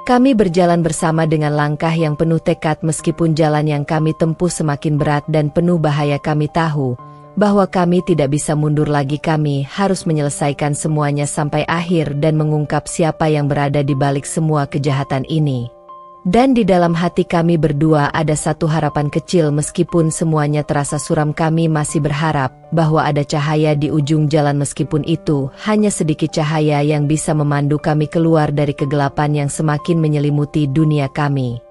Kami berjalan bersama dengan langkah yang penuh tekad meskipun jalan yang kami tempuh semakin berat dan penuh bahaya. Kami tahu bahwa kami tidak bisa mundur lagi. Kami harus menyelesaikan semuanya sampai akhir dan mengungkap siapa yang berada di balik semua kejahatan ini. Dan di dalam hati kami berdua ada satu harapan kecil. Meskipun semuanya terasa suram, kami masih berharap bahwa ada cahaya di ujung jalan. Meskipun itu hanya sedikit cahaya yang bisa memandu kami keluar dari kegelapan yang semakin menyelimuti dunia kami.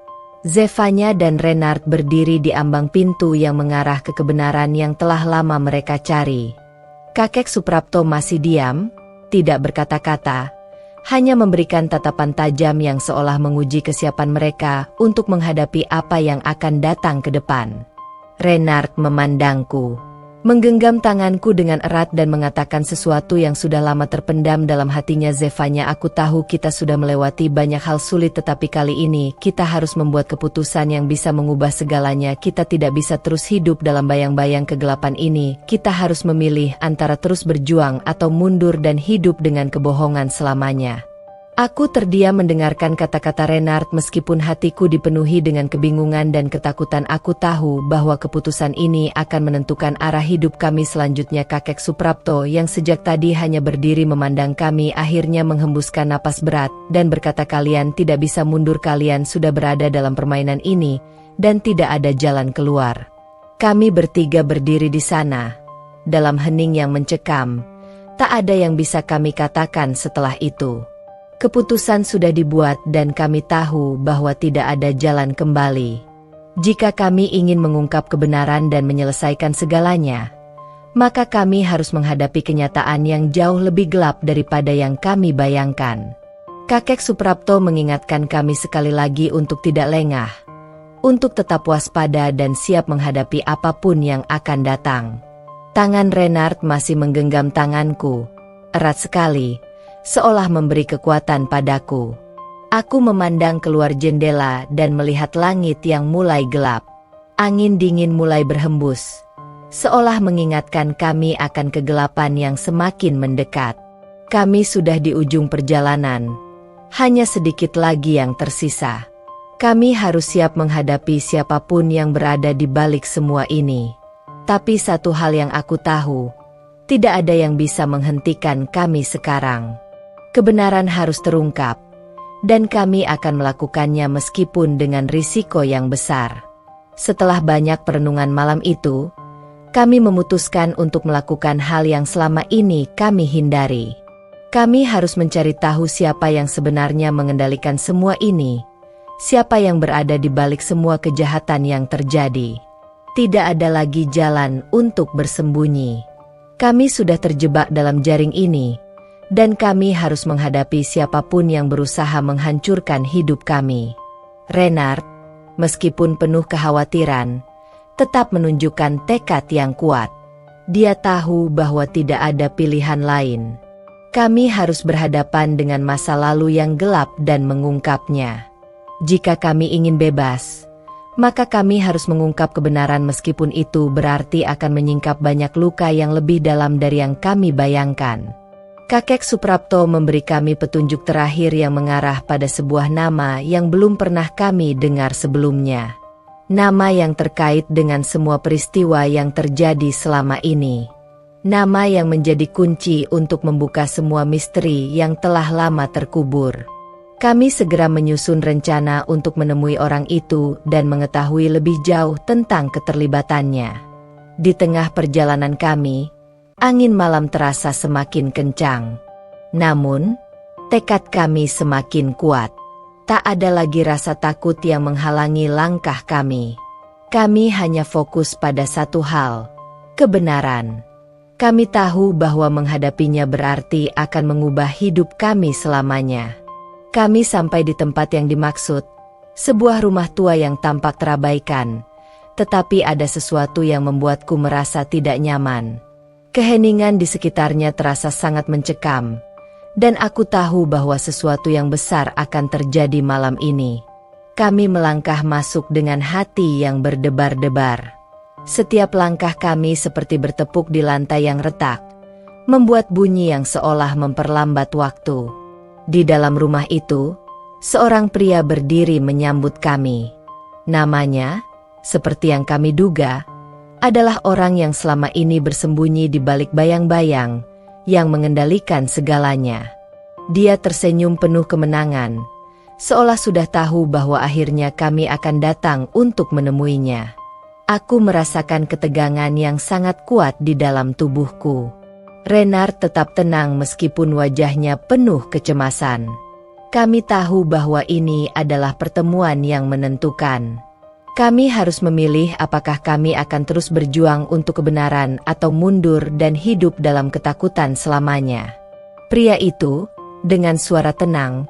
Zevanya dan Renard berdiri di ambang pintu yang mengarah ke kebenaran yang telah lama mereka cari. Kakek Suprapto masih diam, tidak berkata-kata, hanya memberikan tatapan tajam yang seolah menguji kesiapan mereka untuk menghadapi apa yang akan datang ke depan. Renard memandangku, menggenggam tanganku dengan erat dan mengatakan sesuatu yang sudah lama terpendam dalam hatinya. Zevanya, aku tahu kita sudah melewati banyak hal sulit, tetapi kali ini kita harus membuat keputusan yang bisa mengubah segalanya. Kita tidak bisa terus hidup dalam bayang-bayang kegelapan ini. Kita harus memilih antara terus berjuang atau mundur dan hidup dengan kebohongan selamanya. Aku terdiam mendengarkan kata-kata Renard meskipun hatiku dipenuhi dengan kebingungan dan ketakutan. Aku tahu bahwa keputusan ini akan menentukan arah hidup kami selanjutnya. Kakek Suprapto yang sejak tadi hanya berdiri memandang kami akhirnya menghembuskan napas berat dan berkata, kalian tidak bisa mundur, kalian sudah berada dalam permainan ini dan tidak ada jalan keluar. Kami bertiga berdiri di sana dalam hening yang mencekam. Tak ada yang bisa kami katakan setelah itu. Keputusan sudah dibuat dan kami tahu bahwa tidak ada jalan kembali. Jika kami ingin mengungkap kebenaran dan menyelesaikan segalanya, maka kami harus menghadapi kenyataan yang jauh lebih gelap daripada yang kami bayangkan. Kakek Suprapto mengingatkan kami sekali lagi untuk tidak lengah, untuk tetap waspada dan siap menghadapi apapun yang akan datang. Tangan Renard masih menggenggam tanganku, erat sekali, seolah memberi kekuatan padaku. Aku memandang keluar jendela dan melihat langit yang mulai gelap. Angin dingin mulai berhembus, seolah mengingatkan kami akan kegelapan yang semakin mendekat. Kami sudah di ujung perjalanan. Hanya sedikit lagi yang tersisa. Kami harus siap menghadapi siapapun yang berada di balik semua ini. Tapi satu hal yang aku tahu, Tidak ada yang bisa menghentikan kami sekarang. Kebenaran harus terungkap, dan kami akan melakukannya meskipun dengan risiko yang besar. Setelah banyak perenungan malam itu, kami memutuskan untuk melakukan hal yang selama ini kami hindari. Kami harus mencari tahu siapa yang sebenarnya mengendalikan semua ini, siapa yang berada di balik semua kejahatan yang terjadi. Tidak ada lagi jalan untuk bersembunyi. Kami sudah terjebak dalam jaring ini, dan kami harus menghadapi siapapun yang berusaha menghancurkan hidup kami. Renard, meskipun penuh kekhawatiran, tetap menunjukkan tekad yang kuat. Dia tahu bahwa tidak ada pilihan lain. Kami harus berhadapan dengan masa lalu yang gelap dan mengungkapnya. Jika kami ingin bebas, maka kami harus mengungkap kebenaran meskipun itu berarti akan menyingkap banyak luka yang lebih dalam dari yang kami bayangkan. Kakek Suprapto memberi kami petunjuk terakhir yang mengarah pada sebuah nama yang belum pernah kami dengar sebelumnya. Nama yang terkait dengan semua peristiwa yang terjadi selama ini. Nama yang menjadi kunci untuk membuka semua misteri yang telah lama terkubur. Kami segera menyusun rencana untuk menemui orang itu dan mengetahui lebih jauh tentang keterlibatannya. Di tengah perjalanan kami, angin malam terasa semakin kencang. Namun, tekad kami semakin kuat. Tak ada lagi rasa takut yang menghalangi langkah kami. Kami hanya fokus pada satu hal, kebenaran. Kami tahu bahwa menghadapinya berarti akan mengubah hidup kami selamanya. Kami sampai di tempat yang dimaksud, sebuah rumah tua yang tampak terabaikan, tetapi ada sesuatu yang membuatku merasa tidak nyaman. Keheningan di sekitarnya terasa sangat mencekam, dan aku tahu bahwa sesuatu yang besar akan terjadi malam ini. Kami melangkah masuk dengan hati yang berdebar-debar. Setiap langkah kami seperti bertepuk di lantai yang retak, membuat bunyi yang seolah memperlambat waktu. Di dalam rumah itu, seorang pria berdiri menyambut kami. Namanya, seperti yang kami duga, adalah orang yang selama ini bersembunyi di balik bayang-bayang yang mengendalikan segalanya. Dia tersenyum penuh kemenangan, seolah sudah tahu bahwa akhirnya kami akan datang untuk menemuinya. Aku merasakan ketegangan yang sangat kuat di dalam tubuhku. Renard tetap tenang meskipun wajahnya penuh kecemasan. Kami tahu bahwa ini adalah pertemuan yang menentukan. Kami harus memilih apakah kami akan terus berjuang untuk kebenaran atau mundur dan hidup dalam ketakutan selamanya. Pria itu, dengan suara tenang,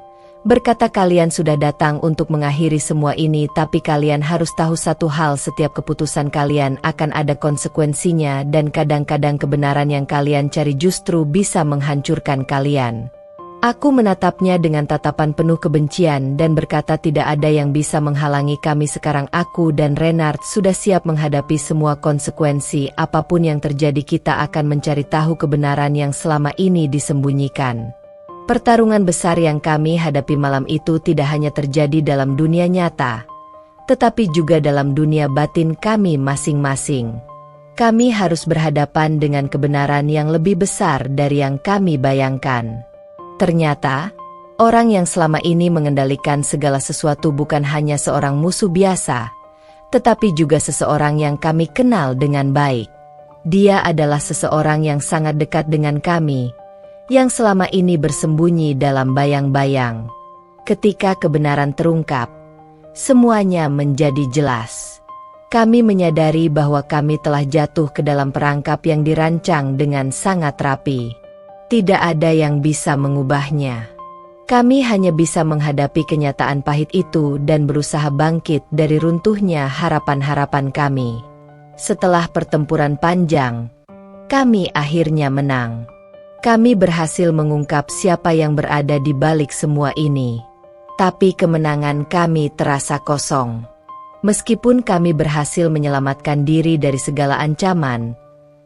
berkata, "Kalian sudah datang untuk mengakhiri semua ini, tapi kalian harus tahu satu hal, setiap keputusan kalian akan ada konsekuensinya dan kadang-kadang kebenaran yang kalian cari justru bisa menghancurkan kalian." Aku menatapnya dengan tatapan penuh kebencian dan berkata, "Tidak ada yang bisa menghalangi kami sekarang. Aku dan Renard sudah siap menghadapi semua konsekuensi. Apapun yang terjadi, kita akan mencari tahu kebenaran yang selama ini disembunyikan." Pertarungan besar yang kami hadapi malam itu tidak hanya terjadi dalam dunia nyata, tetapi juga dalam dunia batin kami masing-masing. Kami harus berhadapan dengan kebenaran yang lebih besar dari yang kami bayangkan. Ternyata, orang yang selama ini mengendalikan segala sesuatu bukan hanya seorang musuh biasa, tetapi juga seseorang yang kami kenal dengan baik. Dia adalah seseorang yang sangat dekat dengan kami, yang selama ini bersembunyi dalam bayang-bayang. Ketika kebenaran terungkap, semuanya menjadi jelas. Kami menyadari bahwa kami telah jatuh ke dalam perangkap yang dirancang dengan sangat rapi. Tidak ada yang bisa mengubahnya. Kami hanya bisa menghadapi kenyataan pahit itu dan berusaha bangkit dari runtuhnya harapan-harapan kami. Setelah pertempuran panjang, kami akhirnya menang. Kami berhasil mengungkap siapa yang berada di balik semua ini. Tapi kemenangan kami terasa kosong. Meskipun kami berhasil menyelamatkan diri dari segala ancaman,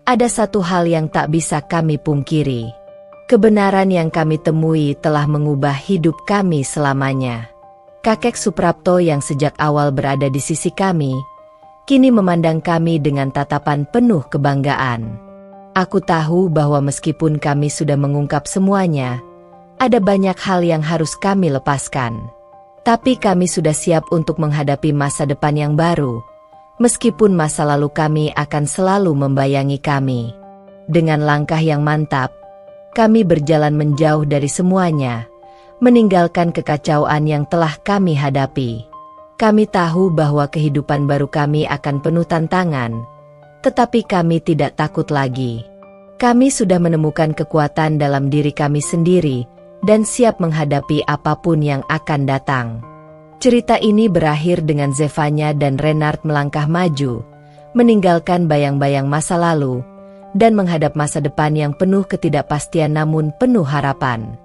ada satu hal yang tak bisa kami pungkiri. Kebenaran yang kami temui telah mengubah hidup kami selamanya. Kakek Suprapto yang sejak awal berada di sisi kami, kini memandang kami dengan tatapan penuh kebanggaan. Aku tahu bahwa meskipun kami sudah mengungkap semuanya, ada banyak hal yang harus kami lepaskan. Tapi kami sudah siap untuk menghadapi masa depan yang baru, meskipun masa lalu kami akan selalu membayangi kami. Dengan langkah yang mantap, kami berjalan menjauh dari semuanya, meninggalkan kekacauan yang telah kami hadapi. Kami tahu bahwa kehidupan baru kami akan penuh tantangan, tetapi kami tidak takut lagi. Kami sudah menemukan kekuatan dalam diri kami sendiri dan siap menghadapi apapun yang akan datang. Cerita ini berakhir dengan Zevanya dan Renard melangkah maju, meninggalkan bayang-bayang masa lalu, dan menghadap masa depan yang penuh ketidakpastian namun penuh harapan.